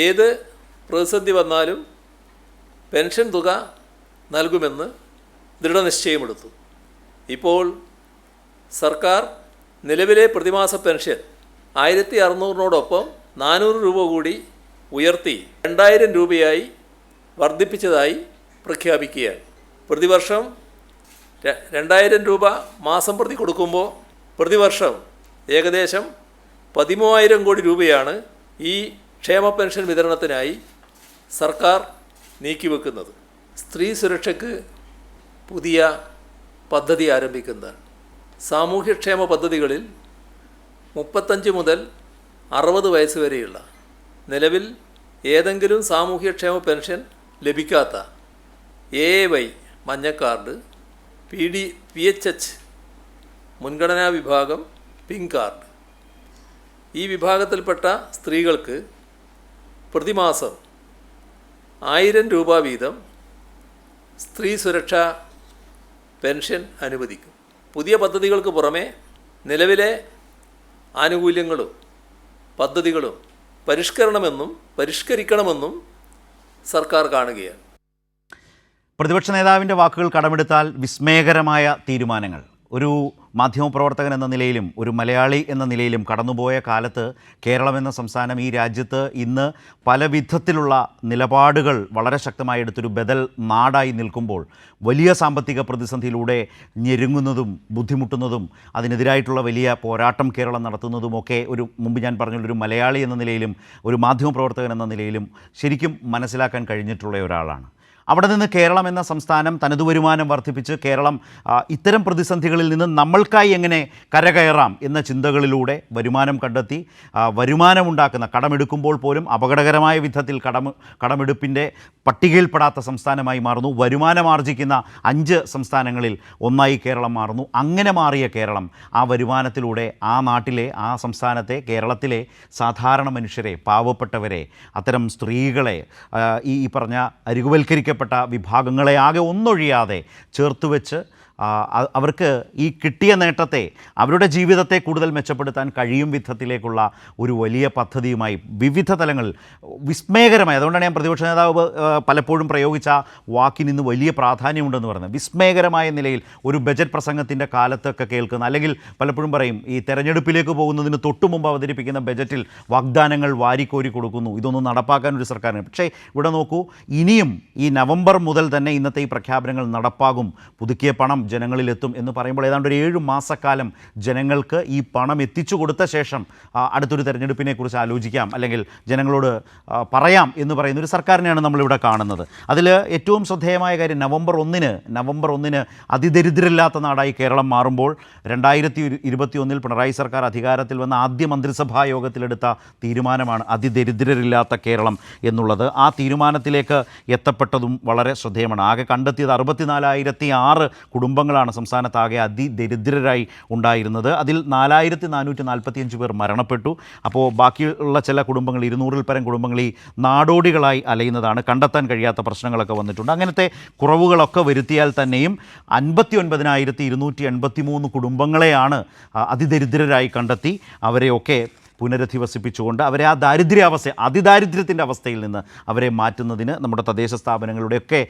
ഏത് പ്രതിസന്ധി വന്നാലും പെൻഷൻ തുക നൽകുമെന്ന് ദൃഢനിശ്ചയമെടുത്തു. ഇപ്പോൾ സർക്കാർ നിലവിലെ പ്രതിമാസ പെൻഷൻ 1600 400 രൂപ കൂടി ഉയർത്തി 2000 രൂപയായി വർദ്ധിപ്പിച്ചതായി പ്രഖ്യാപിക്കുകയാണ്. പ്രതിവർഷം 2000 രൂപ മാസം പ്രതി കൊടുക്കുമ്പോൾ പ്രതിവർഷം ഏകദേശം 13,000 കോടി രൂപയാണ് ഈ ക്ഷേമ പെൻഷൻ വിതരണത്തിനായി സർക്കാർ നീക്കിവെക്കുന്നത്. സ്ത്രീ സുരക്ഷയ്ക്ക് പുതിയ പദ്ധതി ആരംഭിക്കുന്നതാണ്. സാമൂഹ്യക്ഷേമ പദ്ധതികളിൽ 35 മുതൽ 60 വയസ്സ് വരെയുള്ള നിലവിൽ ഏതെങ്കിലും സാമൂഹ്യക്ഷേമ പെൻഷൻ ലഭിക്കാത്ത AAY മഞ്ഞ കാർഡ്, PHH മുൻഗണനാ വിഭാഗം പിങ്ക് കാർഡ്, ഈ വിഭാഗത്തിൽപ്പെട്ട സ്ത്രീകൾക്ക് പ്രതിമാസം 1000 രൂപ വീതം സ്ത്രീ സുരക്ഷാ പെൻഷൻ അനുവദിക്കും. പുതിയ പദ്ധതികൾക്ക് പുറമെ നിലവിലെ ആനുകൂല്യങ്ങളും പദ്ധതികളും പരിഷ്കരിക്കണമെന്നും സർക്കാർ കാണുകയാണ്. പ്രതിപക്ഷ നേതാവിൻ്റെ വാക്കുകൾ കടമെടുത്താൽ വിസ്മയകരമായ തീരുമാനങ്ങൾ. ഒരു മാധ്യമപ്രവർത്തകൻ എന്ന നിലയിലും ഒരു മലയാളി എന്ന നിലയിലും കടന്നുപോയ കാലത്ത് കേരളം എന്ന സംസ്ഥാനം ഈ രാജ്യത്ത് ഇന്ന് പല വിധത്തിലുള്ള നിലപാടുകൾ വളരെ ശക്തമായി എടുത്തൊരു ബദൽ നാടായി നിൽക്കുമ്പോൾ വലിയ സാമ്പത്തിക പ്രതിസന്ധിയിലൂടെ ഞെരുങ്ങുന്നതും ബുദ്ധിമുട്ടുന്നതും അതിനെതിരായിട്ടുള്ള വലിയ പോരാട്ടം കേരളം നടത്തുന്നതുമൊക്കെ മുമ്പ് ഞാൻ പറഞ്ഞൊരു മലയാളി എന്ന നിലയിലും ഒരു മാധ്യമപ്രവർത്തകൻ എന്ന നിലയിലും ശരിക്കും മനസ്സിലാക്കാൻ കഴിഞ്ഞിട്ടുള്ള ഒരാളാണ്. അവിടെ നിന്ന് കേരളം എന്ന സംസ്ഥാനം തനതു വരുമാനം വർദ്ധിപ്പിച്ച് കേരളം ഇത്തരം പ്രതിസന്ധികളിൽ നിന്ന് നമ്മൾക്കായി എങ്ങനെ കരകയറാം എന്ന ചിന്തകളിലൂടെ വരുമാനം കണ്ടെത്തി വരുമാനമുണ്ടാക്കുന്ന കടമെടുക്കുമ്പോൾ പോലും അപകടകരമായ വിധത്തിൽ കടമെടുപ്പിൻ്റെ പട്ടികയിൽപ്പെടാത്ത സംസ്ഥാനമായി മാറുന്നു. വരുമാനമാർജിക്കുന്ന 5 സംസ്ഥാനങ്ങളിൽ ഒന്നായി കേരളം മാറുന്നു. അങ്ങനെ മാറിയ കേരളം ആ വരുമാനത്തിലൂടെ ആ നാട്ടിലെ ആ സംസ്ഥാനത്തെ കേരളത്തിലെ സാധാരണ മനുഷ്യരെ, പാവപ്പെട്ടവരെ, അത്തരം സ്ത്രീകളെ, ഈ പറഞ്ഞ അരികുവൽക്കരിക്കപ്പെട്ട വിഭാഗങ്ങളെ ആകെ ഒന്നൊഴിയാതെ ചേർത്തുവെച്ച് അവർക്ക് ഈ കിട്ടിയ നേട്ടത്തെ, അവരുടെ ജീവിതത്തെ കൂടുതൽ മെച്ചപ്പെടുത്താൻ കഴിയും വിധത്തിലേക്കുള്ള ഒരു വലിയ പദ്ധതിയുമായി വിവിധ തലങ്ങളിൽ വിസ്മയകരമായി, അതുകൊണ്ടാണ് ഞാൻ പ്രതിപക്ഷ നേതാവ് പലപ്പോഴും പ്രയോഗിച്ച വാക്കിന് ഇന്ന് വലിയ പ്രാധാന്യമുണ്ടെന്ന് പറയുന്നത്. വിസ്മയകരമായ നിലയിൽ ഒരു ബജറ്റ് പ്രസംഗത്തിൻ്റെ കാലത്തൊക്കെ കേൾക്കുന്ന, അല്ലെങ്കിൽ പലപ്പോഴും പറയും ഈ തെരഞ്ഞെടുപ്പിലേക്ക് പോകുന്നതിന് തൊട്ടു മുമ്പ് അവതരിപ്പിക്കുന്ന ബജറ്റിൽ വാഗ്ദാനങ്ങൾ വാരിക്കോരി കൊടുക്കുന്നു, ഇതൊന്നും നടപ്പാക്കാൻ ഒരു സർക്കാരിന്. പക്ഷേ ഇവിടെ നോക്കൂ, ഇനിയും ഈ നവംബർ മുതൽ തന്നെ ഇന്നത്തെ ഈ പ്രഖ്യാപനങ്ങൾ നടപ്പാകും, പുതുക്കിയ പണം ജനങ്ങളിലെത്തും എന്ന് പറയുമ്പോൾ ഏതാണ്ട് ഒരു 7 മാസക്കാലം ജനങ്ങൾക്ക് ഈ പണം എത്തിച്ചു കൊടുത്ത ശേഷം അടുത്തൊരു തെരഞ്ഞെടുപ്പിനെക്കുറിച്ച് ആലോചിക്കാം, അല്ലെങ്കിൽ ജനങ്ങളോട് പറയാം എന്ന് പറയുന്ന ഒരു സർക്കാരിനെയാണ് നമ്മളിവിടെ കാണുന്നത്. അതിൽ ഏറ്റവും ശ്രദ്ധേയമായ കാര്യം നവംബർ 1 അതിദരിദ്രരില്ലാത്ത നാടായി കേരളം മാറുമ്പോൾ 2021 പിണറായി സർക്കാർ അധികാരത്തിൽ വന്ന ആദ്യ മന്ത്രിസഭാ യോഗത്തിലെടുത്ത തീരുമാനമാണ് അതിദരിദ്രരില്ലാത്ത കേരളം എന്നുള്ളത്. ആ തീരുമാനത്തിലേക്ക് എത്തപ്പെട്ടതും വളരെ ശ്രദ്ധേയമാണ്. ആകെ കണ്ടെത്തിയത് 64,006 കുടുംബങ്ങളാണ് സംസ്ഥാനത്താകെ അതിദരിദ്രരായി ഉണ്ടായിരുന്നത്. അതിൽ 4,445 പേർ മരണപ്പെട്ടു. അപ്പോൾ ബാക്കിയുള്ള ചില കുടുംബങ്ങൾ, 200-ൽ പരം കുടുംബങ്ങൾ ഈ നാടോടികളായി അലയുന്നതാണ്. കണ്ടെത്താൻ കഴിയാത്ത പ്രശ്നങ്ങളൊക്കെ വന്നിട്ടുണ്ട്. അങ്ങനത്തെ കുറവുകളൊക്കെ വരുത്തിയാൽ തന്നെയും 59,283 കുടുംബങ്ങളെയാണ് അതിദരിദ്രരായി കണ്ടെത്തി അവരെയൊക്കെ പുനരധിവസിപ്പിച്ചുകൊണ്ട് അവരെ ആ അതിദാരിദ്ര്യത്തിൻ്റെ അവസ്ഥയിൽ നിന്ന് അവരെ മാറ്റുന്നതിന് നമ്മുടെ തദ്ദേശ സ്ഥാപനങ്ങളുടെയൊക്കെ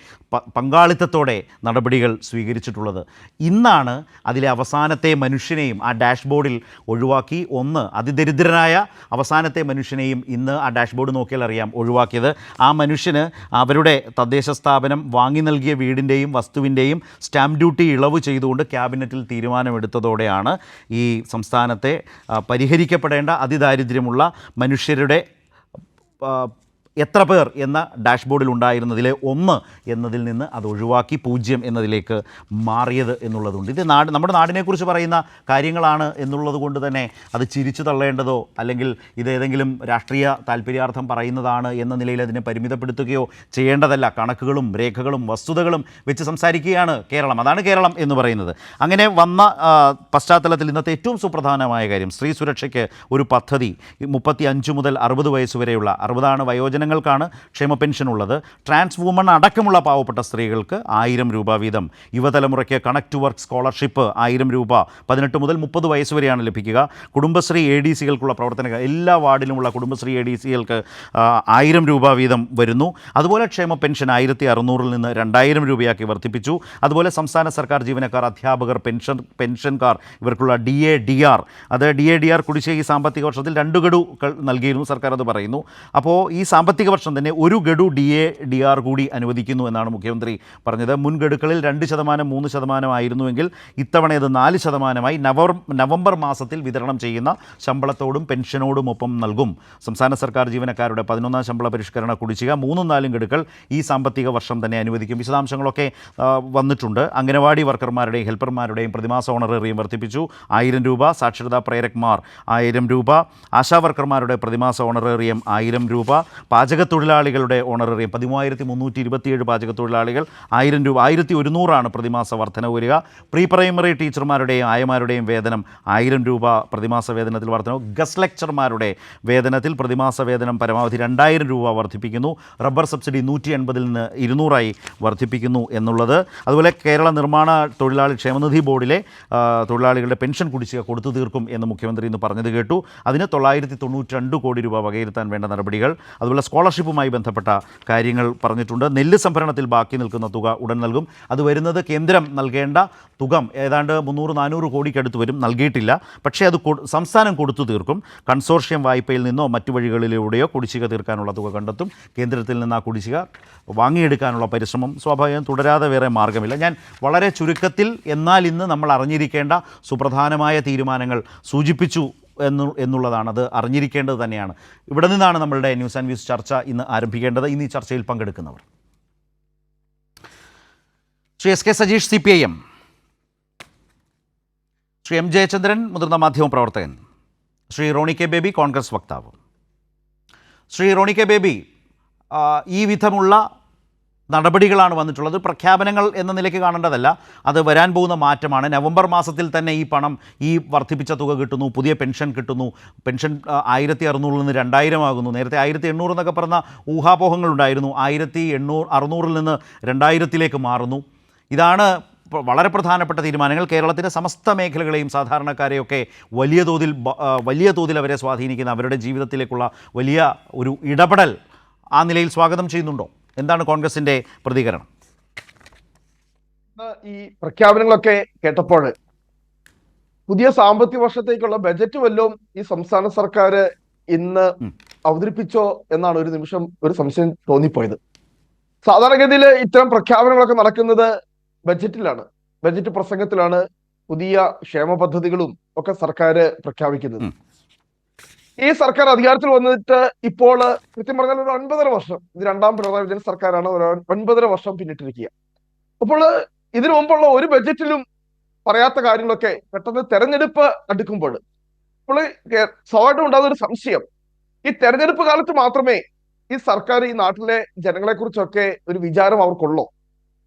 പങ്കാളിത്തത്തോടെ നടപടികൾ സ്വീകരിച്ചിട്ടുള്ളത്. ഇന്നാണ് അതിലെ അവസാനത്തെ മനുഷ്യനെയും ആ ഡാഷ്ബോർഡിൽ ഒഴിവാക്കി. അതിദരിദ്രനായ അവസാനത്തെ മനുഷ്യനെയും ഇന്ന് ആ ഡാഷ്ബോർഡ് നോക്കിയാൽ അറിയാം ഒഴിവാക്കിയത്. ആ മനുഷ്യന് അവരുടെ തദ്ദേശ സ്ഥാപനം വാങ്ങി നൽകിയ വീടിൻ്റെയും വസ്തുവിൻ്റെയും സ്റ്റാമ്പ് ഡ്യൂട്ടി ഇളവ് ചെയ്തുകൊണ്ട് ക്യാബിനറ്റിൽ തീരുമാനമെടുത്തതോടെയാണ് ഈ സംസ്ഥാനത്തെ പരിഹരിക്കപ്പെടേണ്ട അതിദാരിദ്ര്യമുള്ള മനുഷ്യരുടെ എത്ര പേർ എന്ന ഡാഷ്ബോർഡിൽ ഉണ്ടായിരുന്നതിൽ 1 എന്നതിൽ നിന്ന് അത് ഒഴിവാക്കി 0 എന്നതിലേക്ക് മാറിയത് എന്നുള്ളതുണ്ട്. ഇത് നമ്മുടെ നാടിനെക്കുറിച്ച് പറയുന്ന കാര്യങ്ങളാണ് എന്നുള്ളത് കൊണ്ട് തന്നെ അത് ചിരിച്ചു തള്ളേണ്ടതോ അല്ലെങ്കിൽ ഇതേതെങ്കിലും രാഷ്ട്രീയ താല്പര്യാർത്ഥം പറയുന്നതാണ് എന്ന നിലയിൽ അതിനെ പരിമിതപ്പെടുത്തുകയോ ചെയ്യേണ്ടതല്ല. കണക്കുകളും രേഖകളും വസ്തുതകളും വെച്ച് സംസാരിക്കുകയാണ് കേരളം. അതാണ് കേരളം എന്ന് പറയുന്നത്. അങ്ങനെ വന്ന പശ്ചാത്തലത്തിൽ ഇന്നത്തെ ഏറ്റവും സുപ്രധാനമായ കാര്യം സ്ത്രീ സുരക്ഷയ്ക്ക് ഒരു പദ്ധതി 35 മുതൽ 60 വയസ്സ് വരെയുള്ള 60 വയോജനങ്ങൾ അംഗങ്ങൾക്കാണ് ക്ഷേമ പെൻഷൻ ഉള്ളത്. ട്രാൻസ് വുമൺ അടക്കമുള്ള പാവപ്പെട്ട സ്ത്രീകൾക്ക് 1000 രൂപ വീതം. യുവതലമുറയ്ക്ക് കണക്ട് ടു വർക്ക് സ്കോളർഷിപ്പ് 1000 രൂപ 18 മുതൽ 30 വയസ്സ് വരെയാണ് ലഭിക്കുക. കുടുംബശ്രീ ADCകൾക്കുള്ള പ്രവർത്തനങ്ങൾ എല്ലാ വാർഡിലുമുള്ള കുടുംബശ്രീ ADCകൾക്ക് 1000 രൂപ വീതം വരുന്നു. അതുപോലെ ക്ഷേമ പെൻഷൻ 1600 നിന്ന് 2000 രൂപയാക്കി വർദ്ധിപ്പിച്ചു. അതുപോലെ സംസ്ഥാന സർക്കാർ ജീവനക്കാർ, അധ്യാപകർ, പെൻഷൻകാർ ഇവർക്കുള്ള DA/DR, അത് DA/DR കുടിശ്ശിക ഈ സാമ്പത്തിക വർഷത്തിൽ 2 ഗഡുക്കൾ നൽകിയിരുന്നു, സർക്കാർ അത് പറയുന്നു. അപ്പോൾ ഈ സാമ്പത്തിക വർഷം തന്നെ 1 ഗഡു DA/DR കൂടി അനുവദിക്കുന്നു എന്നാണ് മുഖ്യമന്ത്രി പറഞ്ഞത്. മുൻ ഗഡുക്കളിൽ 2%, 3% ആയിരുന്നുവെങ്കിൽ ഇത്തവണ ഇത് 4%-ആയി നവംബർ മാസത്തിൽ വിതരണം ചെയ്യുന്ന ശമ്പളത്തോടും പെൻഷനോടുമൊപ്പം നൽകും. സംസ്ഥാന സർക്കാർ ജീവനക്കാരുടെ 11ാം ശമ്പള പരിഷ്കരണ കുടിശ്ശിക 3-4 ഗഡുക്കൾ ഈ സാമ്പത്തിക വർഷം തന്നെ അനുവദിക്കും. വിശദാംശങ്ങളൊക്കെ വന്നിട്ടുണ്ട്. അംഗനവാടി വർക്കർമാരുടെയും ഹെൽപ്പർമാരുടെയും പ്രതിമാസ ഓണറേറിയം വർദ്ധിപ്പിച്ചു 1000 രൂപ. സാക്ഷരതാ പ്രേരക്മാർ 1000 രൂപ. ആശാ വർക്കർമാരുടെ പ്രതിമാസ ഓണറേറിയം 1000 രൂപ. പാചകത്തൊഴിലാളികളുടെ ഓണറേറിയം 1327 പാചകത്തൊഴിലാളികൾ 1000 രൂപ. 1100 പ്രതിമാസ വർധന വരിക. പ്രീ പ്രൈമറി ടീച്ചർമാരുടെയും ആയമാരുടെയും വേതനം 1000 രൂപ പ്രതിമാസ വേതനത്തിൽ വർധനവ്. ഗസ്റ്റ് ലെക്ചർമാരുടെ വേതനത്തിൽ പ്രതിമാസ വേതനം പരമാവധി 2000 രൂപ വർദ്ധിപ്പിക്കുന്നു. റബ്ബർ സബ്സിഡി 180 നിന്ന് 200 വർദ്ധിപ്പിക്കുന്നു എന്നുള്ളത്. അതുപോലെ കേരള നിർമ്മാണ തൊഴിലാളി ക്ഷേമനിധി ബോർഡിലെ തൊഴിലാളികളുടെ പെൻഷൻ കുടിശ്ശിക കൊടുത്തു തീർക്കും എന്ന് മുഖ്യമന്ത്രി ഇന്ന് പറഞ്ഞത് കേട്ടു. അതിന് 992 കോടി രൂപ വകയിരുത്താൻ വേണ്ട നടപടികൾ, അതുപോലെ സ്കോളർഷിപ്പുമായി ബന്ധപ്പെട്ട കാര്യങ്ങൾ പറഞ്ഞിട്ടുണ്ട്. നെല്ല് സംഭരണത്തിൽ ബാക്കി നിൽക്കുന്ന തുക ഉടൻ നൽകും. അത് വരുന്നത് കേന്ദ്രം നൽകേണ്ട തുക ഏതാണ്ട് 300-400 കോടിക്കടുത്ത് വരും, നൽകിയിട്ടില്ല. പക്ഷേ അത് സംസ്ഥാനം കൊടുത്തു തീർക്കും. കൺസോർഷ്യം വായ്പയിൽ നിന്നോ മറ്റു വഴികളിലൂടെയോ കുടിശ്ശിക തീർക്കാനുള്ള തുക കണ്ടെത്തും. കേന്ദ്രത്തിൽ നിന്ന് ആ കുടിശ്ശിക വാങ്ങിയെടുക്കാനുള്ള പരിശ്രമം സ്വാഭാവികം തുടരാതെ വേറെ മാർഗമില്ല. ഞാൻ വളരെ ചുരുക്കത്തിൽ എന്നാൽ ഇന്ന് നമ്മൾ അറിഞ്ഞിരിക്കേണ്ട സുപ്രധാനമായ തീരുമാനങ്ങൾ സൂചിപ്പിച്ചു എന്നുള്ളതാണ്. അത് അറിഞ്ഞിരിക്കേണ്ടത് തന്നെയാണ്. ഇവിടെ നിന്നാണ് നമ്മളുടെ ന്യൂസ് ആൻഡ് വ്യൂസ് ചർച്ച ഇന്ന് ആരംഭിക്കേണ്ടത്. ഇന്ന് ഈ ചർച്ചയിൽ പങ്കെടുക്കുന്നവർ: Shri SK Sajeesh, CPIM; Shri M Jayachandran, മുതിർന്ന മാധ്യമപ്രവർത്തകൻ; ശ്രീ റോണി കെ ബേബി, കോൺഗ്രസ് വക്താവ്. ശ്രീ റോണി കെ ബേബി, ഈ വിധമുള്ള നടപടികളാണ് വന്നിട്ടുള്ളത്. പ്രഖ്യാപനങ്ങൾ എന്ന നിലയ്ക്ക് കാണേണ്ടതല്ല, അത് വരാൻ പോകുന്ന മാറ്റമാണ്. നവംബർ മാസത്തിൽ തന്നെ ഈ പണം, ഈ വർദ്ധിപ്പിച്ച തുക കിട്ടുന്നു, പുതിയ പെൻഷൻ കിട്ടുന്നു. പെൻഷൻ 1600 നിന്ന് 2000 ആകുന്നു. നേരത്തെ 1800 എന്നൊക്കെ പറഞ്ഞ ഊഹാപോഹങ്ങളുണ്ടായിരുന്നു. 1600 നിന്ന് 2000 മാറുന്നു. ഇതാണ് വളരെ പ്രധാനപ്പെട്ട തീരുമാനങ്ങൾ. കേരളത്തിൻ്റെ സമസ്ത മേഖലകളെയും സാധാരണക്കാരെയൊക്കെ വലിയ തോതിൽ അവരെ സ്വാധീനിക്കുന്ന, അവരുടെ ജീവിതത്തിലേക്കുള്ള വലിയ ഒരു ഇടപെടൽ ആ നിലയിൽ സ്വാഗതം ചെയ്യുന്നുണ്ടോ? എന്താണ് കോൺഗ്രസിൻ്റെ പ്രതികരണം? ഈ പ്രഖ്യാപനങ്ങളൊക്കെ കേട്ടപ്പോൾ പുതിയ സാമ്പത്തിക വർഷത്തേക്കുള്ള ബജറ്റ് വല്ലതും ഈ സംസ്ഥാന സർക്കാർ ഇന്ന് അവതരിപ്പിച്ചോ എന്നാണ് ഒരു നിമിഷം ഒരു സംശയം തോന്നിപ്പോയത്. സാധാരണഗതിയിൽ ഇത്തരം പ്രഖ്യാപനങ്ങളൊക്കെ നടക്കുന്നത് ബജറ്റിലാണ്, ബജറ്റ് പ്രസംഗത്തിലാണ് പുതിയ ക്ഷേമ പദ്ധതികളും ഒക്കെ സർക്കാർ പ്രഖ്യാപിക്കുന്നത്. ഈ സർക്കാർ അധികാരത്തിൽ വന്നിട്ട് ഇപ്പോൾ കൃത്യം പറഞ്ഞാൽ ഒരു 9.5 വർഷം, ഇത് 2ാം പിണറായി വിജയൻ സർക്കാരാണ്, ഒരു 9.5 വർഷം പിന്നിട്ടിരിക്കുക. അപ്പോൾ ഇതിനു മുമ്പുള്ള ഒരു ബജറ്റിലും പറയാത്ത കാര്യങ്ങളൊക്കെ പെട്ടെന്ന് തെരഞ്ഞെടുപ്പ് അടുക്കുമ്പോൾ അപ്പോൾ സ്വാഭാവികം ഉണ്ടാകുന്ന ഒരു സംശയം, ഈ തെരഞ്ഞെടുപ്പ് കാലത്ത് മാത്രമേ ഈ സർക്കാർ ഈ നാട്ടിലെ ജനങ്ങളെ കുറിച്ചൊക്കെ ഒരു വിചാരം അവർക്കുള്ളൂ.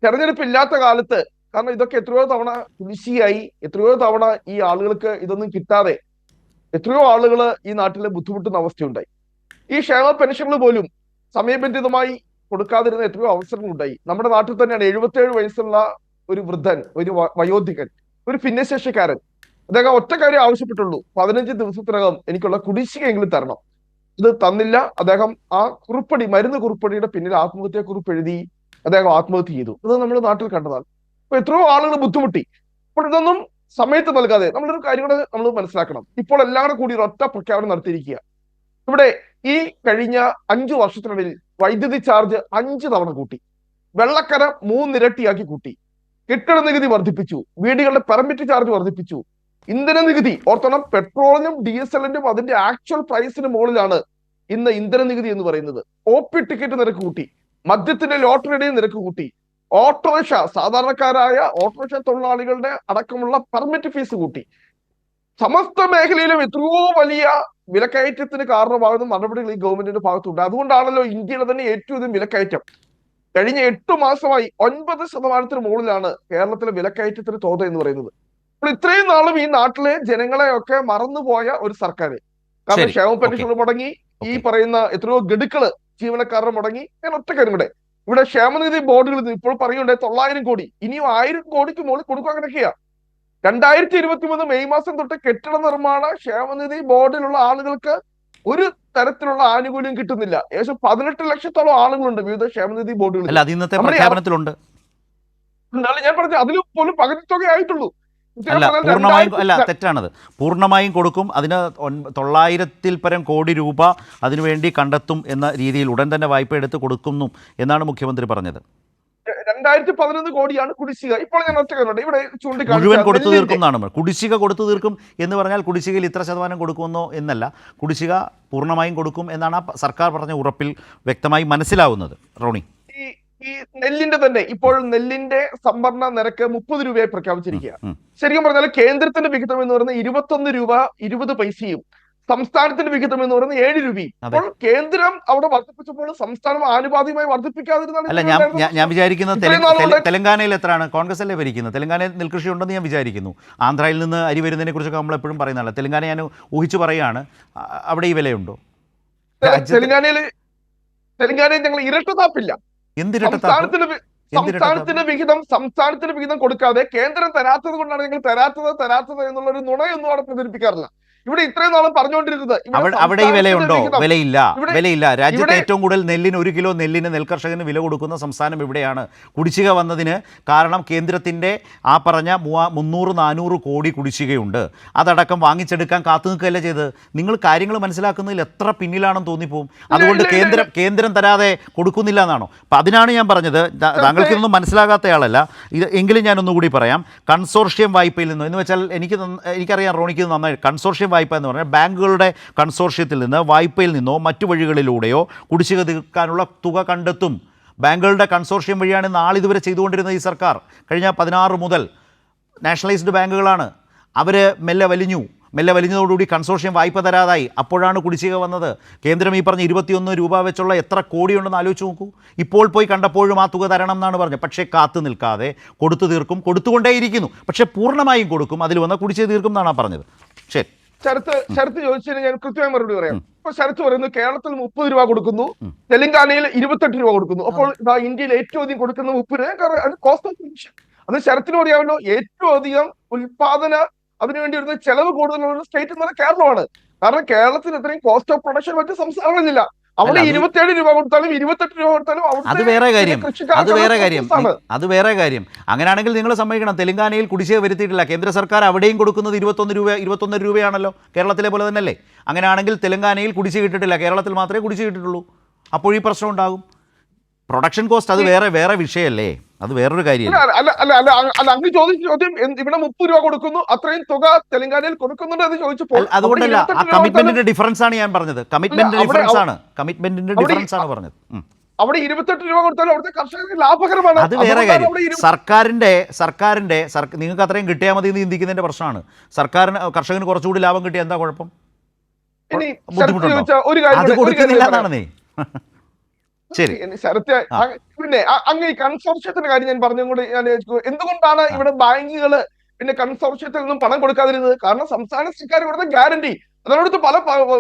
തെരഞ്ഞെടുപ്പ് ഇല്ലാത്ത കാലത്ത്, കാരണം ഇതൊക്കെ എത്രയോ തവണ കുടിശ്ശികയായി, എത്രയോ തവണ ഈ ആളുകൾക്ക് ഇതൊന്നും കിട്ടാതെ എത്രയോ ആളുകൾ ഈ നാട്ടിലെ ബുദ്ധിമുട്ടുന്ന അവസ്ഥയുണ്ടായി. ഈ ക്ഷേമ പെൻഷനുകൾ പോലും സമയബന്ധിതമായി കൊടുക്കാതിരുന്ന എത്രയോ അവസരങ്ങളുണ്ടായി. നമ്മുടെ നാട്ടിൽ തന്നെയാണ് 77 വയസ്സുള്ള ഒരു വൃദ്ധൻ, ഒരു വയോധികൻ, ഒരു ഭിന്നശേഷിക്കാരൻ. അദ്ദേഹം ഒറ്റ കാര്യം ആവശ്യപ്പെട്ടുള്ളൂ, 15 ദിവസത്തിനകം എനിക്കുള്ള കുടിശ്ശികയെങ്കിലും തരണം. ഇത് തന്നില്ല. അദ്ദേഹം ആ മരുന്ന് കുറിപ്പടിയുടെ പിന്നിൽ ആത്മഹത്യാക്കുറിപ്പ് എഴുതി അദ്ദേഹം ആത്മഹത്യ ചെയ്തു. ഇത് നമ്മുടെ നാട്ടിൽ കണ്ടതാണ്. അപ്പൊ എത്രയോ ആളുകൾ ബുദ്ധിമുട്ടി. അപ്പോൾ ഇതൊന്നും സമയത്ത് നൽകാതെ നമ്മളൊരു കാര്യം കൂടെ നമ്മൾ മനസ്സിലാക്കണം. ഇപ്പോൾ എല്ലാവരും കൂടി ഒരൊറ്റ പ്രഖ്യാപനം നടത്തിയിരിക്കുക. ഇവിടെ ഈ കഴിഞ്ഞ 5 വർഷത്തിനിടയിൽ വൈദ്യുതി ചാർജ് 5 തവണ കൂട്ടി, വെള്ളക്കര 3 ഇരട്ടിയാക്കി കൂട്ടി, കെട്ടിട നികുതി വർദ്ധിപ്പിച്ചു, വീടുകളുടെ പെർമിറ്റ് ചാർജ് വർദ്ധിപ്പിച്ചു, ഇന്ധന നികുതി ഓർത്തണം, പെട്രോളിനും ഡീസലിനും അതിന്റെ ആക്ച്വൽ പ്രൈസിന് മുകളിലാണ് ഇന്ന് ഇന്ധന നികുതി എന്ന് പറയുന്നത്. OP ടിക്കറ്റ് നിരക്ക് കൂട്ടി, മദ്യത്തിന്റെ ലോട്ടറിയുടെയും നിരക്ക് കൂട്ടി, ഓട്ടോറിക്ഷ സാധാരണക്കാരായ ഓട്ടോറിക്ഷ തൊഴിലാളികളുടെ അടക്കമുള്ള പെർമിറ്റ് ഫീസ് കൂട്ടി. സമസ്ത മേഖലയിലും എത്രയോ വലിയ വിലക്കയറ്റത്തിന് കാരണമാകുന്ന നടപടികൾ ഈ ഗവൺമെന്റിന്റെ ഭാഗത്തുണ്ട്. അതുകൊണ്ടാണല്ലോ ഇന്ത്യയിലെ തന്നെ ഏറ്റവും അധികം വിലക്കയറ്റം. കഴിഞ്ഞ 8 മാസമായി 9% മുകളിലാണ് കേരളത്തിലെ വിലക്കയറ്റത്തിന് തോത് എന്ന് പറയുന്നത്. അപ്പോൾ ഇത്രയും നാളും ഈ നാട്ടിലെ ജനങ്ങളെയൊക്കെ മറന്നുപോയ ഒരു സർക്കാർ, കാരണം ക്ഷേമ പെൻഷനുകൾ മുടങ്ങി, ഈ പറയുന്ന എത്രയോ ഗഡുക്കള് ജീവനക്കാരുടെ മുടങ്ങി. ഞാൻ ഒറ്റ കാര്യം കൂടെ, ഇവിടെ ക്ഷേമനിധി ബോർഡുകളിൽ നിന്ന് ഇപ്പോൾ പറയുന്നുണ്ട് 900 കോടി, ഇനിയും 1000 കോടിക്ക് മുകളിൽ കൊടുക്കാൻ കിടക്കുക. 2023 മെയ് മാസം തൊട്ട് കെട്ടിട നിർമ്മാണ ക്ഷേമനിധി ബോർഡിലുള്ള ആളുകൾക്ക് ഒരു തരത്തിലുള്ള ആനുകൂല്യം കിട്ടുന്നില്ല. ഏകദേശം 18 ലക്ഷത്തോളം ആളുകളുണ്ട് വിവിധ ക്ഷേമനിധി ബോർഡുകളിൽ. അല്ല, അത് ഇന്നത്തെ പ്രഖ്യാപനത്തിലുണ്ട്. ഞാൻ പറഞ്ഞത് അതിൽ പോലും പകുതി തുക ആയിട്ടുള്ളൂ. അല്ല, പൂർണ്ണമായും അല്ല, തെറ്റാണത്. പൂർണ്ണമായും കൊടുക്കും. അതിന് 900-ൽ പരം കോടി രൂപ അതിനുവേണ്ടി കണ്ടെത്തും എന്ന രീതിയിൽ ഉടൻ തന്നെ വായ്പ എടുത്ത് കൊടുക്കുന്നു എന്നാണ് മുഖ്യമന്ത്രി പറഞ്ഞത്. 2011 കോടിയാണ് കുടിശ്ശിക. ഇപ്പോൾ ഞാൻ ഒറ്റ കാര്യം ഇവിടെ മുഴുവൻ കൊടുത്തു ചൂണ്ടിക്കാണിച്ചു. തീർക്കും എന്നാണ്. കുടിശ്ശിക കൊടുത്തു തീർക്കും എന്ന് പറഞ്ഞാൽ കുടിശ്ശികയിൽ ഇത്ര ശതമാനം കൊടുക്കുമെന്നോ എന്നല്ല, കുടിശ്ശിക പൂർണ്ണമായും കൊടുക്കും എന്നാണ് ആ സർക്കാർ പറഞ്ഞ ഉറപ്പിൽ വ്യക്തമായി മനസ്സിലാവുന്നത്. റോണി, ഈ നെല്ലിന്റെ തന്നെ ഇപ്പോൾ നെല്ലിന്റെ സംഭരണ നിരക്ക് 30 രൂപയായി പ്രഖ്യാപിച്ചിരിക്കുക. ശരിക്കും പറഞ്ഞാൽ കേന്ദ്രത്തിന്റെ വിഹിതം എന്ന് പറയുന്നത് 21 രൂപ 20 പൈസയും സംസ്ഥാനത്തിന്റെ വിഹിതം എന്ന് പറയുന്നത് 7 രൂപയും. അപ്പോൾ കേന്ദ്രം അവിടെ വർദ്ധിപ്പിച്ചപ്പോൾ സംസ്ഥാനം ആനുപാതികമായി വർദ്ധിപ്പിക്കാതിരുന്നാണ്. അല്ല, ഞാൻ വിചാരിക്കുന്നത് തെലങ്കാനയിൽ എത്രയാണ്? കോൺഗ്രസ് അല്ലേ ഭരിക്കുന്നത്? തെലങ്കാനയിൽ നെൽകൃഷി ഉണ്ടെന്ന് ഞാൻ വിചാരിക്കുന്നു. ആന്ധ്രയിൽ നിന്ന് അരി വരുന്നതിനെ കുറിച്ചൊക്കെ നമ്മൾ എപ്പോഴും പറയുന്നതല്ല. തെലങ്കാന ഞാൻ ഊഹിച്ചു പറയുകയാണ്. അവിടെ ഈ വിലയുണ്ടോ? തെലങ്കാനയിൽ ഞങ്ങൾ ഇരട്ടത്താപ്പില്ല. സംസ്ഥാനത്തിന് വിഹിതം കൊടുക്കാതെ കേന്ദ്രം തരാത്തത് കൊണ്ടാണ് ഞങ്ങൾ തരാത്തത് എന്നുള്ള ഒരു നുണയൊന്നും അവിടെ പ്രചരിപ്പിക്കാറില്ല. ഇവിടെ ഇത്രയും നാളും പറഞ്ഞുകൊണ്ടിരുന്നത് അവിടെ ഈ വിലയുണ്ടോ? വിലയില്ല. രാജ്യത്ത് ഏറ്റവും കൂടുതൽ നെല്ലിന് 1 കിലോ നെല്ലിന് നെൽകർഷകന് വില കൊടുക്കുന്ന സംസ്ഥാനം ഇവിടെയാണ്. കുടിശ്ശിക വന്നതിന് കാരണം കേന്ദ്രത്തിൻ്റെ ആ പറഞ്ഞ 300-400 കോടി കുടിശ്ശികയുണ്ട്. അതടക്കം വാങ്ങിച്ചെടുക്കാൻ കാത്തു നിൽക്കുകയല്ല ചെയ്ത്. നിങ്ങൾ കാര്യങ്ങൾ മനസ്സിലാക്കുന്നതിൽ എത്ര പിന്നിലാണെന്ന് തോന്നിപ്പോവും. അതുകൊണ്ട് കേന്ദ്രം തരാതെ കൊടുക്കുന്നില്ല എന്നാണോ? അപ്പം അതിനാണ് ഞാൻ പറഞ്ഞത്. താങ്കൾക്കിതൊന്നും മനസ്സിലാകാത്തയാളല്ല ഇത്. എങ്കിലും ഞാനൊന്നുകൂടി പറയാം. കൺസോർഷ്യം വായ്പയിൽ നിന്ന് എന്ന് വെച്ചാൽ എനിക്കറിയാം റോണിക്ക് നന്നായി. കൺസോർഷ്യം വായ്പ എന്ന് പറഞ്ഞാൽ ബാങ്കുകളുടെ കൺസോർഷ്യത്തിൽ നിന്ന് വായ്പയിൽ നിന്നോ മറ്റു വഴികളിലൂടെയോ കുടിശ്ശിക തീർക്കാനുള്ള തുക കണ്ടെത്തും. ബാങ്കുകളുടെ കൺസോർഷ്യം വഴിയാണ് നാളിതുവരെ ചെയ്തുകൊണ്ടിരുന്നത് ഈ സർക്കാർ. കഴിഞ്ഞ 16 മുതൽ നാഷണലൈസ്ഡ് ബാങ്കുകളാണ്. അവർ മെല്ലെ വലിഞ്ഞതോടുകൂടി കൺസോർഷ്യം വായ്പ തരാതായി. അപ്പോഴാണ് കുടിശ്ശിക വന്നത്. കേന്ദ്രം ഈ പറഞ്ഞ 21 രൂപ വെച്ചുള്ള എത്ര കോടിയുണ്ടെന്ന് ആലോചിച്ച് നോക്കൂ. ഇപ്പോൾ പോയി കണ്ടപ്പോഴും ആ തുക തരണം എന്നാണ് പറഞ്ഞത്. പക്ഷേ കാത്തു നിൽക്കാതെ കൊടുത്തു തീർക്കും, കൊടുത്തുകൊണ്ടേയിരിക്കുന്നു. പക്ഷേ പൂർണ്ണമായും കൊടുക്കും, അതിൽ വന്ന കുടിശ്ശിക തീർക്കും എന്നാണ് പറഞ്ഞത്. ശരി, ശരത്ത് ചോദിച്ചതിന് ഞാൻ കൃത്യമായി മറുപടി പറയാം. ഇപ്പൊ ശരത്ത് പറയുന്നു കേരളത്തിൽ 30 രൂപ കൊടുക്കുന്നു, തെലങ്കാനയിൽ 28 രൂപ കൊടുക്കുന്നു. അപ്പോൾ ഇന്ത്യയിൽ ഏറ്റവും അധികം കൊടുക്കുന്ന 30 രൂപ കോസ്റ്റ് ഓഫ് പ്രൊഡക്ഷൻ. അത് ശരത്തിന് പറയാമല്ലോ. ഏറ്റവും അധികം ഉൽപാദന അതിനുവേണ്ടി വരുന്ന ചെലവ് കൂടുതലുള്ള സ്റ്റേറ്റ് എന്ന് പറഞ്ഞാൽ കേരളമാണ്. കാരണം കേരളത്തിന് ഇത്രയും കോസ്റ്റ് ഓഫ് പ്രൊഡക്ഷൻ മറ്റു സംസ്ഥാനങ്ങളില്ല. അവിടെ 27 രൂപ കൊടുത്താലും 28 രൂപ കൊടുത്താലും അത് വേറെ കാര്യം. അങ്ങനെയാണെങ്കിൽ നിങ്ങൾ സമ്മതിക്കണം, തെലങ്കാനയിൽ കുടിശ്ശിക വരുത്തിയിട്ടില്ല. കേന്ദ്ര സർക്കാർ അവിടെയും കൊടുക്കുന്നത് 21 രൂപയാണല്ലോ, കേരളത്തിലെ പോലെ തന്നെയല്ലേ? അങ്ങനെയാണെങ്കിൽ തെലങ്കാനയിൽ കുടിശ്ശിക കിട്ടിയിട്ടില്ല, കേരളത്തിൽ മാത്രമേ കുടിശ്ശിക കിട്ടിയിട്ടുള്ളൂ. അപ്പോൾ ഈ പ്രശ്നം ഉണ്ടാകും. പ്രൊഡക്ഷൻ കോസ്റ്റ് അത് വേറെ വിഷയമല്ലേ, അത് വേറൊരു കാര്യമല്ല. അല്ല അങ്ങ് ചോദിച്ച ചോദ്യം ഇവിടെ 30 രൂപ കൊടുക്കുന്നു, അത്രയും തുക തെലങ്കാനയിൽ കൊടുക്കുന്നുണ്ട് എന്ന് ചോദിച്ചപ്പോൾ അതുകൊണ്ടല്ല, ആ കമ്മിറ്റ്മെന്റിന്റെ ഡിഫറൻസ് ആണ് ഞാൻ പറഞ്ഞത്. കമ്മിറ്റ്മെന്റിന്റെ ഡിഫറൻസ് ആണ് പറഞ്ഞത്. അവിടെ 28 രൂപ കൊടുത്താലും അവിടുത്തെ കർഷകർക്ക് ലാഭകരമാണ്. അത് വേറെ കാര്യം. സർക്കാരിന്റെ നിങ്ങൾക്ക് അത്രയും കിട്ടിയാൽ മതി എന്ന് ചിന്തിക്കുന്നതിന്റെ പ്രശ്നമാണ്. കർഷകന് കുറച്ചുകൂടി ലാഭം കിട്ടിയാൽ എന്താ കുഴപ്പം? ബുദ്ധിമുട്ടുണ്ടോ? അത് കൊടുക്കുന്നില്ല എന്നാണ്. ശരി, ശരത്ത് പിന്നെ അങ്ങ് ഈ കൺസോർഷ്യത്തിന്റെ കാര്യം ഞാൻ പറഞ്ഞുകൊണ്ട് ഞാൻ എന്തുകൊണ്ടാണ് ഇവിടെ ബാങ്കുകള് പിന്നെ കൺസോർഷ്യത്തിൽ നിന്നും പണം കൊടുക്കാതിരുന്നത്? കാരണം സംസ്ഥാന സർക്കാർ ഇവിടുത്തെ ഗ്യാരണ്ടി. അതോടൊത്ത് പല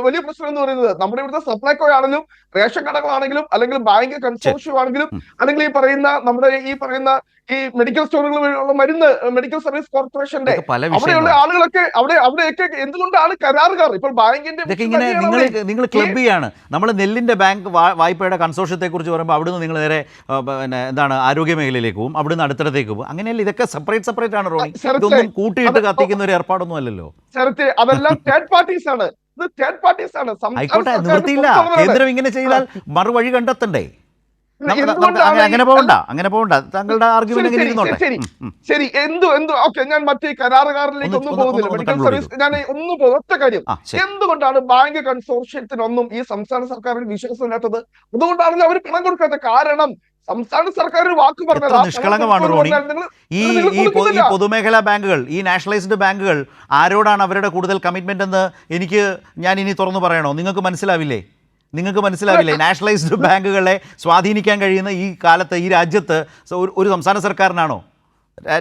വലിയ പ്രശ്നം എന്ന് പറയുന്നത് നമ്മുടെ ഇവിടുത്തെ സപ്ലൈകോ ആണെങ്കിലും റേഷൻ കടകളാണെങ്കിലും അല്ലെങ്കിൽ ബാങ്ക് കൺസോർഷ്യം ആണെങ്കിലും അല്ലെങ്കിൽ ഈ പറയുന്ന ഈ മെഡിക്കൽ സ്റ്റോറുകളിലുള്ള മരുന്ന് മെഡിക്കൽ സർവീസ് കോർപ്പറേഷന്റെ അവിടെയുള്ള ആളുകളൊക്കെ അവിടെയൊക്കെ എന്തുകൊണ്ടാണ് കരാറുകാർ ഇപ്പോൾ ബാങ്കിന്റെ നിങ്ങൾ ക്ലബ് ചെയ്യാണ്. നമ്മൾ നെല്ലിന്റെ ബാങ്ക് വായ്പയുടെ കൺസോർഷ്യത്തെ കുറിച്ച് പറയുമ്പോൾ അവിടുന്ന് നിങ്ങൾ നേരെ എന്താണ് ആരോഗ്യ മേഖലയിലേക്ക് പോകും, അവിടുന്ന് അടുത്തടത്തേക്ക് പോകും. അങ്ങനെയല്ല, ഇതൊക്കെ സെപ്പറേറ്റ് ആണ് റോണി. ഇതൊന്നും കൂട്ടിയിട്ട് കത്തിക്കുന്ന ഒരു ഏർപ്പാടൊന്നും അല്ലല്ലോ. അതെല്ലാം തേർഡ് പാർട്ടീസ് ആണ്. ആയിക്കോട്ടെ, നിവൃത്തിയില്ല. കേന്ദ്രം ഇങ്ങനെ ചെയ്താൽ മറുവഴി കണ്ടെത്തണ്ടേ? അങ്ങനെ പോകണ്ട. താങ്കളുടെ ആർഗ്യുമെന്റ് ശരി. ഓക്കെ, ഞാൻ മറ്റേ കരാറുകാരിലേക്ക് ഒന്നും പോകുന്നില്ല. മെഡിക്കൽ സർവീസ് ഞാൻ ഒന്നും പോകും. ഒറ്റ കാര്യം, എന്തുകൊണ്ടാണ് ബാങ്ക് കൺസോർഷ്യത്തിനൊന്നും ഈ സംസ്ഥാന സർക്കാരിന് വിശ്വാസമില്ലാത്തത്? അതുകൊണ്ടാണല്ലോ അവർ പണം കൊടുക്കാത്ത. കാരണം സംസ്ഥാന സർക്കാർ ഒരു വാക്ക് പറഞ്ഞത് നിഷ്കളങ്കമാണ് റോണി. ഈ പൊതുമേഖലാ ബാങ്കുകൾ, ഈ നാഷണലൈസ്ഡ് ബാങ്കുകൾ ആരോടാണ് അവരുടെ കൂടുതൽ കമ്മിറ്റ്മെന്റ് എന്ന് ഞാൻ ഇനി തുറന്നു പറയണോ? നിങ്ങൾക്ക് മനസ്സിലാവില്ലേ? നാഷണലൈസ്ഡ് ബാങ്കുകളെ സ്വാധീനിക്കാൻ കഴിയുന്ന ഈ കാലത്ത് ഈ രാജ്യത്ത് ഒരു സംസ്ഥാന സർക്കാരിനാണോ?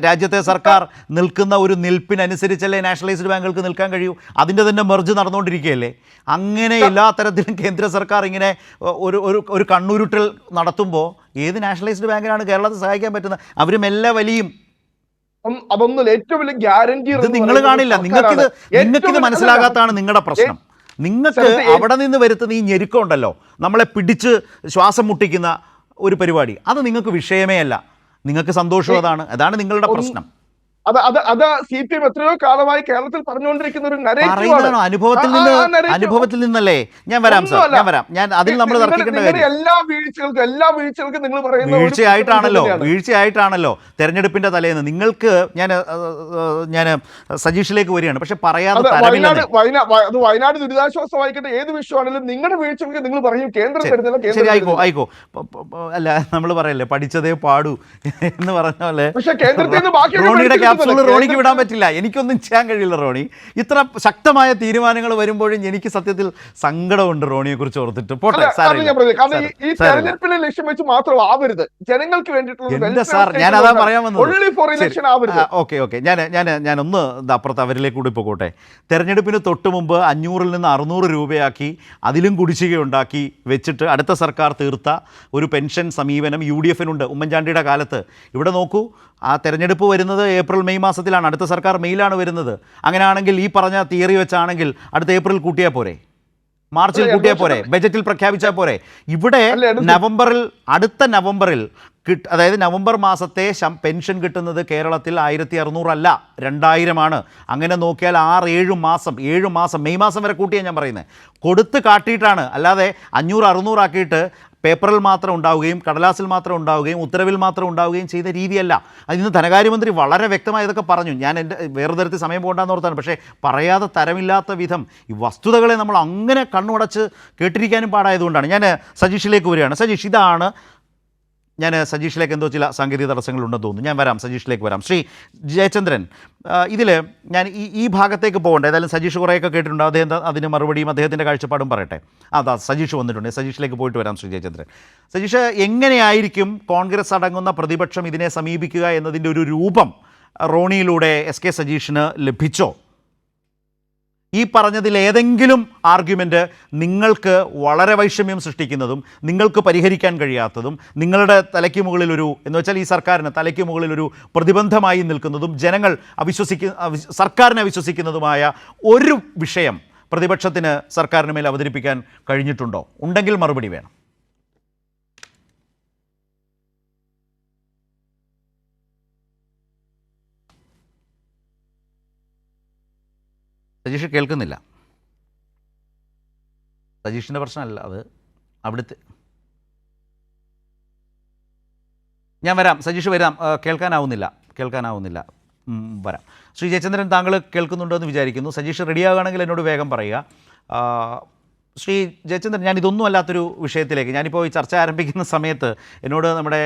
രാജ്യത്തെ സർക്കാർ നിൽക്കുന്ന ഒരു നിൽപ്പിനനുസരിച്ചല്ലേ നാഷണലൈസ്ഡ് ബാങ്കുകൾക്ക് നിൽക്കാൻ കഴിയൂ. അതിൻ്റെ തന്നെ മെർജ് നടന്നുകൊണ്ടിരിക്കുകയല്ലേ. അങ്ങനെ എല്ലാ തരത്തിലും കേന്ദ്ര സർക്കാർ ഇങ്ങനെ ഒരു ഒരു കണ്ണുരുട്ടൽ നടത്തുമ്പോൾ ഏത് നാഷണലൈസ്ഡ് ബാങ്കിനാണ് കേരളത്തെ സഹായിക്കാൻ പറ്റുന്നത്? അവർ മെല്ലെ വലിയും. അതൊന്നും ഏറ്റവും വലിയ ഗ്യാരണ്ടി ഇത് നിങ്ങൾ കാണില്ല. നിങ്ങൾക്കിത് മനസ്സിലാകാത്തതാണ് നിങ്ങളുടെ പ്രശ്നം. നിങ്ങൾക്ക് അവിടെ നിന്ന് വരുത്തുന്ന ഈ ഞെരുക്കമുണ്ടല്ലോ, നമ്മളെ പിടിച്ച് ശ്വാസം മുട്ടിക്കുന്ന ഒരു പരിപാടി, അത് നിങ്ങൾക്ക് വിഷയമേ അല്ല. നിങ്ങൾക്ക് സന്തോഷം അതാണ് നിങ്ങളുടെ പ്രശ്നം. അത് CPM എത്രയോ കാലമായി കേരളത്തിൽ പറഞ്ഞുകൊണ്ടിരിക്കുന്ന ഒരു പറയുന്നതാണോ? അനുഭവത്തിൽ നിന്നല്ലേ? ഞാൻ വരാം സാർ, ഞാൻ അതിൽ നമ്മൾ തർക്കിക്കേണ്ട കാര്യം. എല്ലാ വീഴ്ചകൾക്കും നിങ്ങൾ പറയുന്നത് വീഴ്ചയായിട്ടാണല്ലോ തെരഞ്ഞെടുപ്പിന്റെ തലേന്ന് നിങ്ങൾക്ക്. ഞാൻ സജീഷിലേക്ക് വരികയാണ്, പക്ഷെ പറയാതെ വയനാട് ദുരിതാശ്വാസമായിക്കട്ടെ, ഏത് വിഷയമാണെങ്കിലും നിങ്ങളുടെ വീഴ്ചകൾക്ക് നിങ്ങൾ പറയും കേന്ദ്രം തരുന്നില്ല. ശരി, ആയിക്കോ. അല്ല, നമ്മൾ പറയല്ലേ പഠിച്ചതേ പാടൂ എന്ന് പറഞ്ഞ പോലെ. പക്ഷെ കേന്ദ്രത്തിൽ റോണിയുടെ റോണിക്ക് വിടാൻ പറ്റില്ല. എനിക്കൊന്നും ചെയ്യാൻ കഴിയില്ല റോണി. ഇത്ര ശക്തമായ തീരുമാനങ്ങൾ വരുമ്പോഴും എനിക്ക് സത്യത്തിൽ സങ്കടമുണ്ട് റോണിയെ കുറിച്ച് ഓർത്തിട്ട്. പോട്ടെ, ഈ തെരഞ്ഞെടുപ്പിനെ ലക്ഷ്യം വെച്ച് മാത്രം ആവരുത്, ജനങ്ങൾക്ക് എന്റെ സാർ, ഞാൻ അതാ പറയാൻ വന്നത്. ഓക്കെ, ഞാനൊന്ന് അപ്പുറത്ത് അവരിലേക്ക് കൂടി പോകട്ടെ. തെരഞ്ഞെടുപ്പിന് തൊട്ട് മുമ്പ് 500-ൽ നിന്ന് 600 രൂപയാക്കി അതിലും കുടിശ്ശികയുണ്ടാക്കി വെച്ചിട്ട് അടുത്ത സർക്കാർ തീർത്ത ഒരു പെൻഷൻ സമീപനം UDF-നുണ്ട് ഉമ്മൻചാണ്ടിയുടെ കാലത്ത്. ഇവിടെ നോക്കൂ, ആ തെരഞ്ഞെടുപ്പ് വരുന്നത് ഏപ്രിൽ മെയ് മാസത്തിലാണ്, അടുത്ത സർക്കാർ മെയ്യിലാണ് വരുന്നത്. അങ്ങനെയാണെങ്കിൽ ഈ പറഞ്ഞ തിയറി വെച്ചാണെങ്കിൽ അടുത്ത ഏപ്രിൽ കൂട്ടിയാൽ പോരെ, മാർച്ചിൽ കൂട്ടിയാൽ പോരെ, ബജറ്റിൽ പ്രഖ്യാപിച്ചാൽ പോരെ? ഇവിടെ അടുത്ത നവംബറിൽ അതായത് നവംബർ മാസത്തെ പെൻഷൻ കിട്ടുന്നത് കേരളത്തിൽ 1600 അല്ല, 2000 അങ്ങനെ നോക്കിയാൽ 6-7 മാസം മെയ് മാസം വരെ കൂട്ടിയാണ് ഞാൻ പറയുന്നത്. കൊടുത്ത് കാട്ടിയിട്ടാണ്, അല്ലാതെ 500-600 ആക്കിയിട്ട് പേപ്പറിൽ മാത്രം ഉണ്ടാവുകയും കടലാസിൽ മാത്രം ഉണ്ടാവുകയും ഉത്തരവിൽ മാത്രം ഉണ്ടാവുകയും ചെയ്ത രീതിയല്ല. അതിന് ധനകാര്യമന്ത്രി വളരെ വ്യക്തമായി ഇതൊക്കെ പറഞ്ഞു. ഞാൻ എൻ്റെ വേറെ തരത്തിൽ സമയം പോകണ്ടെന്ന് ഓർത്താണ്. പക്ഷേ പറയാതെ തരമില്ലാത്ത വിധം ഈ വസ്തുതകളെ നമ്മൾ അങ്ങനെ കണ്ണുടച്ച് കേട്ടിരിക്കാനും പാടായതുകൊണ്ടാണ്. ഞാൻ സജീഷിലേക്ക് വരികയാണ്. സജീഷ്, ഇതാണ് സജീഷിലേക്ക് എന്തോ ചില സാങ്കേതിക തടസ്സങ്ങളുണ്ടെന്ന് തോന്നുന്നു. ഞാൻ വരാം, സജീഷിലേക്ക് വരാം. ശ്രീ ജയചന്ദ്രൻ, ഇതിൽ ഞാൻ ഈ ഭാഗത്തേക്ക് പോകണ്ട. ഏതായാലും സജീഷ് കുറേയൊക്കെ കേട്ടിട്ടുണ്ട്. അദ്ദേഹം അതിന് മറുപടിയും അദ്ദേഹത്തിൻ്റെ കാഴ്ചപ്പാടും പറയട്ടെ. അതാ സജീഷ് വന്നിട്ടുണ്ട്. സജീഷിലേക്ക് പോയിട്ട് വരാം. ശ്രീ ജയചന്ദ്രൻ, സജീഷ്, എങ്ങനെയായിരിക്കും കോൺഗ്രസ് അടങ്ങുന്ന പ്രതിപക്ഷം ഇതിനെ സമീപിക്കുക എന്നതിൻ്റെ ഒരു രൂപം റോണിയിലൂടെ SK സജീഷിന് ലഭിച്ചോ? ഈ പറഞ്ഞതിൽ ഏതെങ്കിലും ആർഗ്യുമെൻ്റ് നിങ്ങൾക്ക് വളരെ വൈഷമ്യം സൃഷ്ടിക്കുന്നതും നിങ്ങൾക്ക് പരിഹരിക്കാൻ കഴിയാത്തതും നിങ്ങളുടെ തലയ്ക്ക് മുകളിലൊരു എന്ന് വെച്ചാൽ ഈ സർക്കാരിന് തലയ്ക്ക് മുകളിലൊരു പ്രതിബന്ധമായി നിൽക്കുന്നതും ജനങ്ങൾ സർക്കാരിനെ അവിശ്വസിക്കുന്നതുമായ ഒരു വിഷയം പ്രതിപക്ഷത്തിന് സർക്കാരിന് മേൽ അവതരിപ്പിക്കാൻ കഴിഞ്ഞിട്ടുണ്ടോ? ഉണ്ടെങ്കിൽ മറുപടി വേണം. സജീഷ് കേൾക്കുന്നില്ല. സജീഷിൻ്റെ പ്രശ്നമല്ല അത്, അവിടുത്തെ. ഞാൻ വരാം സജീഷ്, വരാം. കേൾക്കാനാവുന്നില്ല. വരാം. ശ്രീ ജയചന്ദ്രൻ, താങ്കൾ കേൾക്കുന്നുണ്ടോ എന്ന് വിചാരിക്കുന്നു. സജീഷ് റെഡിയാകുകയാണെങ്കിൽ എന്നോട് വേഗം പറയുക. ശ്രീ ജയചന്ദ്രൻ, ഞാൻ ഇതൊന്നും അല്ലാത്തൊരു വിഷയത്തിലേക്ക്, ഞാനിപ്പോൾ ഈ ചർച്ച ആരംഭിക്കുന്ന സമയത്ത് എന്നോട് നമ്മുടെ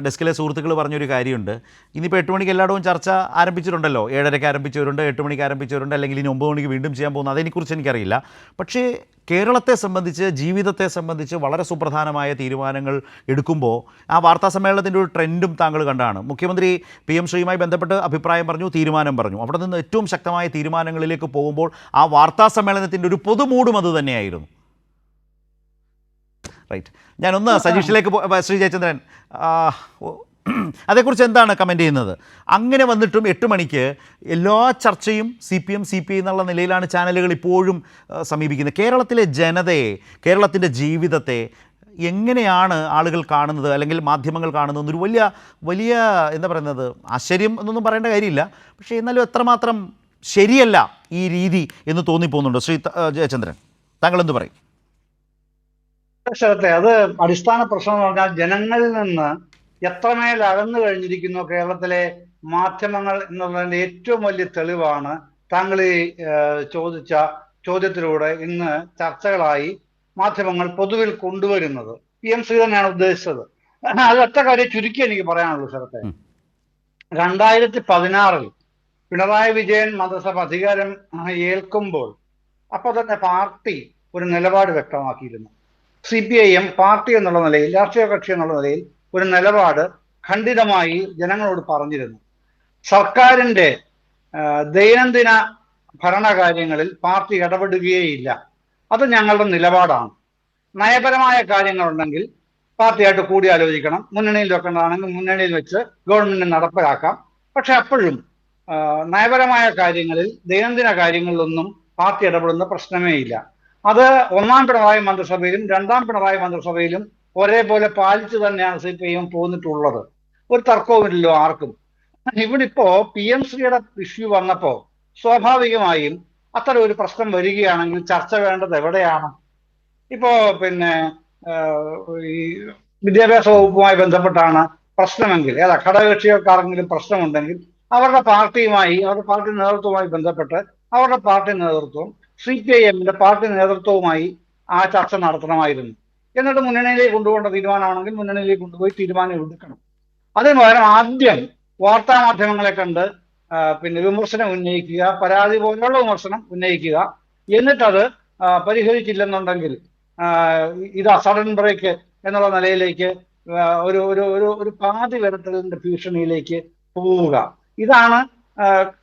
ഡെസ്കിലെ സുഹൃത്തുക്കൾ പറഞ്ഞൊരു കാര്യമുണ്ട്. ഇന്നിപ്പോൾ 8 മണിക്ക് എല്ലായിടവും ചർച്ച ആരംഭിച്ചിട്ടുണ്ടല്ലോ. 7:30-ക്ക് ആരംഭിച്ചവരുണ്ട്, 8 മണിക്ക് ആരംഭിച്ചവരുണ്ട്, അല്ലെങ്കിൽ ഇനി 9 മണിക്ക് വീണ്ടും ചെയ്യാൻ പോകുന്നത്. അതിനെക്കുറിച്ച് എനിക്കറിയില്ല. പക്ഷേ കേരളത്തെ സംബന്ധിച്ച്, ജീവിതത്തെ സംബന്ധിച്ച് വളരെ സുപ്രധാനമായ തീരുമാനങ്ങൾ എടുക്കുമ്പോൾ ആ വാർത്താ സമ്മേളനത്തിൻ്റെ ഒരു ട്രെൻഡും താങ്കൾ കണ്ടാണ്. മുഖ്യമന്ത്രി PM ശ്രീയുമായി ബന്ധപ്പെട്ട് അഭിപ്രായം പറഞ്ഞു, തീരുമാനം പറഞ്ഞു. അവിടെ നിന്ന് ഏറ്റവും ശക്തമായ തീരുമാനങ്ങളിലേക്ക് പോകുമ്പോൾ ആ വാർത്താ സമ്മേളനത്തിൻ്റെ ഒരു പൊതുമൂടും അത് തന്നെയായിരുന്നു. റൈറ്റ്. ഞാനൊന്ന് സജീഷിലേക്ക് ശ്രീ ജയചന്ദ്രൻ, അതേക്കുറിച്ച് എന്താണ് കമൻറ്റ് ചെയ്യുന്നത്? അങ്ങനെ വന്നിട്ടും 8 മണിക്ക് എല്ലാ ചർച്ചയും CPM CPI എന്നുള്ള നിലയിലാണ് ചാനലുകൾ ഇപ്പോഴും സമീപിക്കുന്നത്. കേരളത്തിലെ ജനതയെ, കേരളത്തിൻ്റെ ജീവിതത്തെ എങ്ങനെയാണ് ആളുകൾ കാണുന്നത്, അല്ലെങ്കിൽ മാധ്യമങ്ങൾ കാണുന്നത് എന്നൊരു വലിയ എന്താ പറയുന്നത്, ആശ്ചര്യം എന്നൊന്നും പറയേണ്ട കാര്യമില്ല. പക്ഷേ എന്നാലും എത്രമാത്രം ശരിയല്ല ഈ രീതി എന്ന് തോന്നിപ്പോകുന്നുണ്ടോ? ശ്രീ ജയചന്ദ്രൻ, താങ്കൾ എന്ത് പറയും? അത് അടിസ്ഥാന പ്രശ്നം എന്ന് പറഞ്ഞാൽ ജനങ്ങളിൽ നിന്ന് എത്രമേൽ അകന്നു കഴിഞ്ഞിരിക്കുന്നു കേരളത്തിലെ മാധ്യമങ്ങൾ എന്നുള്ളതിന്റെ ഏറ്റവും വലിയ തെളിവാണ് താങ്കൾ ഈ ചോദിച്ച ചോദ്യത്തിലൂടെ ഇന്ന് ചർച്ചകളായി മാധ്യമങ്ങൾ പൊതുവിൽ കൊണ്ടുവരുന്നത്. PM ശ്രീ തന്നെയാണ് ഉദ്ദേശിച്ചത്. അത് ഒറ്റ കാര്യം ചുരുക്കി എനിക്ക് പറയാനുള്ളൂ സ്ഥലത്തെ. 2016 പിണറായി വിജയൻ മന്ത്രിസഭ അധികാരം ഏൽക്കുമ്പോൾ അപ്പോൾ തന്നെ പാർട്ടി ഒരു നിലപാട് വ്യക്തമാക്കിയിരുന്നു. CPIM പാർട്ടി എന്നുള്ള നിലയിൽ, രാഷ്ട്രീയ കക്ഷി എന്നുള്ള നിലയിൽ ഒരു നിലപാട് ഖണ്ഡിതമായി ജനങ്ങളോട് പറഞ്ഞിരുന്നു. സർക്കാരിന്റെ ദൈനംദിന ഭരണകാര്യങ്ങളിൽ പാർട്ടി ഇടപെടുകയേയില്ല. അത് ഞങ്ങളുടെ നിലപാടാണ്. നയപരമായ കാര്യങ്ങളുണ്ടെങ്കിൽ പാർട്ടിയായിട്ട് കൂടിയാലോചിക്കണം. മുന്നണിയിൽ വെക്കേണ്ടതാണെങ്കിൽ മുന്നണിയിൽ വെച്ച് ഗവൺമെന്റിന് നടപ്പിലാക്കാം. പക്ഷെ അപ്പോഴും നയപരമായ കാര്യങ്ങളിൽ, ദൈനംദിന കാര്യങ്ങളിലൊന്നും പാർട്ടി ഇടപെടുന്ന പ്രശ്നമേ ഇല്ല. അത് ഒന്നാം പിണറായി മന്ത്രിസഭയിലും രണ്ടാം പിണറായി മന്ത്രിസഭയിലും ഒരേപോലെ പാലിച്ചു തന്നെയാണ് CPIM പോന്നിട്ടുള്ളത്. ഒരു തർക്കവുമില്ലല്ലോ ആർക്കും. ഇവിടെ ഇപ്പോ PM-ശ്രീയുടെ ഇഷ്യൂ വന്നപ്പോ സ്വാഭാവികമായും അത്തരം ഒരു പ്രശ്നം വരികയാണെങ്കിൽ ചർച്ച വേണ്ടത് എവിടെയാണ്? ഇപ്പോ പിന്നെ ഈ വിദ്യാഭ്യാസ വകുപ്പുമായി ബന്ധപ്പെട്ടാണ് പ്രശ്നമെങ്കിൽ, ഘടകകക്ഷികൾക്കാരെങ്കിലും പ്രശ്നമുണ്ടെങ്കിൽ അവരുടെ പാർട്ടിയുമായി, അവരുടെ പാർട്ടി നേതൃത്വവുമായി ബന്ധപ്പെട്ട് അവരുടെ പാർട്ടി നേതൃത്വം CPIM-ന്റെ പാർട്ടി നേതൃത്വവുമായി ആ ചർച്ച നടത്തണമായിരുന്നു. എന്നിട്ട് മുന്നണിയിലേക്ക് കൊണ്ടുപോകേണ്ട തീരുമാനമാണെങ്കിൽ മുന്നണിയിലേക്ക് കൊണ്ടുപോയി തീരുമാനം എടുക്കണം. അതിന് പകരം ആദ്യം വാർത്താ മാധ്യമങ്ങളെ കണ്ട് പിന്നെ വിമർശനം ഉന്നയിക്കുക, പരാതി പോലെയുള്ള വിമർശനം ഉന്നയിക്കുക, എന്നിട്ടത് പരിഹരിച്ചില്ലെന്നുണ്ടെങ്കിൽ ഇതാ സഡൻ ബ്രേക്ക് എന്നുള്ള നിലയിലേക്ക് ഒരു ഒരു ഒരു ഒരു പാതി വരത്തലിന്റെ ഭീഷണിയിലേക്ക് പോവുക. ഇതാണ്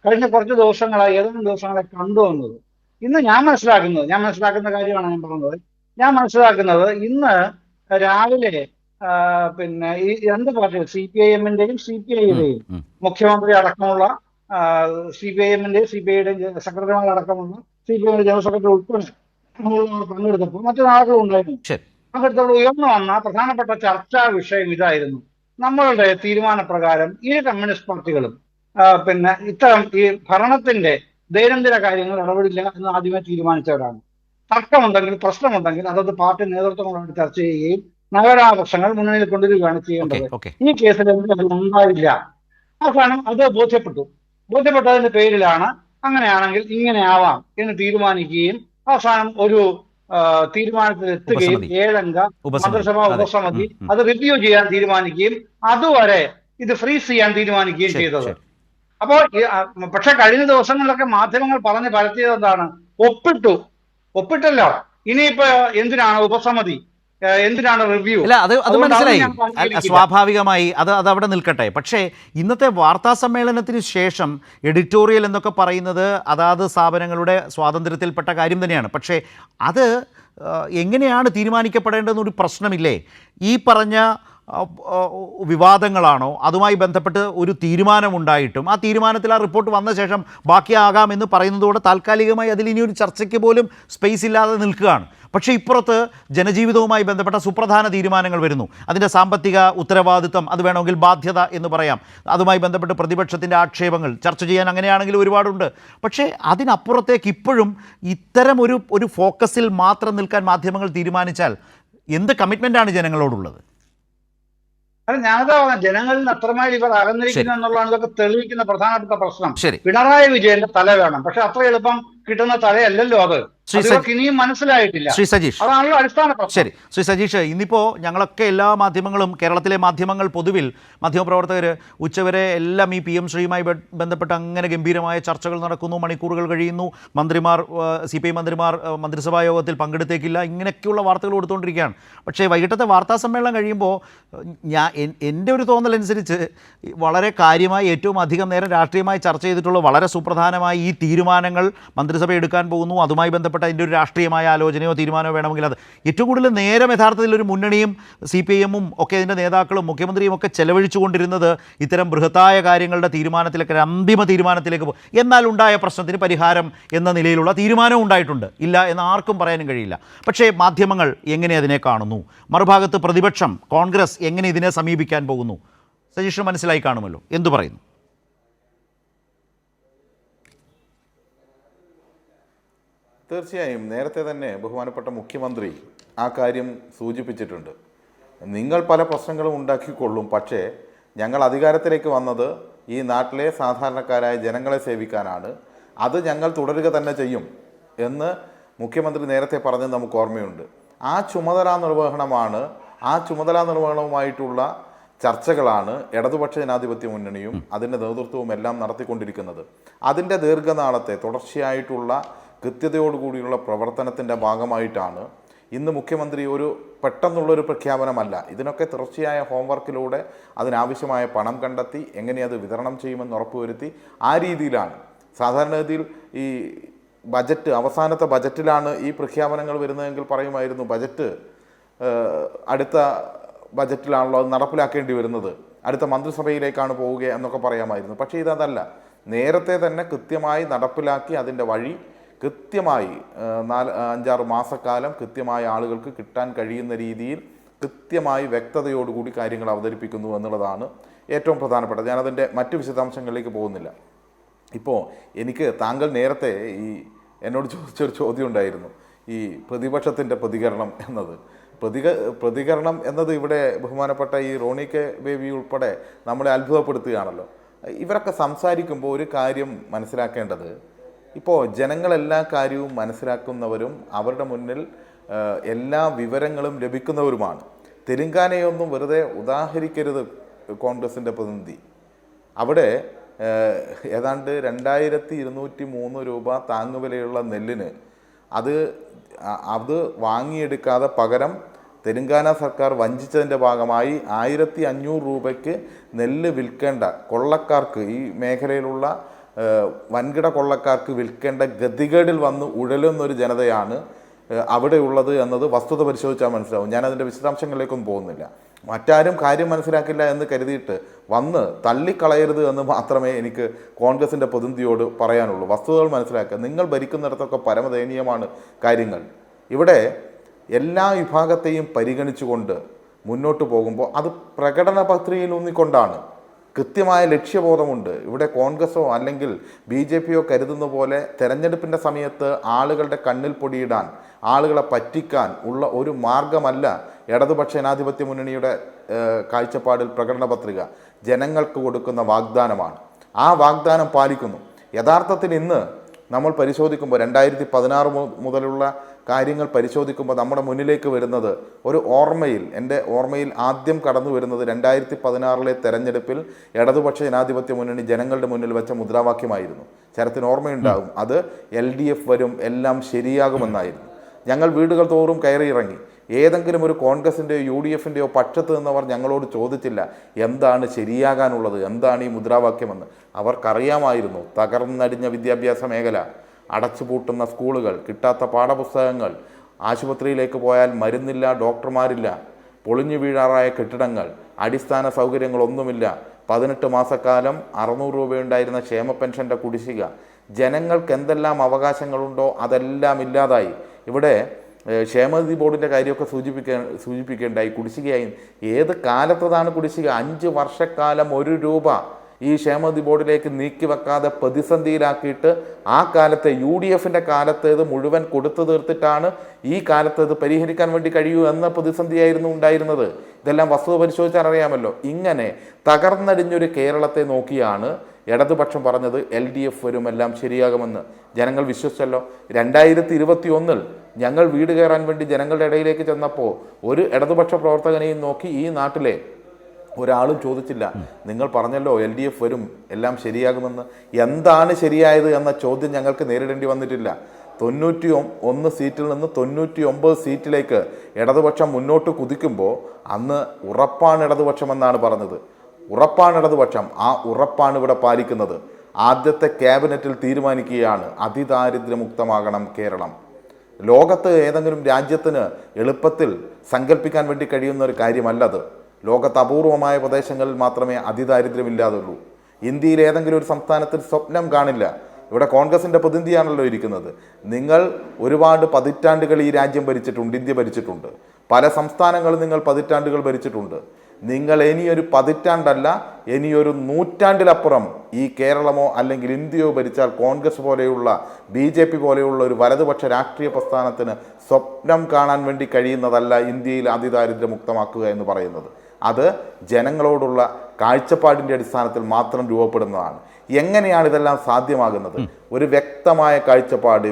കഴിഞ്ഞ കുറച്ച് ദിവസങ്ങളായി, ഏതാനും ദിവസങ്ങളെ കണ്ടുവന്നത്. ഇന്ന് ഞാൻ മനസ്സിലാക്കുന്ന കാര്യമാണ് ഞാൻ പറഞ്ഞത്. ഞാൻ മനസ്സിലാക്കുന്നത് ഇന്ന് രാവിലെ പിന്നെ ഈ രണ്ട് പാർട്ടികൾ, CPIM-ന്റെയും CPI-യുടെയും മുഖ്യമന്ത്രി അടക്കമുള്ള CPIM-ന്റെയും CPI-യുടെയും സെക്രട്ടറിമാർ അടക്കമുള്ള CPI-യുടെ ജനറൽ സെക്രട്ടറി ഉൾപ്പെടെ പങ്കെടുത്തപ്പോൾ മറ്റു നാളുകളും ഉണ്ടായിരുന്നു. പങ്കെടുത്തപ്പോൾ ഉയർന്നു വന്ന പ്രധാനപ്പെട്ട ചർച്ചാ വിഷയം ഇതായിരുന്നു: നമ്മളുടെ തീരുമാനപ്രകാരം ഈ കമ്മ്യൂണിസ്റ്റ് പാർട്ടികളും പിന്നെ ഇത്തരം ഈ ഭരണത്തിന്റെ ദൈനംദിന കാര്യങ്ങൾ ഇടപെടില്ല എന്ന് ആദ്യമേ തീരുമാനിച്ചവരാണ്. തർക്കമുണ്ടെങ്കിൽ, പ്രശ്നമുണ്ടെങ്കിൽ അതത് പാർട്ടി നേതൃത്വങ്ങളോട് ചർച്ച ചെയ്യുകയും നഗരാവകാശങ്ങൾ മുന്നണിയിൽ കൊണ്ടുവരികയാണ് ചെയ്യേണ്ടത്. ഈ കേസിൽ എന്തെങ്കിലും ഉണ്ടാവില്ല. അവസാനം അത് ബോധ്യപ്പെട്ടതിന്റെ പേരിലാണ് അങ്ങനെയാണെങ്കിൽ ഇങ്ങനെ ആവാം എന്ന് തീരുമാനിക്കുകയും അവസാനം ഒരു തീരുമാനത്തിൽ എത്തുകയും 7 അംഗ മന്ത്രിസഭാ ഉപസമിതി അത് റിവ്യൂ ചെയ്യാൻ തീരുമാനിക്കുകയും അതുവരെ ഇത് ഫ്രീസ് ചെയ്യാൻ തീരുമാനിക്കുകയും ചെയ്തത്. അപ്പോൾ പക്ഷെ കഴിഞ്ഞ ദിവസങ്ങളിലൊക്കെ മാധ്യമങ്ങൾ പറഞ്ഞ് പരത്തിയത് എന്താണ്? ഒപ്പിട്ടല്ലോ, ഇനിയിപ്പോ എന്തിനാണ് ഉപസമിതി, എന്തിനാണ് റിവ്യൂ? അല്ല, അത് മനസ്സിലായി. സ്വാഭാവികമായി അത് അവിടെ നിൽക്കട്ടെ. പക്ഷേ ഇന്നത്തെ വാർത്താ സമ്മേളനത്തിന് ശേഷം എഡിറ്റോറിയൽ എന്നൊക്കെ പറയുന്നത് അതാത് സ്ഥാപനങ്ങളുടെ സ്വാതന്ത്ര്യത്തിൽപ്പെട്ട കാര്യം തന്നെയാണ്. പക്ഷേ അത് എങ്ങനെയാണ് തീരുമാനിക്കപ്പെടേണ്ടതെന്നൊരു പ്രശ്നമില്ലേ? ഈ പറഞ്ഞ വിവാദങ്ങളാണോ, അതുമായി ബന്ധപ്പെട്ട് ഒരു തീരുമാനമുണ്ടായിട്ടും ആ തീരുമാനത്തിൽ ആ റിപ്പോർട്ട് വന്ന ശേഷം ബാക്കിയാകാമെന്ന് പറയുന്നതോടെ താൽക്കാലികമായി അതിൽ ഇനിയൊരു ചർച്ചയ്ക്ക് പോലും സ്പേസ് ഇല്ലാതെ നിൽക്കുകയാണ്. പക്ഷേ ഇപ്പുറത്ത് ജനജീവിതവുമായി ബന്ധപ്പെട്ട സുപ്രധാന തീരുമാനങ്ങൾ വരുന്നു. അതിൻ്റെ സാമ്പത്തിക ഉത്തരവാദിത്വം, അത് വേണമെങ്കിൽ ബാധ്യത എന്ന് പറയാം, അതുമായി ബന്ധപ്പെട്ട് പ്രതിപക്ഷത്തിൻ്റെ ആക്ഷേപങ്ങൾ ചർച്ച ചെയ്യാൻ അങ്ങനെയാണെങ്കിൽ ഒരുപാടുണ്ട്. പക്ഷേ അതിനപ്പുറത്തേക്ക് ഇപ്പോഴും ഇത്തരം ഒരു ഫോക്കസിൽ മാത്രം നിൽക്കാൻ മാധ്യമങ്ങൾ തീരുമാനിച്ചാൽ എന്ത് കമ്മിറ്റ്മെൻ്റാണ് ജനങ്ങളോടുള്ളത്? ഞാനതാ പറഞ്ഞ, ജനങ്ങളിൽ നിന്ന് അത്രമേൽ ഇവർ അകന്നിരിക്കുന്നു എന്നുള്ളതാണ് ഇതൊക്കെ തെളിയിക്കുന്ന പ്രധാനപ്പെട്ട പ്രശ്നം. പിണറായി വിജയന്റെ തല വേണം, പക്ഷെ അത്ര എളുപ്പം കിട്ടുന്ന തലയല്ലല്ലോ അത്. ഇനിയും മനസ്സിലായിട്ടില്ല. ശ്രീ സജീഷ്, അതാണല്ലോ അടിസ്ഥാന പ്രശ്നം. ശരി ശ്രീ സജീഷ്, ഇന്നിപ്പോൾ ഞങ്ങളൊക്കെ എല്ലാ മാധ്യമങ്ങളും, കേരളത്തിലെ മാധ്യമങ്ങൾ പൊതുവിൽ, മാധ്യമപ്രവർത്തകർ ഉച്ചവരെ എല്ലാം ഈ PM-ശ്രീയുമായി ബന്ധപ്പെട്ട് അങ്ങനെ ഗംഭീരമായ ചർച്ചകൾ നടക്കുന്നു, മണിക്കൂറുകൾ കഴിയുന്നു, മന്ത്രിമാർ, CPI മന്ത്രിമാർ മന്ത്രിസഭാ യോഗത്തിൽ പങ്കെടുത്തേക്കില്ല, ഇങ്ങനെയൊക്കെയുള്ള വാർത്തകൾ കൊടുത്തുകൊണ്ടിരിക്കുകയാണ്. പക്ഷേ വൈകിട്ടത്തെ വാർത്താ സമ്മേളനം കഴിയുമ്പോൾ എൻ്റെ ഒരു തോന്നലനുസരിച്ച് വളരെ കാര്യമായി ഏറ്റവും അധികം നേരം രാഷ്ട്രീയമായി ചർച്ച ചെയ്തിട്ടുള്ള വളരെ സുപ്രധാനമായി ഈ തീരുമാനങ്ങൾ മന്ത്രിസഭ എടുക്കാൻ പോകുന്നു, അതുമായി ബന്ധപ്പെട്ട് അതിൻ്റെ ഒരു രാഷ്ട്രീയമായ ആലോചനയോ തീരുമാനമോ വേണമെങ്കിൽ അത് ഏറ്റവും കൂടുതൽ നേരം യഥാർത്ഥത്തിൽ ഒരു മുന്നണിയും CPIM-ഉം ഒക്കെ അതിൻ്റെ നേതാക്കളും മുഖ്യമന്ത്രിയും ഒക്കെ ചെലവഴിച്ചുകൊണ്ടിരുന്നത് ഇത്തരം ബൃഹത്തായ കാര്യങ്ങളുടെ തീരുമാനത്തിലേക്ക്, ഒരു അന്തിമ തീരുമാനത്തിലേക്ക് പോകും. എന്നാൽ ഉണ്ടായ പ്രശ്നത്തിന് പരിഹാരം എന്ന നിലയിലുള്ള തീരുമാനവും ഉണ്ടായിട്ടുണ്ട്, ഇല്ല എന്ന് ആർക്കും പറയാനും കഴിയില്ല. പക്ഷേ മാധ്യമങ്ങൾ എങ്ങനെ അതിനെ കാണുന്നു, മറുഭാഗത്ത് പ്രതിപക്ഷം കോൺഗ്രസ് എങ്ങനെ ഇതിനെ സമീപിക്കാൻ പോകുന്നു, സജീഷിന് മനസ്സിലായി കാണുമല്ലോ. എന്തു പറയുന്നു? തീർച്ചയായും നേരത്തെ തന്നെ ബഹുമാനപ്പെട്ട മുഖ്യമന്ത്രി ആ കാര്യം സൂചിപ്പിച്ചിട്ടുണ്ട്. നിങ്ങൾ പല പ്രശ്നങ്ങളും ഉണ്ടാക്കിക്കൊള്ളും, പക്ഷേ ഞങ്ങൾ അധികാരത്തിലേക്ക് വന്നത് ഈ നാട്ടിലെ സാധാരണക്കാരായ ജനങ്ങളെ സേവിക്കാനാണ്, അത് ഞങ്ങൾ തുടരുക തന്നെ ചെയ്യും എന്ന് മുഖ്യമന്ത്രി നേരത്തെ പറഞ്ഞത് നമുക്ക് ഓർമ്മയുണ്ട്. ആ ചുമതലാ നിർവഹണവുമായിട്ടുള്ള ചർച്ചകളാണ് ഇടതുപക്ഷ ജനാധിപത്യ മുന്നണിയും അതിൻ്റെ നേതൃത്വവും എല്ലാം നടത്തിക്കൊണ്ടിരിക്കുന്നത്. അതിൻ്റെ ദീർഘനാളത്തെ തുടർച്ചയായിട്ടുള്ള കൃത്യതയോടുകൂടിയുള്ള പ്രവർത്തനത്തിൻ്റെ ഭാഗമായിട്ടാണ് ഇന്ന് മുഖ്യമന്ത്രി ഒരു പെട്ടെന്നുള്ളൊരു പ്രഖ്യാപനമല്ല. ഇതിനൊക്കെ തുടർച്ചയായ ഹോംവർക്കിലൂടെ അതിനാവശ്യമായ പണം കണ്ടെത്തി എങ്ങനെ അത് വിതരണം ചെയ്യുമെന്ന് ഉറപ്പുവരുത്തി ആ രീതിയിലാണ്. സാധാരണഗതിയിൽ ഈ ബജറ്റ് അവസാനത്തെ ബജറ്റിലാണ് ഈ പ്രഖ്യാപനങ്ങൾ വരുന്നതെങ്കിൽ പറയുമായിരുന്നു ബജറ്റ് അടുത്ത ബജറ്റിലാണല്ലോ അത് നടപ്പിലാക്കേണ്ടി വരുന്നത്, അടുത്ത മന്ത്രിസഭയിലേക്കാണ് പോവുക എന്നൊക്കെ പറയാമായിരുന്നു. പക്ഷേ ഇതല്ല, നേരത്തെ തന്നെ കൃത്യമായി നടപ്പിലാക്കി അതിൻ്റെ വഴി കൃത്യമായി 4-5-6 മാസക്കാലം കൃത്യമായ ആളുകൾക്ക് കിട്ടാൻ കഴിയുന്ന രീതിയിൽ കൃത്യമായി വ്യക്തതയോടുകൂടി കാര്യങ്ങൾ അവതരിപ്പിക്കുന്നു എന്നുള്ളതാണ് ഏറ്റവും പ്രധാനപ്പെട്ടത്. ഞാനതിൻ്റെ മറ്റ് വിശദാംശങ്ങളിലേക്ക് പോകുന്നില്ല. ഇപ്പോൾ എനിക്ക് താങ്കൾ നേരത്തെ എന്നോട് ചോദിച്ചൊരു ചോദ്യം ഉണ്ടായിരുന്നു, ഈ പ്രതിപക്ഷത്തിൻ്റെ പ്രതികരണം എന്നത്. പ്രതികരണം എന്നത് ഇവിടെ ബഹുമാനപ്പെട്ട ഈ റോണി കെ ബേബി ഉൾപ്പെടെ നമ്മളെ അത്ഭുതപ്പെടുത്തുകയാണല്ലോ. ഇവരൊക്കെ സംസാരിക്കുമ്പോൾ ഒരു കാര്യം മനസ്സിലാക്കേണ്ടത്, ഇപ്പോൾ ജനങ്ങളെല്ലാ കാര്യവും മനസ്സിലാക്കുന്നവരും അവരുടെ മുന്നിൽ എല്ലാ വിവരങ്ങളും ലഭിക്കുന്നവരുമാണ്. തെലുങ്കാനയൊന്നും വെറുതെ ഉദാഹരിക്കരുത് കോൺഗ്രസിൻ്റെ പ്രതിനിധി. അവിടെ ഏതാണ്ട് 2203 രൂപ താങ്ങുവിലയുള്ള നെല്ലിന് അത് വാങ്ങിയെടുക്കാതെ പകരം തെലുങ്കാന സർക്കാർ വഞ്ചിച്ചതിൻ്റെ ഭാഗമായി 1500 രൂപയ്ക്ക് നെല്ല് വിൽക്കേണ്ട കൊള്ളക്കാർക്ക്, ഈ മേഖലയിലുള്ള വൻകിട കൊള്ളക്കാർക്ക് വിൽക്കേണ്ട ഗതികേടിൽ വന്ന് ഉഴലുന്നൊരു ജനതയാണ് അവിടെയുള്ളത് എന്നത് വസ്തുത പരിശോധിച്ചാൽ മനസ്സിലാവും. ഞാനതിൻ്റെ വിശദാംശങ്ങളിലേക്കൊന്നും പോകുന്നില്ല. മറ്റാരും കാര്യം മനസ്സിലാക്കില്ല എന്ന് കരുതിയിട്ട് വന്ന് തള്ളിക്കളയരുത് എന്ന് മാത്രമേ എനിക്ക് കോൺഗ്രസിൻ്റെ പ്രതിനിധിയോട് പറയാനുള്ളൂ. വസ്തുതകൾ മനസ്സിലാക്കുക. നിങ്ങൾ ഭരിക്കുന്നിടത്തൊക്കെ പരമദയനീയമാണ് കാര്യങ്ങൾ. ഇവിടെ എല്ലാ വിഭാഗത്തെയും പരിഗണിച്ചുകൊണ്ട് മുന്നോട്ട് പോകുമ്പോൾ അത് പ്രകടന പത്രികയിൽ ഊന്നിക്കൊണ്ടാണ്. കൃത്യമായ ലക്ഷ്യബോധമുണ്ട്. ഇവിടെ കോൺഗ്രസോ അല്ലെങ്കിൽ BJPയോ കരുതുന്ന പോലെ തെരഞ്ഞെടുപ്പിൻ്റെ സമയത്ത് ആളുകളുടെ കണ്ണിൽ പൊടിയിടാൻ, ആളുകളെ പറ്റിക്കാൻ ഉള്ള ഒരു മാർഗമല്ല ഇടതുപക്ഷ ജനാധിപത്യ മുന്നണിയുടെ കാഴ്ചപ്പാടിൽ പ്രകടന പത്രിക. ജനങ്ങൾക്ക് കൊടുക്കുന്ന വാഗ്ദാനമാണ്. ആ വാഗ്ദാനം പാലിക്കുന്നു. യഥാർത്ഥത്തിൽ ഇന്ന് നമ്മൾ പരിശോധിക്കുമ്പോൾ 2016 മുതലുള്ള കാര്യങ്ങൾ പരിശോധിക്കുമ്പോൾ നമ്മുടെ മുന്നിലേക്ക് വരുന്നത് എൻ്റെ ഓർമ്മയിൽ ആദ്യം കടന്നു വരുന്നത് 2016 തെരഞ്ഞെടുപ്പിൽ ഇടതുപക്ഷ ജനാധിപത്യ മുന്നണി ജനങ്ങളുടെ മുന്നിൽ വെച്ച മുദ്രാവാക്യമായിരുന്നു. ചരത്തിന് ഓർമ്മയുണ്ടാകും. അത് LDF വരും, എല്ലാം ശരിയാകുമെന്നായിരുന്നു. ഞങ്ങൾ വീടുകൾ തോറും കയറിയിറങ്ങി. ഏതെങ്കിലും ഒരു കോൺഗ്രസിൻ്റെയോ UDFൻ്റെയോ പക്ഷത്ത് നിന്നവർ ഞങ്ങളോട് ചോദിച്ചില്ല എന്താണ് ശരിയാകാനുള്ളത്, എന്താണ് ഈ മുദ്രാവാക്യമെന്ന്. അവർക്കറിയാമായിരുന്നു. തകർന്നടിഞ്ഞ വിദ്യാഭ്യാസ മേഖല, അടച്ചുപൂട്ടുന്ന സ്കൂളുകൾ, കിട്ടാത്ത പാഠപുസ്തകങ്ങൾ, ആശുപത്രിയിലേക്ക് പോയാൽ മരുന്നില്ല, ഡോക്ടർമാരില്ല, പൊളിഞ്ഞു വീഴാറായ കെട്ടിടങ്ങൾ, അടിസ്ഥാന സൗകര്യങ്ങളൊന്നുമില്ല, 18 മാസക്കാലം 600 രൂപയുണ്ടായിരുന്ന ക്ഷേമ പെൻഷൻ്റെ കുടിശ്ശിക, ജനങ്ങൾക്ക് എന്തെല്ലാം അവകാശങ്ങളുണ്ടോ അതെല്ലാം ഇല്ലാതായി. ഇവിടെ ക്ഷേമനിധി ബോർഡിൻ്റെ കാര്യമൊക്കെ സൂചിപ്പിക്കേണ്ടായി. കുടിശ്ശികയായി ഏത് കാലത്തതാണ് കുടിശ്ശിക? 5 വർഷക്കാലം 1 രൂപ ഈ ക്ഷേമനിധി ബോർഡിലേക്ക് നീക്കി വെക്കാതെ പ്രതിസന്ധിയിലാക്കിയിട്ട് ആ കാലത്തെ UDFൻ്റെ കാലത്ത് ഇത് മുഴുവൻ കൊടുത്തു തീർത്തിട്ടാണ് ഈ കാലത്ത് ഇത് പരിഹരിക്കാൻ വേണ്ടി കഴിയൂ എന്ന പ്രതിസന്ധിയായിരുന്നു ഉണ്ടായിരുന്നത്. ഇതെല്ലാം വസ്തുത പരിശോധിച്ചാൽ അറിയാമല്ലോ. ഇങ്ങനെ തകർന്നടിഞ്ഞൊരു കേരളത്തെ നോക്കിയാണ് ഇടതുപക്ഷം പറഞ്ഞത് LDF വരും, എല്ലാം ശരിയാകുമെന്ന്. ജനങ്ങൾ വിശ്വസിച്ചല്ലോ. 2021 ഞങ്ങൾ വീട് കയറാൻ വേണ്ടി ജനങ്ങളുടെ ഇടയിലേക്ക് ചെന്നപ്പോൾ ഒരു ഇടതുപക്ഷ പ്രവർത്തകനെയും നോക്കി ഈ നാട്ടിലെ ഒരാളും ചോദിച്ചില്ല നിങ്ങൾ പറഞ്ഞല്ലോ LDF വരും, എല്ലാം ശരിയാകുമെന്ന്. എന്താണ് ശരിയായത് എന്ന ചോദ്യം ഞങ്ങൾക്ക് നേരിടേണ്ടി വന്നിട്ടില്ല. 91 സീറ്റിൽ നിന്ന് 99 സീറ്റിലേക്ക് ഇടതുപക്ഷം മുന്നോട്ട് കുതിക്കുമ്പോൾ അന്ന് ഉറപ്പാണ് ഇടതുപക്ഷം എന്നാണ് പറഞ്ഞത്. ഉറപ്പാണ് ഇടതുപക്ഷം. ആ ഉറപ്പാണ് ഇവിടെ പാലിക്കുന്നത്. ആദ്യത്തെ ക്യാബിനറ്റിൽ തീരുമാനിക്കുകയാണ് അതിദാരിദ്ര്യമുക്തമാകണം കേരളം. ലോകത്ത് ഏതെങ്കിലും രാജ്യത്തിന് എളുപ്പത്തിൽ സങ്കല്പിക്കാൻ വേണ്ടി കഴിയുന്ന ഒരു കാര്യമല്ലത്. ലോകത്ത് അപൂർവമായ പ്രദേശങ്ങളിൽ മാത്രമേ അതിദാരിദ്ര്യമില്ലാതുള്ളൂ. ഇന്ത്യയിൽ ഏതെങ്കിലും ഒരു സംസ്ഥാനത്തിൽ സ്വപ്നം കാണില്ല. ഇവിടെ കോൺഗ്രസിൻ്റെ പ്രതിനിധിയാണല്ലോ ഇരിക്കുന്നത്. നിങ്ങൾ ഒരുപാട് പതിറ്റാണ്ടുകൾ ഈ രാജ്യം ഭരിച്ചിട്ടുണ്ട്, ഇന്ത്യ ഭരിച്ചിട്ടുണ്ട്. പല സംസ്ഥാനങ്ങളും നിങ്ങൾ പതിറ്റാണ്ടുകൾ ഭരിച്ചിട്ടുണ്ട്. നിങ്ങൾ ഇനിയൊരു പതിറ്റാണ്ടല്ല, ഇനിയൊരു നൂറ്റാണ്ടിലപ്പുറം ഈ കേരളമോ അല്ലെങ്കിൽ ഇന്ത്യയോ ഭരിച്ചാൽ കോൺഗ്രസ് പോലെയുള്ള BJP പോലെയുള്ള ഒരു വലതുപക്ഷ രാഷ്ട്രീയ പ്രസ്ഥാനത്തിന് സ്വപ്നം കാണാൻ വേണ്ടി കഴിയുന്നതല്ല ഇന്ത്യയിൽ അതിദാരിദ്ര്യമുക്തമാക്കുക എന്ന് പറയുന്നത്. അത് ജനങ്ങളോടുള്ള കാഴ്ചപ്പാടിൻ്റെ അടിസ്ഥാനത്തിൽ മാത്രം രൂപപ്പെടുന്നതാണ്. എങ്ങനെയാണ് ഇതെല്ലാം സാധ്യമാകുന്നത്? ഒരു വ്യക്തമായ കാഴ്ചപ്പാട്,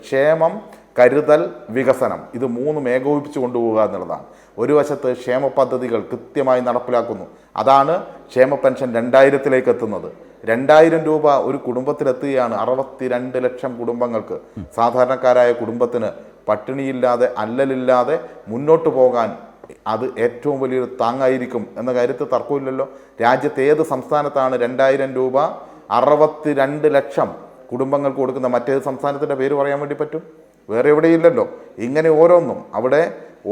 ക്ഷേമം, കരുതൽ, വികസനം, ഇത് മൂന്നും ഏകോപിപ്പിച്ച് കൊണ്ടുപോകുക എന്നുള്ളതാണ്. ഒരു വശത്ത് ക്ഷേമ പദ്ധതികൾ കൃത്യമായി നടപ്പിലാക്കുന്നു. അതാണ് ക്ഷേമ പെൻഷൻ 2000-ലേക്ക് എത്തുന്നത്. 2000 രൂപ ഒരു കുടുംബത്തിലെത്തുകയാണ് 62 ലക്ഷം കുടുംബങ്ങൾക്ക്. സാധാരണക്കാരായ കുടുംബത്തിന് പട്ടിണിയില്ലാതെ അല്ലലില്ലാതെ മുന്നോട്ട് പോകാൻ അത് ഏറ്റവും വലിയൊരു താങ്ങായിരിക്കും എന്ന കാര്യത്തിൽ തർക്കമില്ലല്ലോ. രാജ്യത്ത് ഏത് സംസ്ഥാനത്താണ് 2000 രൂപ 62 ലക്ഷം കുടുംബങ്ങൾക്ക് കൊടുക്കുന്ന? മറ്റേത് സംസ്ഥാനത്തിൻ്റെ പേര് പറയാൻ വേണ്ടി പറ്റും? വേറെ എവിടെയില്ലല്ലോ. ഇങ്ങനെ ഓരോന്നും അവിടെ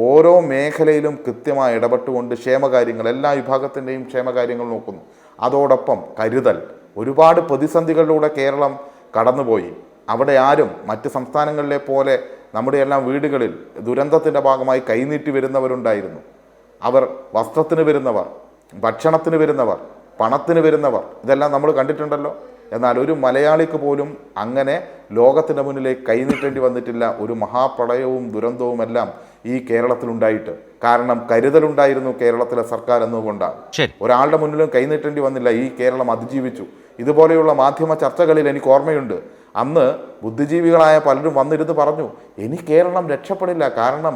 ഓരോ മേഖലയിലും കൃത്യമായി ഇടപെട്ടുകൊണ്ട് ക്ഷേമകാര്യങ്ങൾ, എല്ലാ വിഭാഗത്തിൻ്റെയും ക്ഷേമകാര്യങ്ങൾ നോക്കുന്നു. അതോടൊപ്പം കരുതൽ. ഒരുപാട് പ്രതിസന്ധികളിലൂടെ കേരളം കടന്നുപോയി. അവിടെ ആരും മറ്റ് സംസ്ഥാനങ്ങളിലെ പോലെ നമ്മുടെ എല്ലാം വീടുകളിൽ ദുരന്തത്തിൻ്റെ ഭാഗമായി കൈനീട്ടി വരുന്നവരുണ്ടായിരുന്നു. അവർ വസ്ത്രത്തിന് വരുന്നവർ, ഭക്ഷണത്തിന് വരുന്നവർ, പണത്തിന് വരുന്നവർ, ഇതെല്ലാം നമ്മൾ കണ്ടിട്ടുണ്ടല്ലോ. എന്നാൽ ഒരു മലയാളിക്ക് പോലും അങ്ങനെ ലോകത്തിൻ്റെ മുന്നിലേക്ക് കൈനീട്ടേണ്ടി വന്നിട്ടില്ല. ഒരു മഹാപ്രളയവും ദുരന്തവുമെല്ലാം ഈ കേരളത്തിലുണ്ടായിട്ട്. കാരണം കരുതലുണ്ടായിരുന്നു കേരളത്തിലെ സർക്കാർ എന്നുകൊണ്ടാണ്. ഒരാളുടെ മുന്നിലും കൈനീട്ടേണ്ടി വന്നില്ല. ഈ കേരളം അതിജീവിച്ചു. ഇതുപോലെയുള്ള മാധ്യമ ചർച്ചകളിൽ എനിക്ക് ഓർമ്മയുണ്ട്, അന്ന് ബുദ്ധിജീവികളായ പലരും വന്നിരുന്ന് പറഞ്ഞു, ഇനി കേരളം രക്ഷപ്പെടില്ല, കാരണം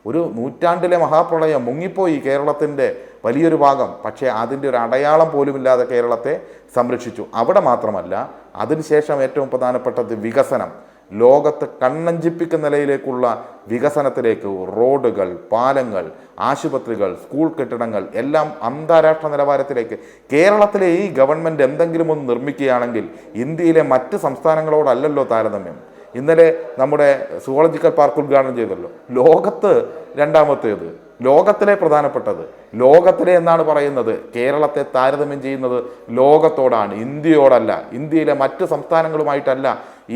ഒരു നൂറ്റാണ്ടിലെ മഹാപ്രളയം മുങ്ങിപ്പോയി കേരളത്തിൻ്റെ വലിയൊരു ഭാഗം. പക്ഷേ അതിൻ്റെ ഒരു അടയാളം പോലുമില്ലാതെ കേരളത്തെ സംരക്ഷിച്ചു. അവിടെ മാത്രമല്ല, അതിനുശേഷം ഏറ്റവും പ്രധാനപ്പെട്ടത് വികസനം. ലോകത്ത് കണ്ണഞ്ചിപ്പിക്കുന്ന നിലയിലേക്കുള്ള വികസനത്തിലേക്ക് റോഡുകൾ, പാലങ്ങൾ, ആശുപത്രികൾ, സ്കൂൾ കെട്ടിടങ്ങൾ എല്ലാം അന്താരാഷ്ട്ര നിലവാരത്തിലേക്ക് കേരളത്തിലെ ഈ ഗവൺമെൻറ് എന്തെങ്കിലും ഒന്ന് നിർമ്മിക്കുകയാണെങ്കിൽ ഇന്ത്യയിലെ മറ്റ് സംസ്ഥാനങ്ങളോടല്ലല്ലോ താരതമ്യം. ഇന്നലെ നമ്മുടെ സുവോളജിക്കൽ പാർക്ക് ഉദ്ഘാടനം ചെയ്തല്ലോ. ലോകത്ത് രണ്ടാമത്തേത്, ലോകത്തിലെ പ്രധാനപ്പെട്ടത്, ലോകത്തിലെ എന്നാണ് പറയുന്നത്. കേരളത്തെ താരതമ്യം ചെയ്യുന്നത് ലോകത്തോടാണ്, ഇന്ത്യയോടല്ല. ഇന്ത്യയിലെ മറ്റ് സംസ്ഥാനങ്ങളുമായിട്ടല്ല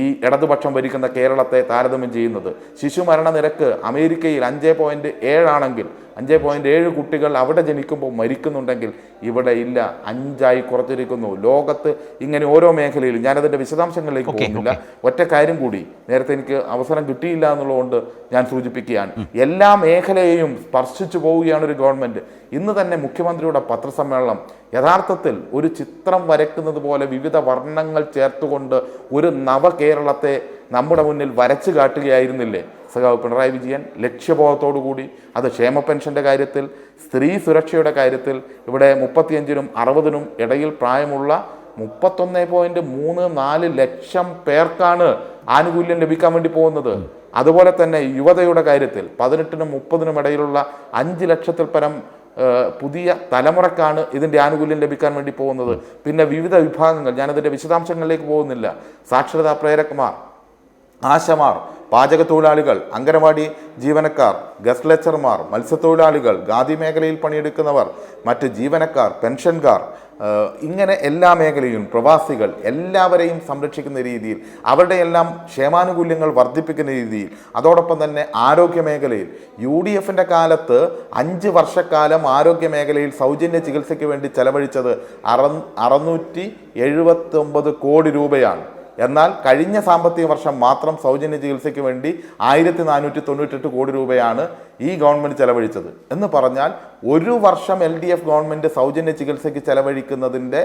ഈ ഇടതുപക്ഷം ഭരിക്കുന്ന കേരളത്തെ താരതമ്യം ചെയ്യുന്നത്. ശിശുമരണ നിരക്ക് അമേരിക്കയിൽ 5.7 ആണെങ്കിൽ 5.7 കുട്ടികൾ അവിടെ ജനിക്കുമ്പോൾ മരിക്കുന്നുണ്ടെങ്കിൽ ഇവിടെ ഇല്ല, 5ആയി കുറച്ചിരിക്കുന്നു. ലോകത്ത് ഇങ്ങനെ ഓരോ മേഖലയിലും, ഞാനതിൻ്റെ വിശദാംശങ്ങളിലേക്ക് പോകുന്നില്ല. ഒറ്റ കാര്യം കൂടി, നേരത്തെ എനിക്ക് അവസരം കിട്ടിയില്ല എന്നുള്ളതുകൊണ്ട് ഞാൻ സൂചിപ്പിക്കുകയാണ്. എല്ലാ മേഖലയെയും സ്പർശിച്ചു പോവുകയാണ് ഒരു ഗവൺമെൻറ്. ഇന്ന് തന്നെ മുഖ്യമന്ത്രിയുടെ പത്രസമ്മേളനം യഥാർത്ഥത്തിൽ ഒരു ചിത്രം വരയ്ക്കുന്നത് പോലെ വിവിധ വർണ്ണങ്ങൾ ചേർത്തുകൊണ്ട് ഒരു നവകേരളത്തെ നമ്മുടെ മുന്നിൽ വരച്ചു കാട്ടുകയായിരുന്നില്ലേ സഖാവ് പിണറായി വിജയൻ? ലക്ഷ്യബോധത്തോടു കൂടി. അത് ക്ഷേമ പെൻഷൻ്റെ കാര്യത്തിൽ, സ്ത്രീ സുരക്ഷയുടെ കാര്യത്തിൽ. ഇവിടെ 35-നും 60-നും ഇടയിൽ പ്രായമുള്ള 31.34 ലക്ഷം പേർക്കാണ് ആനുകൂല്യം ലഭിക്കാൻ വേണ്ടി പോകുന്നത്. അതുപോലെ തന്നെ യുവതയുടെ കാര്യത്തിൽ 18-നും 30-നും ഇടയിലുള്ള 5 ലക്ഷത്തിൽ പരം പുതിയ തലമുറക്കാണ് ഇതിൻ്റെ ആനുകൂല്യം ലഭിക്കാൻ വേണ്ടി പോകുന്നത്. പിന്നെ വിവിധ വിഭാഗങ്ങൾ, ഞാനതിൻ്റെ വിശദാംശങ്ങളിലേക്ക് പോകുന്നില്ല. സാക്ഷരതാ പ്രേരകന്മാർ, ആശമാർ, പാചക തൊഴിലാളികൾ, അംഗനവാടി ജീവനക്കാർ, ഗസ്റ്റ് ലെക്ചർമാർ, മത്സ്യത്തൊഴിലാളികൾ, ഖാദി മേഖലയിൽ പണിയെടുക്കുന്നവർ, മറ്റ് ജീവനക്കാർ, പെൻഷൻകാർ, ഇങ്ങനെ എല്ലാ മേഖലയും, പ്രവാസികൾ, എല്ലാവരെയും സംരക്ഷിക്കുന്ന രീതിയിൽ, അവരുടെ എല്ലാം ക്ഷേമാനുകൂല്യങ്ങൾ വർദ്ധിപ്പിക്കുന്ന രീതിയിൽ. അതോടൊപ്പം തന്നെ ആരോഗ്യ മേഖലയിൽ UDFൻ്റെ കാലത്ത് 5 വർഷക്കാലം ആരോഗ്യ മേഖലയിൽ സൗജന്യ ചികിത്സയ്ക്ക് വേണ്ടി ചെലവഴിച്ചത് 679 കോടി രൂപയാണ്. എന്നാൽ കഴിഞ്ഞ സാമ്പത്തിക വർഷം മാത്രം സൗജന്യ ചികിത്സയ്ക്ക് വേണ്ടി 1498 കോടി രൂപയാണ് ഈ ഗവൺമെൻറ് ചെലവഴിച്ചത്. എന്ന് പറഞ്ഞാൽ ഒരു വർഷം LDF ഗവൺമെൻറ് സൗജന്യ ചികിത്സയ്ക്ക് ചെലവഴിക്കുന്നതിൻ്റെ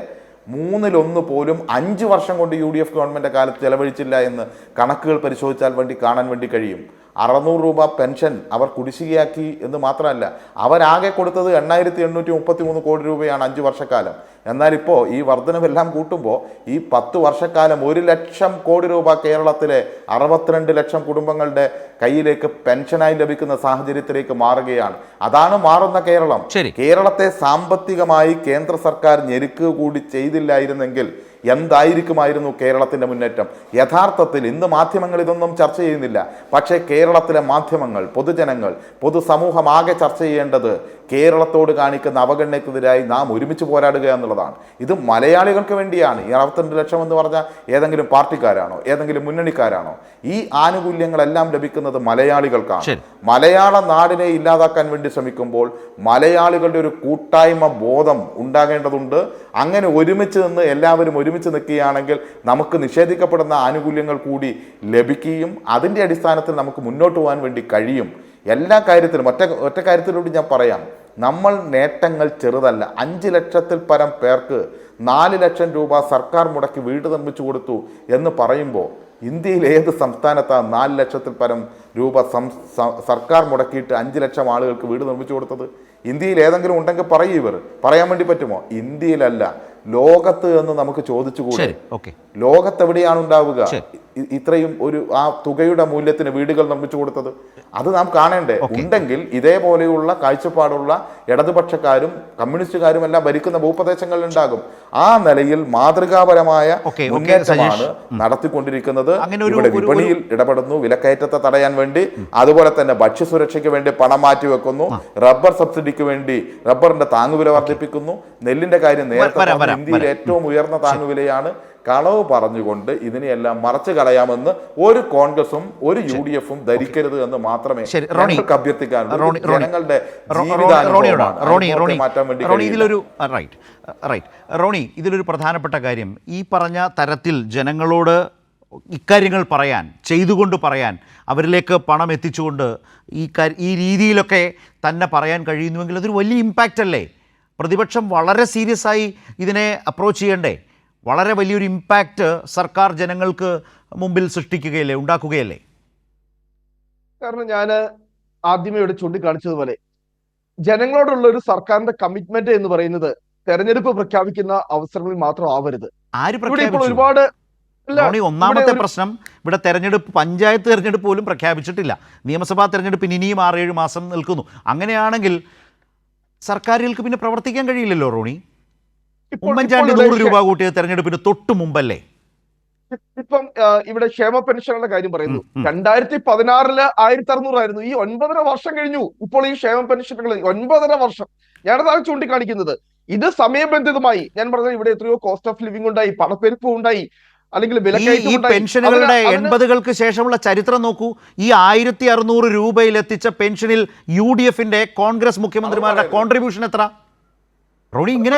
1/3 പോലും 5 വർഷം കൊണ്ട് UDF ഗവൺമെൻറ് കാലത്ത് ചെലവഴിച്ചില്ല എന്ന് കണക്കുകൾ പരിശോധിച്ചാൽ കാണാൻ വേണ്ടി കഴിയും. 600 രൂപ പെൻഷൻ അവർ കുടിശ്ശികയാക്കി എന്ന് മാത്രമല്ല, അവരാകെ കൊടുത്തത് 8833 കോടി രൂപയാണ് 5 വർഷക്കാലം. എന്നാൽ ഇപ്പോൾ ഈ വർധനവെല്ലാം കൂട്ടുമ്പോൾ ഈ 10 വർഷക്കാലം 1 ലക്ഷം കോടി രൂപ കേരളത്തിലെ 62 ലക്ഷം കുടുംബങ്ങളുടെ കയ്യിലേക്ക് പെൻഷനായി ലഭിക്കുന്ന സാഹചര്യത്തിലേക്ക് മാറുകയാണ്. അതാണ് മാറുന്ന കേരളം. കേരളത്തെ സാമ്പത്തികമായി കേന്ദ്ര സർക്കാർ ഞെരുക്കുക കൂടി ചെയ്തില്ലായിരുന്നെങ്കിൽ എന്തായിരിക്കുമായിരുന്നു കേരളത്തിൻ്റെ മുന്നേറ്റം? യഥാർത്ഥത്തിൽ ഇന്ന് മാധ്യമങ്ങൾ ഇതൊന്നും ചർച്ച ചെയ്യുന്നില്ല. പക്ഷേ കേരളത്തിലെ മാധ്യമങ്ങൾ, പൊതുജനങ്ങൾ, പൊതുസമൂഹം ആകെ ചർച്ച ചെയ്യേണ്ടത് കേരളത്തോട് കാണിക്കുന്ന അവഗണനയ്ക്കെതിരായി നാം ഒരുമിച്ച് പോരാടുക എന്നുള്ളതാണ്. ഇത് മലയാളികൾക്ക് വേണ്ടിയാണ്. ഈ 62 ലക്ഷം എന്ന് പറഞ്ഞാൽ ഏതെങ്കിലും പാർട്ടിക്കാരാണോ, ഏതെങ്കിലും മുന്നണിക്കാരാണോ? ഈ ആനുകൂല്യങ്ങളെല്ലാം ലഭിക്കുന്നത് മലയാളികൾക്കാണ്. മലയാള നാടിനെ ഇല്ലാതാക്കാൻ വേണ്ടി ശ്രമിക്കുമ്പോൾ മലയാളികളുടെ ഒരു കൂട്ടായ്മ ബോധം ഉണ്ടാകേണ്ടതുണ്ട്. അങ്ങനെ ഒരുമിച്ച് നിന്ന് എല്ലാവരും ഒരുമിച്ച് നിൽക്കുകയാണെങ്കിൽ നമുക്ക് നിഷേധിക്കപ്പെടുന്ന ആനുകൂല്യങ്ങൾ കൂടി ലഭിക്കുകയും അതിൻ്റെ അടിസ്ഥാനത്തിൽ നമുക്ക് മുന്നോട്ട് പോകാൻ വേണ്ടി കഴിയും. എല്ലാ കാര്യത്തിലും ഒറ്റ കാര്യത്തിലൂടെ ഞാൻ പറയാം, നമ്മൾ നേട്ടങ്ങൾ ചെറുതല്ല. 5 ലക്ഷത്തിൽ പരം പേർക്ക് 4 ലക്ഷം രൂപ സർക്കാർ മുടക്കി വീട് നിർമ്മിച്ചു കൊടുത്തു എന്ന് പറയുമ്പോൾ ഇന്ത്യയിൽ ഏത് സംസ്ഥാനത്താണ് 4 ലക്ഷത്തിൽ പരം രൂപ സർക്കാർ മുടക്കിയിട്ട് 5 ലക്ഷം ആളുകൾക്ക് വീട് നിർമ്മിച്ചു കൊടുത്തത്? ഇന്ത്യയിൽ ഏതെങ്കിലും ഉണ്ടെങ്കിൽ പറയൂ, ഇവർ പറയാൻ വേണ്ടി പറ്റുമോ? ഇന്ത്യയിലല്ല, ലോകത്ത് എന്ന് നമുക്ക് ചോദിച്ചുകൂടെ? ലോകത്ത് എവിടെയാണ് ഉണ്ടാവുക ഇത്രയും ആ തുകയുടെ മൂല്യത്തിന് വീടുകൾ നിർമ്മിച്ചു കൊടുത്തത്? അത് നാം കാണേണ്ടേ? ഉണ്ടെങ്കിൽ ഇതേപോലെയുള്ള കാഴ്ചപ്പാടുള്ള ഇടതുപക്ഷക്കാരും കമ്മ്യൂണിസ്റ്റുകാരും എല്ലാം ഭരിക്കുന്ന ഭൂപ്രദേശങ്ങളിൽ ഉണ്ടാകും. ആ നിലയിൽ മാതൃകാപരമായ മുന്നേറ്റമാണ് നടത്തിക്കൊണ്ടിരിക്കുന്നത്. ഇവിടെ വിപണിയിൽ ഇടപെടുന്നു, വിലക്കയറ്റത്തെ തടയാൻ വേണ്ടി, അതുപോലെ തന്നെ ഭക്ഷ്യസുരക്ഷയ്ക്ക് വേണ്ടി പണം മാറ്റിവെക്കുന്നു, റബ്ബർ സബ്സിഡിക്ക് വേണ്ടി റബ്ബറിന്റെ താങ്ങുവില വർദ്ധിപ്പിക്കുന്നു. നെല്ലിന്റെ കാര്യം നേരത്തെ ഇന്ത്യയിൽ ഏറ്റവും ഉയർന്ന താങ്ങുവിലയാണ്. കളവ് പറഞ്ഞുകൊണ്ട് ഇതിനെയെല്ലാം മറച്ചു കളയാമെന്ന് ഒരു കോൺഗ്രസും ഒരു UDF-ഉം ധരിക്കരുത് എന്ന് മാത്രമേ ഞങ്ങൾക്ക് അഭ്യർത്ഥിക്കാനുള്ളൂ. ജനങ്ങളുടെ മാറ്റാൻ വേണ്ടി റോണി, ഇതിലൊരു പ്രധാനപ്പെട്ട കാര്യം, ഈ പറഞ്ഞ തരത്തിൽ ജനങ്ങളോട് ഇക്കാര്യങ്ങൾ പറയാൻ, ചെയ്തുകൊണ്ട് പറയാൻ, അവരിലേക്ക് പണം എത്തിച്ചുകൊണ്ട് ഈ രീതിയിലൊക്കെ തന്നെ പറയാൻ കഴിയുന്നുവെങ്കിൽ അതൊരു വലിയ ഇമ്പാക്റ്റ് അല്ലേ? പ്രതിപക്ഷം വളരെ സീരിയസ് ആയി ഇതിനെ അപ്രോച്ച് ചെയ്യണ്ടേ? വളരെ വലിയൊരു ഇമ്പാക്റ്റ് സർക്കാർ ജനങ്ങൾക്ക് മുമ്പിൽ സൃഷ്ടിക്കുകയല്ലേ, ഉണ്ടാക്കുകയല്ലേ? കാരണം ഞാൻ ആദ്യമേ ഇവിടെ ചൂണ്ടിക്കാണിച്ചതുപോലെ ജനങ്ങളോടുള്ള ഒരു സർക്കാരിന്റെ കമ്മിറ്റ്മെന്റ് എന്ന് പറയുന്നത് തെരഞ്ഞെടുപ്പ് പ്രഖ്യാപിക്കുന്ന അവസരങ്ങളിൽ മാത്രം ആവരുത്. ഒരുപാട് ഒന്നാമത്തെ പ്രശ്നം, ഇവിടെ തെരഞ്ഞെടുപ്പ്, പഞ്ചായത്ത് തെരഞ്ഞെടുപ്പ് പോലും പ്രഖ്യാപിച്ചിട്ടില്ല. നിയമസഭാ തെരഞ്ഞെടുപ്പിന് ഇനിയും 6-7 മാസം നിൽക്കുന്നു. അങ്ങനെയാണെങ്കിൽ സർക്കാരുകൾക്ക് പിന്നെ പ്രവർത്തിക്കാൻ കഴിയില്ലല്ലോ റോണി. ഉമ്മൻചാണ്ടി 100 രൂപ കൂട്ടിയ തെരഞ്ഞെടുപ്പിന് തൊട്ട് മുമ്പല്ലേ? ഇപ്പം ഇവിടെ ക്ഷേമ പെൻഷനുകളുടെ കാര്യം പറയുന്നു. 2016 1600 ആയിരുന്നു. ഈ 9.5 വർഷം കഴിഞ്ഞു. ഇപ്പോൾ ഈ ക്ഷേമ പെൻഷനുകൾ 9.5 വർഷം. ഞാനതാണ് ചൂണ്ടിക്കാണിക്കുന്നത്. ഇത് സമയബന്ധിതമായി, ഞാൻ പറഞ്ഞത് ഇവിടെ എത്രയോ കോസ്റ്റ് ഓഫ് ലിവിംഗ് ഉണ്ടായി, പണപ്പെരുപ്പം ഉണ്ടായി, അല്ലെങ്കിൽ ഈ പെൻഷനുകളുടെ 80-കൾക്ക് ശേഷമുള്ള ചരിത്രം നോക്കൂ. ഈ 1600 രൂപയിൽ എത്തിച്ച പെൻഷനിൽ UDF-ന്റെ കോൺഗ്രസ് മുഖ്യമന്ത്രിമാരുടെ കോൺട്രിബ്യൂഷൻ എത്ര? റോണി, ഇങ്ങനെ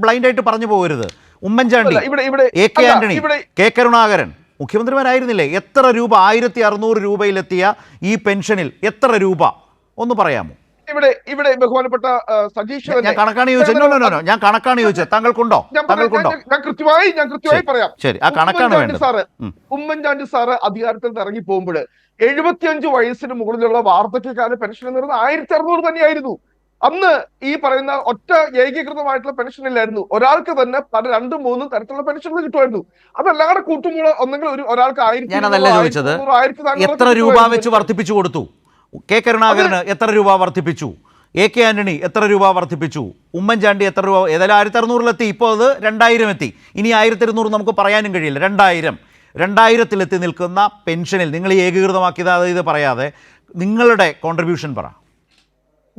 ബ്ലൈൻഡ് ആയിട്ട് പറഞ്ഞു പോകരുത്. Oommen Chandy, AK Antony, K Karunakaran മുഖ്യമന്ത്രിമാരായിരുന്നില്ലേ? എത്ര രൂപ 1600 രൂപയിലെത്തിയ ഈ പെൻഷനിൽ എത്ര രൂപ ഒന്ന് പറയാമോ? ഇവിടെ ബഹുമാനപ്പെട്ട സജീഷ്, ഞാൻ കണക്കാണ് ചോദിച്ചത്. ഞാൻ കണക്കാണ് ചോദിച്ചത്. താങ്കൾക്കുണ്ടോ? ഞാൻ കൃത്യമായി പറയാം. ശരി, ആ കണക്കാണ് വേണ്ടത്. ഉമ്മൻചാണ്ടി സാറ് അധികാരത്തിൽ ഇറങ്ങി പോകുമ്പോൾ 75 വയസ്സിന് മുകളിലുള്ള വാർദ്ധക്യകാല പെൻഷൻ എന്ന് പറയുന്നത് 1600 തന്നെയായിരുന്നു. അന്ന് ഈ പറയുന്ന ഒറ്റ ഏകീകൃതമായിട്ടുള്ള പെൻഷൻ ഇല്ലായിരുന്നു. ഒരാൾക്ക് തന്നെ പല 2-3 തരത്തിലുള്ള പെൻഷനുകൾ കിട്ടുമായിരുന്നു. അതെല്ലാം കൂടെ കൂട്ടുമ്പോൾ ഒന്നെങ്കിൽ ഒരാൾക്ക് 1000, ഞാനതല്ല ചോദിച്ചത്. എത്ര രൂപ വെച്ച് വർദ്ധിപ്പിച്ചു കൊടുത്തു? K കരുണാകരന് എത്ര രൂപ വർദ്ധിപ്പിച്ചു? AK ആന്റണി എത്ര രൂപ വർദ്ധിപ്പിച്ചു? ഉമ്മൻചാണ്ടി എത്ര രൂപ? ഏതായാലും 1600 ഇപ്പോൾ അത് 2000 എത്തി. ഇനി 1200 നമുക്ക് പറയാനും കഴിയില്ല. 2000-ലെത്തി നിൽക്കുന്ന പെൻഷനിൽ നിങ്ങൾ ഏകീകൃതമാക്കിയത് ഇത് പറയാതെ നിങ്ങളുടെ കോൺട്രിബ്യൂഷൻ പറ.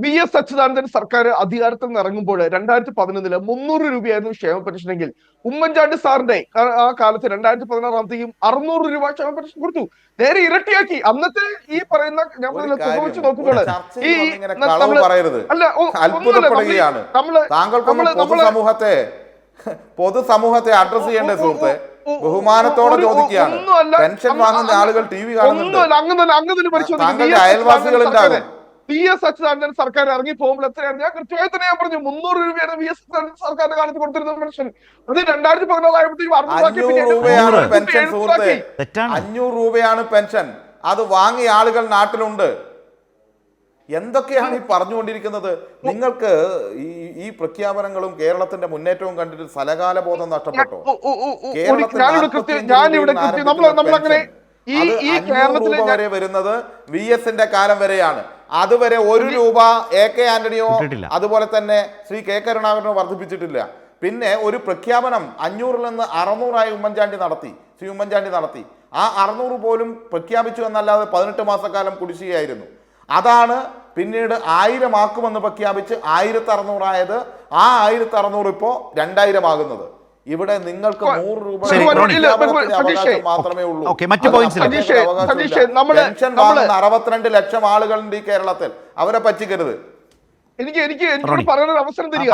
VS അച്യുതാനന്ദൻ സർക്കാർ അധികാരത്തിൽ നിന്ന് ഇറങ്ങുമ്പോൾ 2011 300 രൂപയായിരുന്നു ക്ഷേമ പെൻഷനെങ്കിൽ ഉമ്മൻചാണ്ടി സാറിന്റെ ആ കാലത്ത് 2016 600 രൂപ ക്ഷേമ പെൻഷൻ കൊടുത്തു. നേരെ ഇരട്ടിയാക്കി. അന്നത്തെ ഈ പറയുന്ന ഞാൻ വെച്ച് നോക്കുമ്പോൾ പൊതുസമൂഹത്തെ അഡ്രസ് ചെയ്യേണ്ട സുഹൃത്തെ, ബഹുമാനത്തോടെ ചോദിക്കുകയാണ്. പെൻഷൻ വാങ്ങുന്ന ആളുകൾ TV കാണുന്നുണ്ട്, താങ്കളുടെ അയൽവാസികൾ ഉണ്ടാകും. VS അച്യുതാനന്ദൻ സർക്കാർ ഇറങ്ങി പോകുമ്പോൾ എത്രയാണ്? ഞാൻ കൃത്യമായി തന്നെ ഞാൻ പറഞ്ഞു, 300 രൂപയാണ് VS അച്യുതാനന്ദൻ സർക്കാരിന്റെ കാലത്ത് കൊടുത്തിരുന്ന പെൻഷൻ. അത് 2016 ആയപ്പോഴത്തേക്കും 500 രൂപയാണ് പെൻഷൻ. അത് വാങ്ങിയ ആളുകൾ നാട്ടിലുണ്ട്. എന്തൊക്കെയാണ് ഈ പറഞ്ഞുകൊണ്ടിരിക്കുന്നത്? നിങ്ങൾക്ക് ഈ പ്രഖ്യാപനങ്ങളും കേരളത്തിന്റെ മുന്നേറ്റവും കണ്ടിട്ട് സ്ഥലകാല ബോധം നഷ്ടപ്പെട്ടോ? രൂപ വരെ വരുന്നത് VS-ന്റെ കാലം വരെയാണ്. അതുവരെ 1 രൂപ AK ആന്റണിയോ അതുപോലെ തന്നെ ശ്രീ K കരുണാകരനോ വർദ്ധിപ്പിച്ചിട്ടില്ല. പിന്നെ ഒരു പ്രഖ്യാപനം 500-ൽ നിന്ന് 600 ഉമ്മൻചാണ്ടി നടത്തി. ആ 600 പോലും പ്രഖ്യാപിച്ചു എന്നല്ലാതെ 18 മാസക്കാലം കുടിശ്ശികയായിരുന്നു. അതാണ് പിന്നീട് 1000 ആക്കുമെന്ന് പ്രഖ്യാപിച്ച് 1600 ആയത്. ആ 1600 ഇപ്പോ 2000 ആകുന്നത്. ഇവിടെ നിങ്ങൾക്ക് 100 രൂപ മാത്രമേ ഉള്ളൂ. പെൻഷൻ വാങ്ങുന്ന 62 ലക്ഷം ആളുകളുണ്ട് ഈ കേരളത്തിൽ. അവരെ പറ്റിക്കരുത്. എനിക്ക് പറയാനൊരു അവസരം തരിക.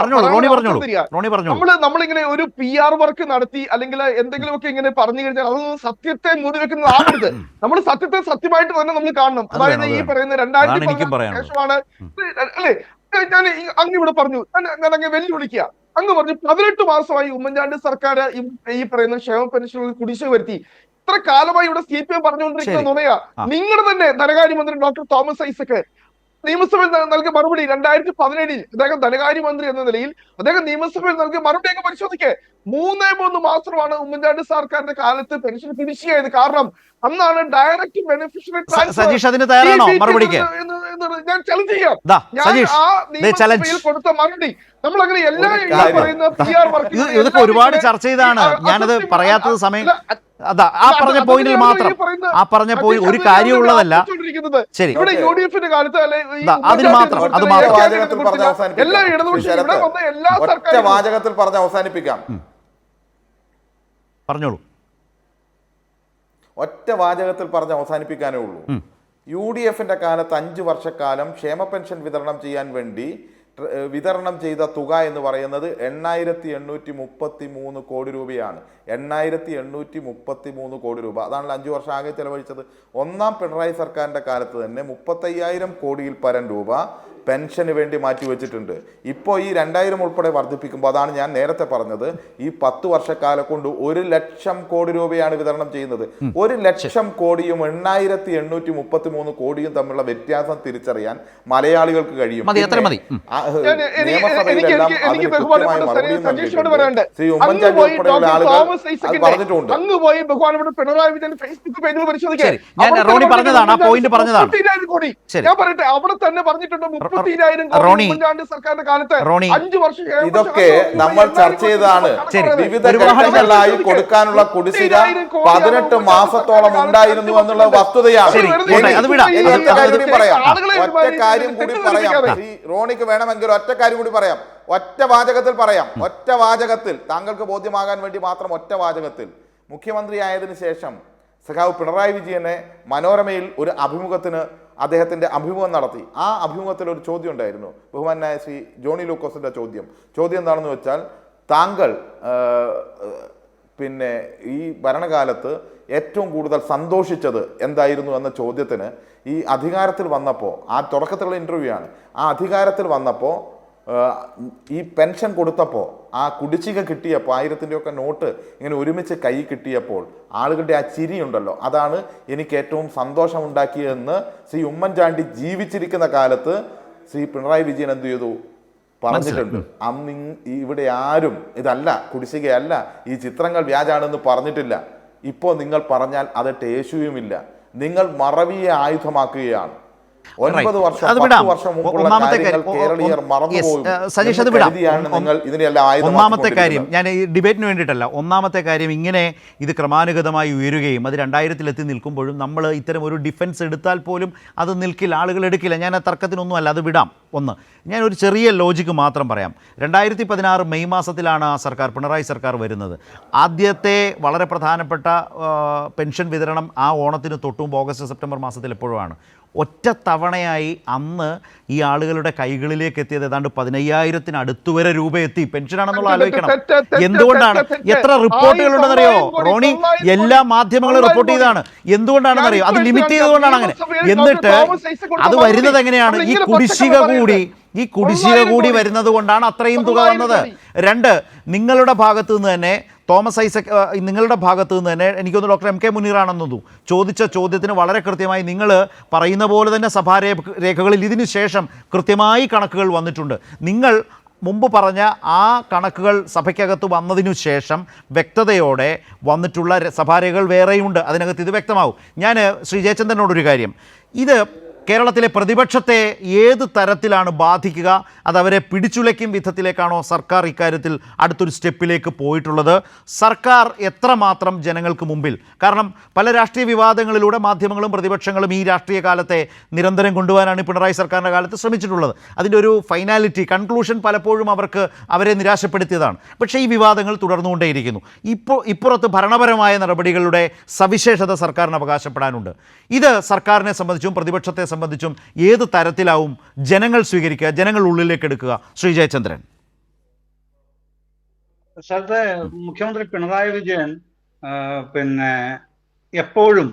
നമ്മളിങ്ങനെ ഒരു PR വർക്ക് നടത്തി അല്ലെങ്കിൽ എന്തെങ്കിലുമൊക്കെ ഇങ്ങനെ പറഞ്ഞു കഴിഞ്ഞാൽ അതൊന്നും സത്യത്തെ മൂടി വെക്കുന്നതാവരുത്. നമ്മൾ സത്യത്തെ സത്യമായിട്ട് തന്നെ നമ്മൾ കാണണം. അതായത് ഈ പറയുന്ന 2016 ശേഷമാണ് അല്ലേ? ഞാൻ അങ്ങ് ഇവിടെ പറഞ്ഞു, ഞാൻ അങ്ങ് വെല്ലുവിളിക്കുക. അങ്ങ് പറഞ്ഞു 18 മാസമായി ഉമ്മൻചാണ്ടി സർക്കാർ ഈ പറയുന്ന ക്ഷേമ പെൻഷനുകൾ കുടിശ്ശിക വരുത്തി. ഇത്ര കാലമായി ഇവിടെ CPM പറഞ്ഞുകൊണ്ടിരിക്കുന്ന നുണയാ. നിങ്ങളുടെ തന്നെ ധനകാര്യമന്ത്രി ഡോക്ടർ തോമസ് ഐസക് നിയമസഭയിൽ നൽകിയ മറുപടി 2017 അദ്ദേഹം ധനകാര്യമന്ത്രി എന്ന നിലയിൽ അദ്ദേഹം നിയമസഭയിൽ നൽകിയ മറുപടി അങ്ങ് പരിശോധിക്കേ. 3 മാസമാണ് ഉമ്മൻചാണ്ടി സർക്കാരിന്റെ കാലത്ത് പെൻഷൻ കുടിശ്ശികയായത്. കാരണം അന്നാണ് ഡയറക്റ്റ് ബെനിഫിഷ്യറി സജീഷ് അതിന് തയ്യാറാണോ മറുപടിക്ക്? ഞാൻ ചലഞ്ച് ചെയ്യാം. ഞാൻ ആ നിയമസഭയിൽ കൊടുത്ത മറുപടി നമ്മൾ അങ്ങനെ എല്ലാ പറയുന്ന PR ഇതൊക്കെ ഒരുപാട് ചർച്ച ചെയ്താണ്. ഞാനത് പറയാത്തത് സമയം അതാ ആ പറഞ്ഞ പോയിന്റിൽ മാത്രം ആ പറഞ്ഞ പോയിന്റ് ഒരു കാര്യമുള്ളതല്ല. ശരി, ഇവിടെ UDF-ന്റെ കാലത്ത് അതിന് മാത്രം അത് മാത്രം എല്ലാ ഇടതുപക്ഷ ഇവിടെ വന്ന എല്ലാ സർക്കാരും വാചകത്തിൽ പറഞ്ഞ് അവസാനിപ്പിക്കാം. പറഞ്ഞോളൂ. ഒറ്റ വാചകത്തിൽ പറഞ്ഞ് അവസാനിപ്പിക്കാനേ ഉള്ളൂ. UDF-ന്റെ കാലത്ത് 5 വർഷക്കാലം ക്ഷേമ പെൻഷൻ വിതരണം ചെയ്യാൻ വേണ്ടി വിതരണം ചെയ്ത തുക എന്ന് പറയുന്നത് 8,833 കോടി രൂപയാണ്. 8,833 കോടി രൂപ. അതാണല്ലോ 5 വർഷം ആകെ ചെലവഴിച്ചത്. ഒന്നാം പിണറായി സർക്കാരിൻ്റെ കാലത്ത് തന്നെ 35,000 കോടിയിൽ പരം രൂപ പെൻഷന് വേണ്ടി മാറ്റിവെച്ചിട്ടുണ്ട്. ഇപ്പോൾ ഈ 2,000 ഉൾപ്പെടെ വർദ്ധിപ്പിക്കുമ്പോൾ അതാണ് ഞാൻ നേരത്തെ പറഞ്ഞത്, ഈ 10 വർഷക്കാലം കൊണ്ട് 1 ലക്ഷം കോടി രൂപയാണ് വിതരണം ചെയ്യുന്നത്. 1 ലക്ഷം കോടിയും 8,833 കോടിയും തമ്മിലുള്ള വ്യത്യാസം തിരിച്ചറിയാൻ മലയാളികൾക്ക് കഴിയും. നിയമസഭയിലെല്ലാം അതിന് കൃത്യമായ മറുപടി നൽകിയിട്ടുണ്ട്. ശ്രീ ഉമ്മൻചാണ്ടി ഉൾപ്പെടെയുള്ള ആളുകൾ പറഞ്ഞിട്ടുണ്ട്. അങ്ങുപോയി ബഹുമാനപ്പെട്ട പിണറായി വിജയൻ ഫേസ്ബുക്ക് പേജിൽ പരിശോധിക്കാൻ പറഞ്ഞതാണ് ആ പോയിന്റ് പറഞ്ഞതാണ്. ഞാൻ പറയട്ടെ, അവിടെ തന്നെ പറഞ്ഞിട്ടുണ്ട് 30,000 കോടി ഉമ്മൻചാണ്ടി സർക്കാരിന്റെ കാലത്ത് 5 വർഷം. ഇതൊക്കെ നമ്മൾ ചർച്ച ചെയ്തതാണ്. വിവിധ ഘട്ടങ്ങളിലായി കൊടുക്കാനുള്ള കുടിശ്ശിക 18 മാസത്തോളം ഉണ്ടായിരുന്നു എന്നുള്ള വസ്തുതയാണ്. ഒറ്റ കാര്യം കൂടി പറയാം. ഈ റോണിക്ക് വേണമെങ്കിൽ ഒറ്റ കാര്യം കൂടി പറയാം. ഒറ്റ വാചകത്തിൽ പറയാം. ഒറ്റ വാചകത്തിൽ താങ്കൾക്ക് ബോധ്യമാകാൻ വേണ്ടി മാത്രം ഒറ്റ വാചകത്തിൽ. മുഖ്യമന്ത്രിയായതിനു ശേഷം സഖാവ് പിണറായി വിജയനെ മനോരമയിൽ ഒരു അഭിമുഖത്തിന് അദ്ദേഹത്തിൻ്റെ അഭിമുഖം നടത്തി. ആ അഭിമുഖത്തിൽ ഒരു ചോദ്യം ഉണ്ടായിരുന്നു. ബഹുമാനായ ശ്രീ ജോണി ലൂക്കോസിൻ്റെ ചോദ്യം എന്താണെന്ന് വെച്ചാൽ, താങ്കൾ പിന്നെ ഈ ഭരണകാലത്ത് ഏറ്റവും കൂടുതൽ സന്തോഷിച്ചത് എന്തായിരുന്നു എന്ന ചോദ്യത്തിന് ഈ അധികാരത്തിൽ വന്നപ്പോൾ, ആ തുടക്കത്തിലുള്ള ഇൻ്റർവ്യൂ ആണ്, ആ അധികാരത്തിൽ വന്നപ്പോൾ ഈ പെൻഷൻ കൊടുത്തപ്പോൾ ആ കുടിശ്ശിക കിട്ടിയപ്പോൾ 1000-ൻ്റെയൊക്കെ നോട്ട് ഇങ്ങനെ ഒരുമിച്ച് കൈ കിട്ടിയപ്പോൾ ആളുകളുടെ ആ ചിരിയുണ്ടല്ലോ, അതാണ് എനിക്ക് ഏറ്റവും സന്തോഷമുണ്ടാക്കിയതെന്ന് ശ്രീ ഉമ്മൻചാണ്ടി ജീവിച്ചിരിക്കുന്ന കാലത്ത് ശ്രീ പിണറായി വിജയൻ എന്ത് ചെയ്തു പറഞ്ഞിട്ടുണ്ട്. അന്ന് ഇവിടെ ആരും ഇതല്ല, കുടിശ്ശികയല്ല, ഈ ചിത്രങ്ങൾ വ്യാജാണെന്ന് പറഞ്ഞിട്ടില്ല. ഇപ്പോൾ നിങ്ങൾ പറഞ്ഞാൽ അത് യേശുവുമില്ല. നിങ്ങൾ മറവിയെ ആയുധമാക്കുകയാണ്. 9 വർഷം 10 വർഷം മുമ്പുള്ള കാര്യങ്ങൾ കേരളീയർ മറന്നുപോകും. ഒന്നാമത്തെ കാര്യം, ഞാൻ ഈ ഡിബേറ്റിന് വേണ്ടിയിട്ടല്ല, ഒന്നാമത്തെ കാര്യം ഇങ്ങനെ ഇത് ക്രമാനുഗതമായി ഉയരുകയും അത് 2000-ൽ നിൽക്കുമ്പോഴും നമ്മൾ ഇത്തരം ഒരു ഡിഫൻസ് എടുത്താൽ പോലും അത് നിൽക്കില്ല, ആളുകൾ എടുക്കില്ല. ഞാൻ ആ തർക്കത്തിനൊന്നും അല്ല, അത് വിടാം. ഒന്ന്, ഞാൻ ഒരു ചെറിയ ലോജിക്ക് മാത്രം പറയാം. 2016 മെയ് മാസത്തിലാണ് ആ സർക്കാർ, പിണറായി സർക്കാർ വരുന്നത്. ആദ്യത്തെ വളരെ പ്രധാനപ്പെട്ട പെൻഷൻ വിതരണം ആ ഓണത്തിന് തൊട്ടും ഓഗസ്റ്റ് സെപ്റ്റംബർ മാസത്തിൽ എപ്പോഴുമാണ്. ഒറ്റ തവണയായി അന്ന് ഈ ആളുകളുടെ കൈകളിലേക്ക് എത്തിയത് ഏതാണ്ട് 15,000-ന് അടുത്ത് വരെ രൂപ എത്തി. പെൻഷനാണെന്നുള്ള ആലോചിക്കണം. എന്തുകൊണ്ടാണ്? എത്ര റിപ്പോർട്ടുകളുണ്ടെന്നറിയോ റോണി? എല്ലാ മാധ്യമങ്ങളും റിപ്പോർട്ട് ചെയ്താണ്. എന്തുകൊണ്ടാണെന്നറിയോ? അത് ലിമിറ്റ് ചെയ്തുകൊണ്ടാണ് അങ്ങനെ. എന്നിട്ട് അത് വരുന്നത് എങ്ങനെയാണ്? ഈ കുടിശ്ശിക കൂടി വരുന്നത് കൊണ്ടാണ് അത്രയും തുക വന്നത്. 2, നിങ്ങളുടെ ഭാഗത്തു നിന്ന് തന്നെ തോമസ് ഐസക്, നിങ്ങളുടെ ഭാഗത്തു നിന്ന് തന്നെ എനിക്കൊന്ന് ഡോക്ടർ MK മുനീറാണെന്നു ചോദിച്ച ചോദ്യത്തിന് വളരെ കൃത്യമായി നിങ്ങൾ പറയുന്ന പോലെ തന്നെ സഭാരേഖകളിൽ ഇതിനു ശേഷം കൃത്യമായി കണക്കുകൾ വന്നിട്ടുണ്ട്. നിങ്ങൾ മുമ്പ് പറഞ്ഞ ആ കണക്കുകൾ സഭയ്ക്കകത്ത് വന്നതിനു ശേഷം വ്യക്തതയോടെ വന്നിട്ടുള്ള സഭാരേഖകൾ വേറെയുണ്ട്. അതിനകത്ത് ഇത് വ്യക്തമാവും. ഞാൻ ശ്രീ ജയചന്ദ്രനോടൊരു കാര്യം, ഇത് കേരളത്തിലെ പ്രതിപക്ഷത്തെ ഏത് തരത്തിലാണ് ബാധിക്കുക? അത് അവരെ പിടിച്ചുലയ്ക്കും വിധത്തിലേക്കാണോ സർക്കാർ ഇക്കാര്യത്തിൽ അടുത്തൊരു സ്റ്റെപ്പിലേക്ക് പോയിട്ടുള്ളത്? സർക്കാർ എത്രമാത്രം ജനങ്ങൾക്ക് മുമ്പിൽ, കാരണം പല രാഷ്ട്രീയ വിവാദങ്ങളിലൂടെ മാധ്യമങ്ങളും പ്രതിപക്ഷങ്ങളും ഈ രാഷ്ട്രീയ കാലത്തെ നിരന്തരം കൊണ്ടുപോകാനാണ് പിണറായി സർക്കാരിൻ്റെ കാലത്ത് ശ്രമിച്ചിട്ടുള്ളത്. അതിൻ്റെ ഒരു ഫൈനാലിറ്റി, കൺക്ലൂഷൻ പലപ്പോഴും അവരെ നിരാശപ്പെടുത്തിയതാണ്. പക്ഷേ ഈ വിവാദങ്ങൾ തുടർന്നുകൊണ്ടേയിരിക്കുന്നു. ഇപ്പുറത്ത് ഭരണപരമായ നടപടികളുടെ സവിശേഷത സർക്കാരിന് അവകാശപ്പെടാനുണ്ട്. ഇത് സർക്കാരിനെ സംബന്ധിച്ചും പ്രതിപക്ഷത്തെ സംബന്ധിച്ചും ഏത് തരത്തിലാവും ജനങ്ങൾ സ്വീകരിക്കുക, ജനങ്ങൾ ഉള്ളിലേക്ക് എടുക്കുക? ശ്രീ ജയചന്ദ്രൻ. സ്ഥലത്തെ മുഖ്യമന്ത്രി പിണറായി വിജയൻ പിന്നെ എപ്പോഴും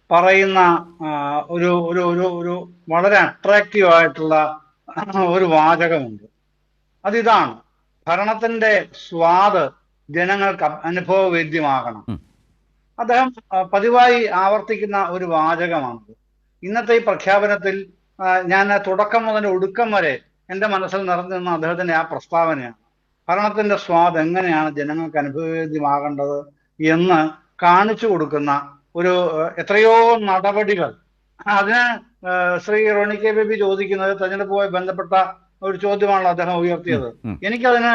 പറയുന്ന ഒരു ഒരു ഒരു ഒരു വളരെ അട്രാക്റ്റീവ് ആയിട്ടുള്ള ഒരു വാചകമുണ്ട്. അതിതാണ്, ഭരണത്തിന്റെ സ്വാദ് ജനങ്ങൾക്ക് അനുഭവവേദ്യമാകണം. അദ്ദേഹം പതിവായി ആവർത്തിക്കുന്ന ഒരു വാചകമാണ്. ഇന്നത്തെ ഈ പ്രഖ്യാപനത്തിൽ ഞാൻ തുടക്കം മുതൽ ഒടുക്കം വരെ എൻ്റെ മനസ്സിൽ നിറഞ്ഞു നിന്ന അദ്ദേഹത്തിന്റെ ആ പ്രസ്താവനയാണ്. ഭരണത്തിന്റെ സ്വാദ് എങ്ങനെയാണ് ജനങ്ങൾക്ക് അനുഭവവേദ്യമാകേണ്ടത് എന്ന് കാണിച്ചു കൊടുക്കുന്ന ഒരു എത്രയോ നടപടികൾ. അതിന് ശ്രീ റോണി കെ ബേബി ചോദിക്കുന്നത് തെരഞ്ഞെടുപ്പുമായി ബന്ധപ്പെട്ട ഒരു ചോദ്യമാണല്ലോ അദ്ദേഹം ഉയർത്തിയത്. എനിക്കതിന്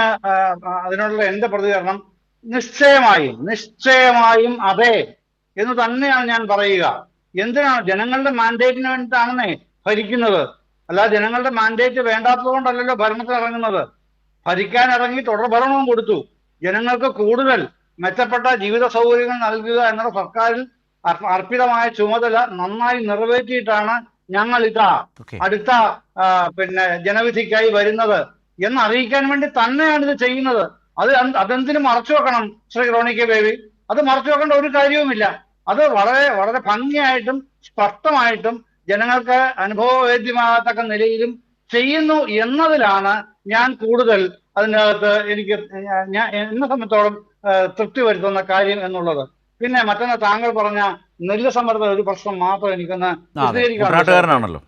അതിനുള്ള എന്റെ പ്രതികരണം നിശ്ചയമായും അതെ എന്ന് തന്നെയാണ് ഞാൻ പറയുക. എന്തിനാണ്? ജനങ്ങളുടെ മാൻഡേറ്റിന് വേണ്ടിയിട്ടാണെന്നേ ഭരിക്കുന്നത്. അല്ല, ജനങ്ങളുടെ മാൻഡേറ്റ് വേണ്ടാത്തത് കൊണ്ടല്ലല്ലോ ഭരണത്തിൽ ഇറങ്ങുന്നത്. ഭരിക്കാൻ ഇറങ്ങി തുടർഭരണവും കൊടുത്തു. ജനങ്ങൾക്ക് കൂടുതൽ മെച്ചപ്പെട്ട ജീവിത സൗകര്യങ്ങൾ നൽകുക എന്നുള്ള സർക്കാരിൽ അർപ്പിതമായ ചുമതല നന്നായി നിറവേറ്റിയിട്ടാണ് ഞങ്ങൾ ഇതാ അടുത്ത ജനവിധിക്കായി വരുന്നത് എന്നറിയിക്കാൻ വേണ്ടി തന്നെയാണ് ഇത് ചെയ്യുന്നത്. അതെന്തിനും മറച്ചു വെക്കണം ശ്രീ റോണി കെ ബേബി? അത് മറച്ചു വെക്കേണ്ട ഒരു കാര്യവുമില്ല. അത് വളരെ വളരെ ഭംഗിയായിട്ടും സ്പഷ്ടമായിട്ടും ജനങ്ങൾക്ക് അനുഭവവേദ്യമാകത്തക്ക നിലയിലും ചെയ്യുന്നു എന്നതിലാണ് ഞാൻ കൂടുതൽ അതിനകത്ത് എന്നെ സംബന്ധിച്ചോളം തൃപ്തി വരുത്തുന്ന കാര്യം എന്നുള്ളത്. പിന്നെ മറ്റൊന്ന്, താങ്കൾ പറഞ്ഞ നെല്ല് സംബന്ധ ഒരു പ്രശ്നം മാത്രം എനിക്കൊന്ന് വിശദീകരിക്കാനാണല്ലോ.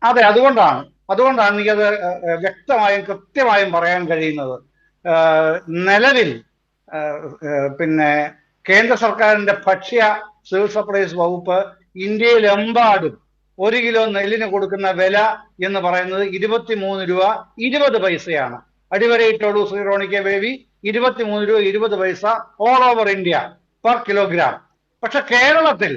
അതെ, അതുകൊണ്ടാണ് എനിക്കത് വ്യക്തമായും കൃത്യമായും പറയാൻ കഴിയുന്നത്. നിലവിൽ കേന്ദ്ര സർക്കാരിന്റെ ഭക്ഷ്യ സിവിൽ സപ്ലൈസ് വകുപ്പ് ഇന്ത്യയിലെമ്പാടും 1 കിലോ നെല്ലിന് കൊടുക്കുന്ന വില എന്ന് പറയുന്നത് 23 രൂപ 20 പൈസയാണ്. അടിവരയിട്ടോളൂ ശ്രീ റോണി കെ ബേബി, 23 രൂപ 20 പൈസ all over India per kilogram. പക്ഷെ കേരളത്തിൽ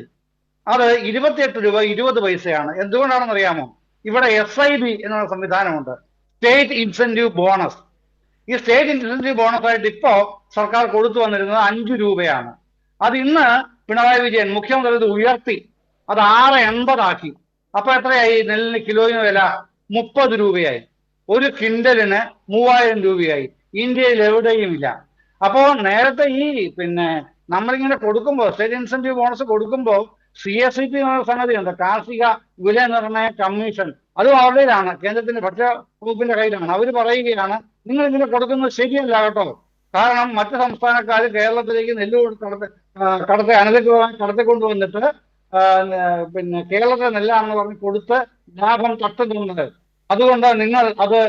അത് 28 രൂപ 20 പൈസയാണ്. എന്തുകൊണ്ടാണെന്ന് അറിയാമോ? ഇവിടെ SIB എന്നുള്ള സംവിധാനമുണ്ട്, സ്റ്റേറ്റ് ഇൻസെന്റീവ് ബോണസ്. ഈ സ്റ്റേറ്റ് ഇൻസെന്റീവ് ബോണസ് ആയിട്ട് ഇപ്പോ സർക്കാർ കൊടുത്തു വന്നിരുന്നത് 5 രൂപയാണ്. അത് ഇന്ന് പിണറായി വിജയൻ മുഖ്യമന്ത്രി ഇത് ഉയർത്തി, അത് 6.80 ആക്കി. അപ്പൊ എത്രയായി? നെല്ലിന് കിലോയിന് വില 30 രൂപയായി. ഒരു ക്വിന്റലിന് 3000 രൂപയായി. ഇന്ത്യയിൽ എവിടെയും ഇല്ല. അപ്പോ നേരത്തെ ഈ നമ്മളിങ്ങനെ കൊടുക്കുമ്പോൾ, സ്റ്റേറ്റ് ഇൻസെന്റീവ് ബോണസ് കൊടുക്കുമ്പോൾ CSIP എന്നുള്ള സംഗതിയുണ്ട്, കാർഷിക വില നിർണ്ണയ കമ്മീഷൻ. അതും അവരുടേതാണ്, കേന്ദ്രത്തിന്റെ ഭക്ഷ്യ വകുപ്പിന്റെ കയ്യിലാണ്. അവർ പറയുകയാണ്, നിങ്ങൾ ഇങ്ങനെ കൊടുക്കുന്നത് ശരിയല്ല കേട്ടോ, കാരണം മറ്റു സംസ്ഥാനക്കാർ കേരളത്തിലേക്ക് നെല്ല് അനധികൃതമായി കടത്തിക്കൊണ്ടുവന്നിട്ട് കേരളത്തിലെ നെല്ലാണെന്ന് പറഞ്ഞ് കൊടുത്ത് ലാഭം തട്ടുന്നുണ്ട്. അതുകൊണ്ട് നിങ്ങൾ അത്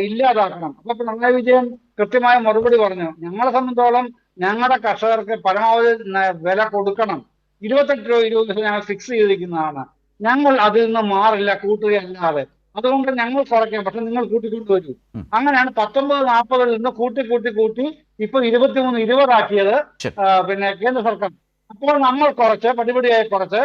ഇല്ലാതാക്കണം. അപ്പൊ പിണറായി വിജയൻ കൃത്യമായ മറുപടി പറഞ്ഞു, ഞങ്ങളെ സംബന്ധിച്ചോളം ഞങ്ങളുടെ കർഷകർക്ക് പരമാവധി വില കൊടുക്കണം. 28 രൂപ 20 പൈസ ഞങ്ങൾ ഫിക്സ് ചെയ്തിരിക്കുന്നതാണ്. ഞങ്ങൾ അതിൽ നിന്ന് മാറില്ല, കൂട്ടുകയല്ലാതെ. അതുകൊണ്ട് ഞങ്ങൾ കുറയ്ക്കാം, പക്ഷെ നിങ്ങൾ കൂട്ടിക്കൊണ്ട് വരൂ. അങ്ങനെയാണ് 1940 നിന്ന് കൂട്ടി ഇപ്പൊ 23-20 ആക്കിയത് കേന്ദ്ര സർക്കാർ. അപ്പോൾ നമ്മൾ കുറച്ച് പടിപടിയായി കുറച്ച്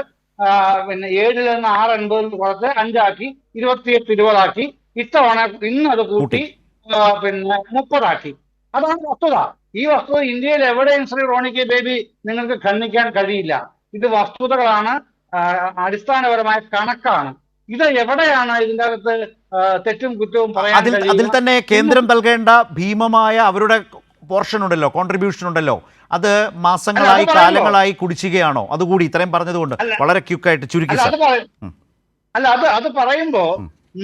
7 നിന്ന് 6.80 കുറച്ച് 5 ആക്കി 28-20 ആക്കി. ഇത്തവണ ഇന്നത് കൂട്ടി 30 ആക്കി. അതാണ് വസ്തുത. ഈ വസ്തുത ഇന്ത്യയിൽ എവിടെയും ശ്രീ റോണി കെ ബേബി നിങ്ങൾക്ക് ഖണ്ഡിക്കാൻ കഴിയില്ല. ഇത് വസ്തുതകളാണ്, അടിസ്ഥാനപരമായ കണക്കാണ്. ഇത് എവിടെയാണ് ഇതിന്റെ അകത്ത് തെറ്റും കുറ്റവും പറയാൻ? അതിൽ തന്നെ കേന്ദ്രം നൽകേണ്ട ഭീമമായ അവരുടെ പോർഷൻ ഉണ്ടല്ലോ, കോൺട്രിബ്യൂഷൻ ഉണ്ടല്ലോ, അത് മാസങ്ങളായി കാലങ്ങളായി കുടിശ്ശികയാണോ? അതുകൂടി ഇത്രയും പറഞ്ഞതുകൊണ്ട് വളരെ ക്യുക്കായിട്ട് ചുരുക്കി. അത് പറയുമ്പോ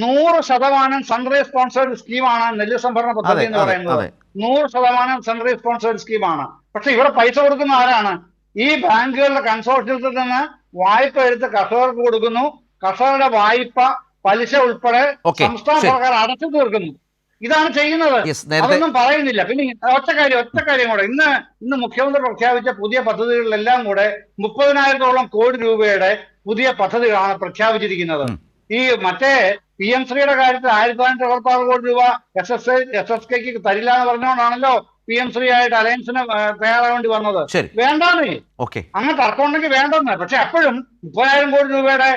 100% സൺറൈസ് സ്പോൺസേർഡ് സ്കീമാണ് നെല്ല് സംഭരണ പദ്ധതി എന്ന് പറയുന്നത്. 100% സൺറൈസ് സ്പോൺസേർഡ് സ്കീമാണ്. പക്ഷെ ഇവിടെ പൈസ കൊടുക്കുന്ന ആരാണ്? ഈ ബാങ്കുകളുടെ കൺസോർഷ്യത്തിൽ നിന്ന് വായ്പ എടുത്ത് കർഷകർക്ക് കൊടുക്കുന്നു. കർഷകരുടെ വായ്പ പലിശ ഉൾപ്പെടെ സംസ്ഥാന സർക്കാർ അടച്ചു തീർക്കുന്നു. ഇതാണ് ചെയ്യുന്നത്. അതൊന്നും പറയുന്നില്ല. പിന്നെ ഒറ്റ കാര്യം കൂടെ, ഇന്ന് മുഖ്യമന്ത്രി പ്രഖ്യാപിച്ച പുതിയ പദ്ധതികളിലെല്ലാം കൂടെ 30,000-ഓളം കോടി രൂപയുടെ പുതിയ പദ്ധതികളാണ് പ്രഖ്യാപിച്ചിരിക്കുന്നത്. ഈ മറ്റേ PM ശ്രീയുടെ കാര്യത്തിൽ 1,466 കോടി രൂപ SSKക്ക് തരില്ല എന്ന് പറഞ്ഞുകൊണ്ടാണല്ലോ PM ശ്രീ ആയിട്ട് അലയൻസിന് തയ്യാറാവേണ്ടി വന്നത്. വേണ്ടാന്നേ, അങ്ങനെ തർക്കമുണ്ടെങ്കിൽ വേണ്ടെന്ന്. പക്ഷെ അപ്പോഴും 30,000 കോടി രൂപയുടെ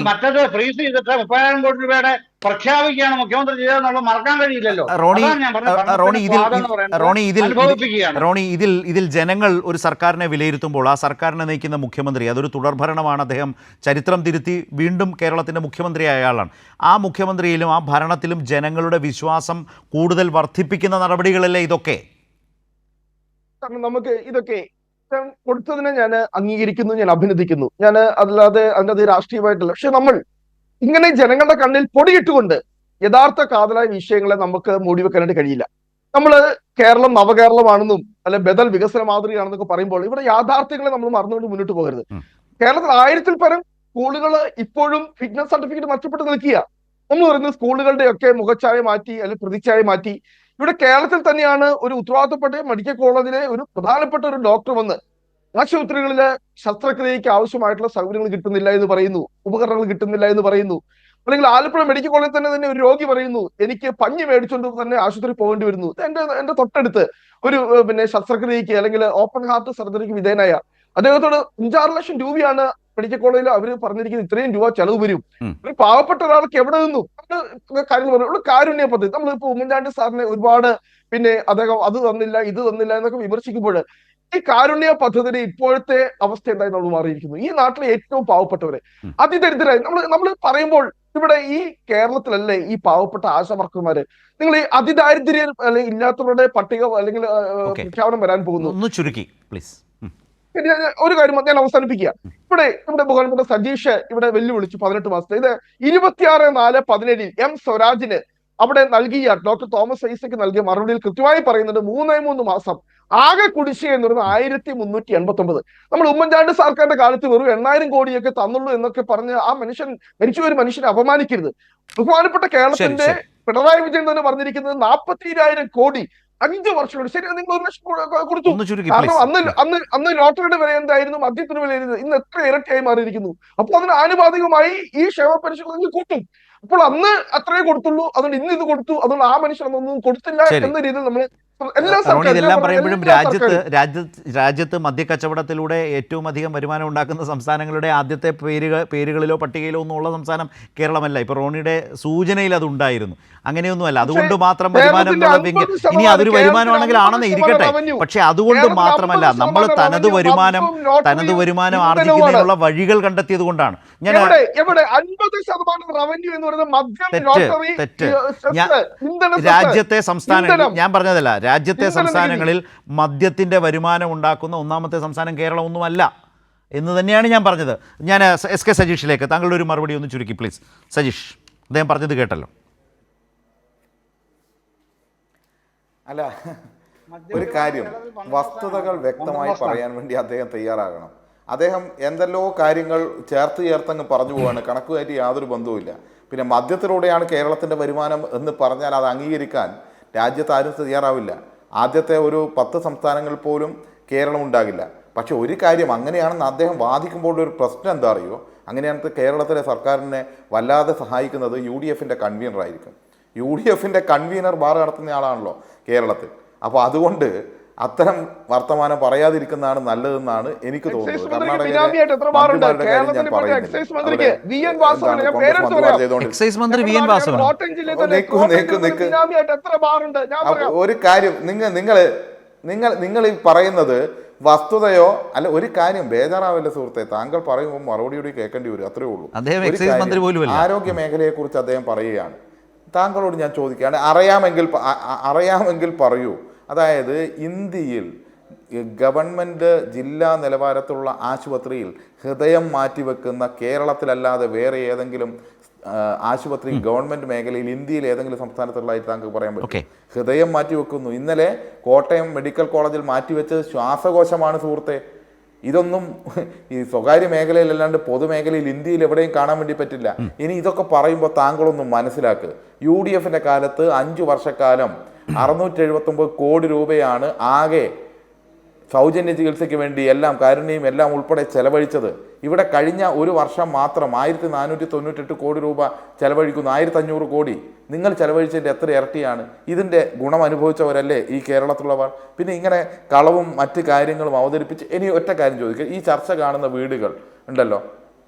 മറ്റത് ഫ്രീസ് ചെയ്തിട്ട് 30,000 കോടി രൂപയുടെ പ്രഖ്യാപിക്കുകയാണ് മുഖ്യമന്ത്രി ചെയ്തതെന്നുള്ളത് മറക്കാൻ കഴിയില്ലല്ലോ. റോണി, ഇതിൽ ജനങ്ങൾ ഒരു സർക്കാരിനെ വിലയിരുത്തുമ്പോൾ ആ സർക്കാരിനെ നയിക്കുന്ന മുഖ്യമന്ത്രി, അതൊരു തുടർഭരണമാണ്, അദ്ദേഹം ചരിത്രം തിരുത്തി വീണ്ടും കേരളത്തിന്റെ മുഖ്യമന്ത്രിയായ ആളാണ്. ആ മുഖ്യമന്ത്രിയിലും ആ ഭരണത്തിലും ജനങ്ങളുടെ വിശ്വാസം കൂടുതൽ വർദ്ധിപ്പിക്കുന്ന നടപടികളല്ലേ ഇതൊക്കെ? നമുക്ക് ഇതൊക്കെ കൊടുത്തതിനെ ഞാൻ അംഗീകരിക്കുന്നു, ഞാൻ അഭിനന്ദിക്കുന്നു. ഞാൻ അല്ലാതെ അതിൻ്റെ രാഷ്ട്രീയമായിട്ടല്ല. പക്ഷെ നമ്മൾ ഇങ്ങനെ ജനങ്ങളുടെ കണ്ണിൽ പൊടിയിട്ടുകൊണ്ട് യഥാർത്ഥ കാതലായ വിഷയങ്ങളെ നമുക്ക് മൂടിവെക്കാനായിട്ട് കഴിയില്ല. നമ്മൾ കേരളം നവകേരളമാണെന്നും അല്ലെ ബദൽ വികസന മാതൃകയാണെന്നൊക്കെ പറയുമ്പോൾ ഇവിടെ യാഥാർത്ഥ്യങ്ങളെ നമ്മൾ മറന്നുകൊണ്ട് മുന്നോട്ട് പോകരുത്. കേരളത്തിൽ 1000-ൽ പരം സ്കൂളുകൾ ഇപ്പോഴും ഫിറ്റ്നസ് സർട്ടിഫിക്കറ്റ് നഷ്ടപ്പെട്ട് നിൽക്കുക. നമ്മൾ പറയുന്നത് സ്കൂളുകളുടെ ഒക്കെ മുഖച്ഛായ മാറ്റി അല്ലെങ്കിൽ പ്രതിച്ഛായ മാറ്റി. ഇവിടെ കേരളത്തിൽ തന്നെയാണ് ഒരു ഉത്തരവാദിത്തപ്പെട്ട മെഡിക്കൽ കോളേജിലെ ഒരു പ്രധാനപ്പെട്ട ഒരു ഡോക്ടർ വന്ന് ആശുപത്രികളിലെ ശസ്ത്രക്രിയയ്ക്ക് ആവശ്യമായിട്ടുള്ള സൗകര്യങ്ങൾ കിട്ടുന്നില്ല എന്ന് പറയുന്നു, ഉപകരണങ്ങൾ കിട്ടുന്നില്ല എന്ന് പറയുന്നു. അല്ലെങ്കിൽ ആലപ്പുഴ മെഡിക്കൽ കോളേജിൽ തന്നെ ഒരു രോഗി പറയുന്നു, എനിക്ക് പഞ്ഞി മേടിച്ചുകൊണ്ട് തന്നെ ആശുപത്രി പോകേണ്ടി വരുന്നു. എന്റെ തൊട്ടടുത്ത് ഒരു ശസ്ത്രക്രിയയ്ക്ക് അല്ലെങ്കിൽ ഓപ്പൺ ഹാർട്ട് സർജറിക്ക് വിധേയനായ അദ്ദേഹത്തോട് 5-6 ലക്ഷം രൂപയാണ് മെഡിക്കൽ കോളേജിൽ അവർ പറഞ്ഞിരിക്കുന്നത്, ഇത്രയും രൂപ ചെലവ് വരും. ഒരു പാവപ്പെട്ട ഒരാൾക്ക് എവിടെ നിന്നും കാര്യങ്ങൾ പറഞ്ഞു. കാരുണ്യ പദ്ധതി നമ്മളിപ്പോ ഉമ്മൻചാണ്ടി സാറിനെ ഒരുപാട് അദ്ദേഹം അത് തന്നില്ല ഇത് തന്നില്ല എന്നൊക്കെ വിമർശിക്കുമ്പോൾ ഈ കാരുണ്യ പദ്ധതിയുടെ ഇപ്പോഴത്തെ അവസ്ഥ എന്തായി നമ്മൾ മാറിയിരിക്കുന്നു. ഈ നാട്ടിലെ ഏറ്റവും പാവപ്പെട്ടവരെ അതിദരിദ്രരായി നമ്മൾ പറയുമ്പോൾ ഇവിടെ ഈ കേരളത്തിലല്ലേ ഈ പാവപ്പെട്ട ആശാവർക്കർമാര്, നിങ്ങൾ ഈ അതിദാരിദ്ര്യം അല്ലെങ്കിൽ ഇല്ലാത്തവരുടെ പട്ടിക അല്ലെങ്കിൽ പ്രഖ്യാപനം വരാൻ പോകുന്നു. ഒന്ന് ചുരുക്കി പ്ലീസ്. ഒരു കാര്യം ഞാൻ അവസാനിപ്പിക്കുക. ഇവിടെ ബഹുമാനപ്പെട്ട സജീഷ് ഇവിടെ വെല്ലുവിളിച്ചു 18 മാസത്തെ. ഇത് 26/4/17 എം സ്വരാജിന് അവിടെ നൽകിയ ഡോക്ടർ തോമസ് ഐസക്ക് നൽകിയ മറുപടിയിൽ കൃത്യമായി പറയുന്നുണ്ട് 3 മാസം ആകെ കുടിശ്ശിക എന്ന് പറയുന്നത് 1389. നമ്മൾ ഉമ്മൻചാണ്ടി സർക്കാരിന്റെ കാലത്ത് വെറും 8000 കോടിയൊക്കെ തന്നുള്ളൂ എന്നൊക്കെ പറഞ്ഞ് ആ മരിച്ചുപോയ മനുഷ്യനെ അപമാനിക്കരുത്. ബഹുമാനപ്പെട്ട കേരളത്തിന്റെ പിണറായി വിജയൻ തന്നെ പറഞ്ഞിരിക്കുന്നത് 42,000 കോടി 5 വർഷം കൊണ്ട്. ശരി, നിങ്ങൾ 1 ലക്ഷം കൊടുത്തു. കാരണം അന്ന് ലോട്ടറിയുടെ വില എന്തായിരുന്നു, മദ്യത്തിന് വില ആയിരുന്നു. ഇന്ന് എത്ര ഇരട്ടിയായി മാറിയിരിക്കുന്നു. അപ്പോൾ അതിന് ആനുപാതികമായി ഈ ക്ഷേമ പെൻഷൻ നിങ്ങൾ കൂട്ടും. അപ്പോൾ അന്ന് അത്രേ കൊടുത്തുള്ളൂ, അതുകൊണ്ട് ഇന്ന് ഇത് കൊടുത്തു, അതുകൊണ്ട് ആ മനുഷ്യനൊന്നും കൊടുത്തില്ല എന്ന രീതിയിൽ നമ്മൾ ഇതെല്ലാം പറയുമ്പോഴും രാജ്യത്ത് മദ്യക്കച്ചവടത്തിലൂടെ ഏറ്റവും അധികം വരുമാനം ഉണ്ടാക്കുന്ന സംസ്ഥാനങ്ങളുടെ ആദ്യത്തെ പേരുകളിലോ പട്ടികയിലോ ഒന്നും ഉള്ള സംസ്ഥാനം കേരളമല്ല. ഇപ്പൊ റോണിയുടെ സൂചനയിൽ അതുണ്ടായിരുന്നു. അങ്ങനെയൊന്നുമല്ല. അതുകൊണ്ട് മാത്രം വരുമാനം ഇനി അതൊരു വരുമാനമാണെങ്കിൽ ആണെന്ന് ഇരിക്കട്ടെ. പക്ഷെ അതുകൊണ്ട് മാത്രമല്ല, നമ്മൾ തനത് വരുമാനം ആർജിക്കുന്നതിനുള്ള വഴികൾ കണ്ടെത്തിയത് കൊണ്ടാണ്. ഞാൻ രാജ്യത്തെ സംസ്ഥാനങ്ങൾ ഞാൻ പറഞ്ഞതല്ല, രാജ്യത്തെ സംസ്ഥാനങ്ങളിൽ മദ്യത്തിൻ്റെ വരുമാനം ഉണ്ടാക്കുന്ന ഒന്നാമത്തെ സംസ്ഥാനം കേരളം ഒന്നുമല്ല എന്ന് തന്നെയാണ് ഞാൻ പറഞ്ഞത്. ഞാൻ എസ് കെ സജീഷിലേക്ക് താങ്കളുടെ ഒരു മറുപടി ഒന്ന് ചുരുക്കി പ്ലീസ്. സജീഷ്, അദ്ദേഹം പറഞ്ഞത് കേട്ടല്ലോ. അല്ല, ഒരു കാര്യം, വസ്തുതകൾ വ്യക്തമായി പറയാൻ വേണ്ടി അദ്ദേഹം തയ്യാറാകണം. അദ്ദേഹം എന്തെല്ലോ കാര്യങ്ങൾ ചേർത്തങ്ങ് പറഞ്ഞു പോവാണ്, കണക്കുമായിട്ട് യാതൊരു ബന്ധവുമില്ല. പിന്നെ മദ്യത്തിലൂടെയാണ് കേരളത്തിൻ്റെ വരുമാനം എന്ന് പറഞ്ഞാൽ അത് അംഗീകരിക്കാൻ രാജ്യത്ത് ആരും തയ്യാറാവില്ല. ആദ്യത്തെ ഒരു 10 സംസ്ഥാനങ്ങളിൽ പോലും കേരളം ഉണ്ടാകില്ല. പക്ഷെ ഒരു കാര്യം, അങ്ങനെയാണെന്ന് അദ്ദേഹം വാദിക്കുമ്പോൾ ഒരു പ്രശ്നം എന്താ അറിയോ, അങ്ങനെയാണെന്ന് കേരളത്തിലെ സർക്കാരിനെ വല്ലാതെ സഹായിക്കുന്നത് UDF കൺവീനറായിരിക്കും. UDF കൺവീനർ ബാർ നടത്തുന്ന ആളാണല്ലോ കേരളത്തിൽ. അപ്പോൾ അതുകൊണ്ട് അത്തരം വർത്തമാനം പറയാതിരിക്കുന്നതാണ് നല്ലതെന്നാണ് എനിക്ക് തോന്നുന്നത്. ഒരു കാര്യം, നിങ്ങൾ ഈ പറയുന്നത് വസ്തുതയോ അല്ല, ഒരു കാര്യം ബേജാറാവില്ല സുഹൃത്തെ, താങ്കൾ പറയുമ്പോൾ മറുപടിയോട് കേൾക്കേണ്ടി വരും, അത്രേ ഉള്ളൂ. ആരോഗ്യ മേഖലയെ കുറിച്ച് അദ്ദേഹം പറയുകയാണ്. താങ്കളോട് ഞാൻ ചോദിക്കുകയാണ്, അറിയാമെങ്കിൽ പറയൂ. അതായത് ഇന്ത്യയിൽ ഗവൺമെൻറ് ജില്ലാ നിലവാരത്തിലുള്ള ആശുപത്രിയിൽ ഹൃദയം മാറ്റിവെക്കുന്ന കേരളത്തിലല്ലാതെ വേറെ ഏതെങ്കിലും ആശുപത്രി ഗവൺമെൻറ് മേഖലയിൽ ഇന്ത്യയിൽ ഏതെങ്കിലും സംസ്ഥാനത്തുള്ളതായിട്ട് താങ്കൾക്ക് പറയാൻ പറ്റും? ഹൃദയം മാറ്റിവെക്കുന്നു. ഇന്നലെ കോട്ടയം മെഡിക്കൽ കോളേജിൽ മാറ്റിവെച്ചത് ശ്വാസകോശമാണ് സുഹൃത്തെ. ഇതൊന്നും ഈ സ്വകാര്യ മേഖലയിലല്ലാണ്ട് പൊതുമേഖലയിൽ ഇന്ത്യയിൽ എവിടെയും കാണാൻ വേണ്ടി പറ്റില്ല. ഇനി ഇതൊക്കെ പറയുമ്പോൾ താങ്കളൊന്നും മനസ്സിലാക്കുക, UDF കാലത്ത് 5 വർഷക്കാലം 679 കോടി രൂപയാണ് ആകെ സൗജന്യ ചികിത്സയ്ക്ക് വേണ്ടി എല്ലാം കാരുണ്യം എല്ലാം ഉൾപ്പെടെ ചെലവഴിച്ചത്. ഇവിടെ കഴിഞ്ഞ ഒരു വർഷം മാത്രം 1498 കോടി രൂപ ചെലവഴിക്കുന്നു. 1500 കോടി നിങ്ങൾ ചെലവഴിച്ചതിൻ്റെ എത്ര ഇരട്ടിയാണ്? ഇതിൻ്റെ ഗുണം അനുഭവിച്ചവരല്ലേ ഈ കേരളത്തിലുള്ളവർ? പിന്നെ ഇങ്ങനെ കളവും മറ്റ് കാര്യങ്ങളും അവതരിപ്പിച്ച് ഇനി ഒറ്റ കാര്യം ചോദിക്കുക, ഈ ചർച്ച കാണുന്ന വീടുകൾ ഉണ്ടല്ലോ,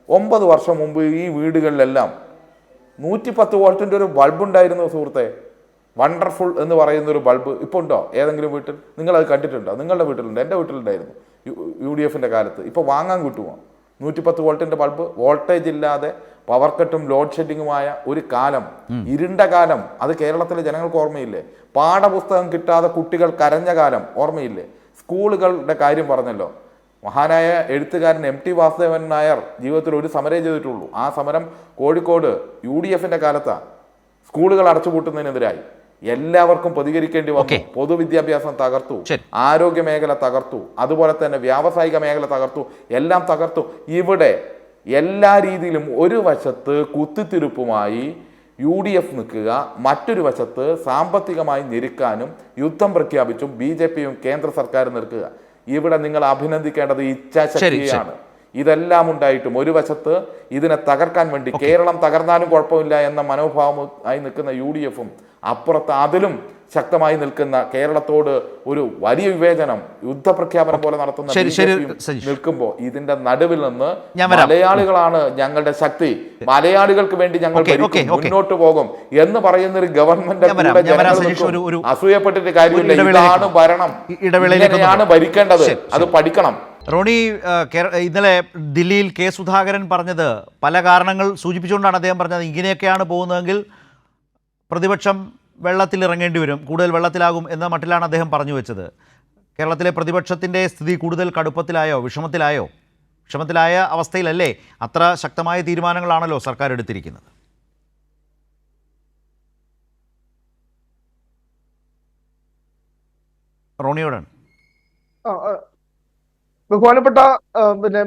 9 വർഷം മുമ്പ് ഈ വീടുകളിലെല്ലാം 110 വോൾട്ടിൻ്റെ ഒരു ബൾബ് ഉണ്ടായിരുന്നു സുഹൃത്തെ. വണ്ടർഫുൾ എന്ന് പറയുന്ന ഒരു ബൾബ് ഇപ്പോൾ ഉണ്ടോ ഏതെങ്കിലും വീട്ടിൽ? നിങ്ങളത് കണ്ടിട്ടുണ്ടോ? നിങ്ങളുടെ വീട്ടിലുണ്ട്, എൻ്റെ വീട്ടിലുണ്ടായിരുന്നു UDF കാലത്ത്. ഇപ്പോൾ വാങ്ങാൻ കിട്ടുമോ 110 വോൾട്ടിൻ്റെ ബൾബ്? വോൾട്ടേജ് ഇല്ലാതെ പവർ കട്ടും ലോഡ് ഷെഡിങ്ങുമായ ഒരു കാലം, ഇരുണ്ട കാലം, അത് കേരളത്തിലെ ജനങ്ങൾക്ക് ഓർമ്മയില്ലേ? പാഠപുസ്തകം കിട്ടാതെ കുട്ടികൾ കരഞ്ഞ കാലം ഓർമ്മയില്ലേ? സ്കൂളുകളുടെ കാര്യം പറഞ്ഞല്ലോ, മഹാനായ എഴുത്തുകാരൻ MT വാസുദേവൻ നായർ ജീവിതത്തിൽ ഒരു സമരം ചെയ്തിട്ടുള്ളൂ. ആ സമരം കോഴിക്കോട് UDF കാലത്താണ്. സ്കൂളുകൾ അടച്ചുപൂട്ടുന്നതിനെതിരായി. എല്ലാവർക്കും പ്രതികരിക്കേണ്ടി വന്നു. Okay. പൊതുവിദ്യാഭ്യാസം തകർത്തു, ശരി. ആരോഗ്യ മേഖല തകർത്തു, അതുപോലെ തന്നെ വ്യാവസായിക മേഖല തകർത്തു, എല്ലാം തകർത്തു. ഇവിടെ എല്ലാ രീതിയിലും ഒരു വശത്ത് കുത്തിത്തിരിപ്പുമായി UDF നിൽക്കുക, മറ്റൊരു വശത്ത് സാമ്പത്തികമായി ഞെരുക്കാനും യുദ്ധം പ്രഖ്യാപിച്ചും BJPയും കേന്ദ്ര സർക്കാരും നിൽക്കുക. ഇവിടെ നിങ്ങൾ അഭിനന്ദിക്കേണ്ടത് ഇച്ഛാശക്തിയാണ്. ഇതെല്ലാം ഉണ്ടായിട്ടും ഒരു വശത്ത് ഇതിനെ തകർക്കാൻ വേണ്ടി കേരളം തകർന്നാലും കുഴപ്പമില്ല എന്ന മനോഭാവമായി നിൽക്കുന്ന UDFും അപ്പുറത്ത് അതിലും ശക്തമായി നിൽക്കുന്ന കേരളത്തോട് ഒരു വലിയ വിവേചനം യുദ്ധപ്രഖ്യാപനം പോലെ നടത്തുന്ന നിൽക്കുമ്പോൾ ഇതിന്റെ നടുവിൽ നിന്ന് മലയാളികളാണ് ഞങ്ങളുടെ ശക്തി, മലയാളികൾക്ക് വേണ്ടി ഞങ്ങൾ മുന്നോട്ട് പോകും എന്ന് പറയുന്ന ഒരു ഗവൺമെന്റ് അസൂയപ്പെട്ടിട്ട് കാര്യമില്ല. ഇതാണ് ഭരണം, ഇങ്ങനെയാണ് ഭരിക്കേണ്ടത്, അത് പഠിക്കണം. റോണി, ഇന്നലെ ദില്ലിയിൽ കെ സുധാകരൻ പറഞ്ഞത് പല കാരണങ്ങൾ സൂചിപ്പിച്ചുകൊണ്ടാണ് അദ്ദേഹം പറഞ്ഞത് ഇങ്ങനെയൊക്കെയാണ് പോകുന്നതെങ്കിൽ പ്രതിപക്ഷം വെള്ളത്തിലിറങ്ങേണ്ടി വരും, കൂടുതൽ വെള്ളത്തിലാകും എന്ന മട്ടിലാണ് അദ്ദേഹം പറഞ്ഞു വെച്ചത്. കേരളത്തിലെ പ്രതിപക്ഷത്തിൻ്റെ സ്ഥിതി കൂടുതൽ കടുപ്പത്തിലായോ, വിഷമത്തിലായ അവസ്ഥയിലല്ലേ? അത്ര ശക്തമായ തീരുമാനങ്ങളാണല്ലോ സർക്കാർ എടുത്തിരിക്കുന്നത്. റോണിയോടാണ്. ബഹുമാനപ്പെട്ട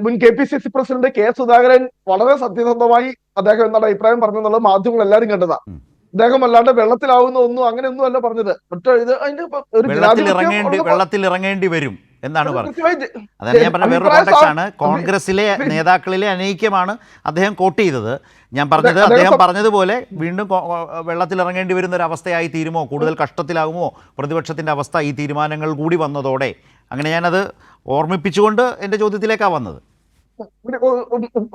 മുൻ KPCC പ്രസിഡന്റ് കെ സുധാകരൻ വളരെ സത്യസന്ധമായി അദ്ദേഹം എന്താണ് അഭിപ്രായം പറഞ്ഞെന്നുള്ളത് മാധ്യമങ്ങൾ എല്ലാവരും കണ്ടതാ. അദ്ദേഹം അല്ലാണ്ട് വെള്ളത്തിലാവുന്ന ഒന്നും അങ്ങനെയൊന്നും അല്ല പറഞ്ഞത്. വെള്ളത്തിലിറങ്ങേണ്ടി വരും എന്നാണ് പറഞ്ഞത്. അതാണ് ഞാൻ പറഞ്ഞ വേറൊരു കോൺടെക്സ്റ്റ് ആണ്. കോൺഗ്രസിലെ നേതാക്കളിലെ അനൈക്യമാണ് അദ്ദേഹം കോട്ട് ചെയ്തത്. ഞാൻ പറഞ്ഞത് അദ്ദേഹം പറഞ്ഞതുപോലെ വീണ്ടും വെള്ളത്തിലിറങ്ങേണ്ടി വരുന്ന ഒരു അവസ്ഥയായി തീരുമോ, കൂടുതൽ കഷ്ടത്തിലാകുമോ പ്രതിപക്ഷത്തിൻ്റെ അവസ്ഥ ഈ തീരുമാനങ്ങൾ കൂടി വന്നതോടെ? അങ്ങനെ ഞാനത് ഓർമ്മിപ്പിച്ചുകൊണ്ട് എൻ്റെ ചോദ്യത്തിലേക്കാണ് വന്നത്.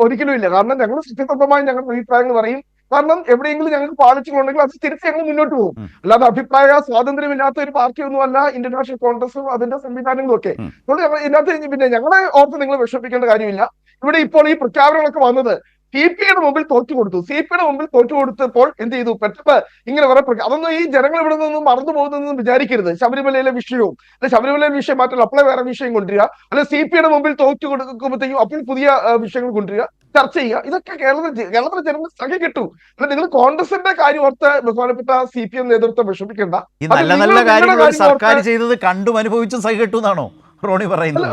ഒരിക്കലും ഇല്ല. കാരണം ഞങ്ങൾ സത്യസന്ധമായി ഞങ്ങളുടെ അഭിപ്രായങ്ങൾ പറയും. കാരണം എവിടെയെങ്കിലും ഞങ്ങൾക്ക് പാലിച്ചിട്ടുണ്ടെങ്കിൽ അത് തിരിച്ച് ഞങ്ങൾ മുന്നോട്ട് പോകും. അല്ലാതെ അഭിപ്രായ സ്വാതന്ത്ര്യമില്ലാത്ത ഒരു പാർട്ടിയൊന്നും അല്ല ഇന്ത്യൻ നാഷണൽ കോൺഗ്രസും അതിന്റെ സംവിധാനങ്ങളും ഒക്കെ. അതുകൊണ്ട് ഞങ്ങൾ ഇതിനകത്ത് പിന്നെ ഞങ്ങളെ ഓർത്ത് നിങ്ങൾ വിഷമിക്കേണ്ട കാര്യമില്ല. ഇവിടെ ഇപ്പോൾ ഈ പ്രഖ്യാപനങ്ങളൊക്കെ വന്നത് CPയുടെ മുമ്പിൽ തോറ്റു കൊടുത്തു. CPയുടെ മുമ്പിൽ തോറ്റു കൊടുത്തപ്പോൾ എന്ത് ചെയ്തു? പെട്ടെന്ന് ഇങ്ങനെ വേറെ അതൊന്നും ഈ ജനങ്ങൾ ഇവിടെ നിന്നും മറന്നു പോകുന്നതെന്നും വിചാരിക്കരുത്. ശബരിമലയിലെ വിഷയവും അല്ലെ, ശബരിമലയിലെ വിഷയം മാറ്റില്ല, അപ്പോഴേ വേറെ വിഷയം കൊണ്ടുവരിക, അല്ലെ CPയുടെ മുമ്പിൽ തോറ്റു കൊടുക്കുമ്പോഴത്തേക്കും അപ്പോൾ പുതിയ വിഷയങ്ങൾ കൊണ്ടുവരിക, ചർച്ച ചെയ്യുക. ഇതൊക്കെ കേരളത്തിലെ ജനങ്ങൾ സഖി കിട്ടും. അല്ലെ, നിങ്ങൾ കോൺഗ്രസിന്റെ കാര്യം ഓർത്ത് ബഹുമാനപ്പെട്ട CPM നേതൃത്വം വിഷമിക്കേണ്ട. നല്ല നല്ല കാര്യങ്ങൾ സർക്കാർ ചെയ്തത് കണ്ടും അനുഭവിച്ചും സഖി കിട്ടും എന്നാണോ റോണി പറയുന്നത്?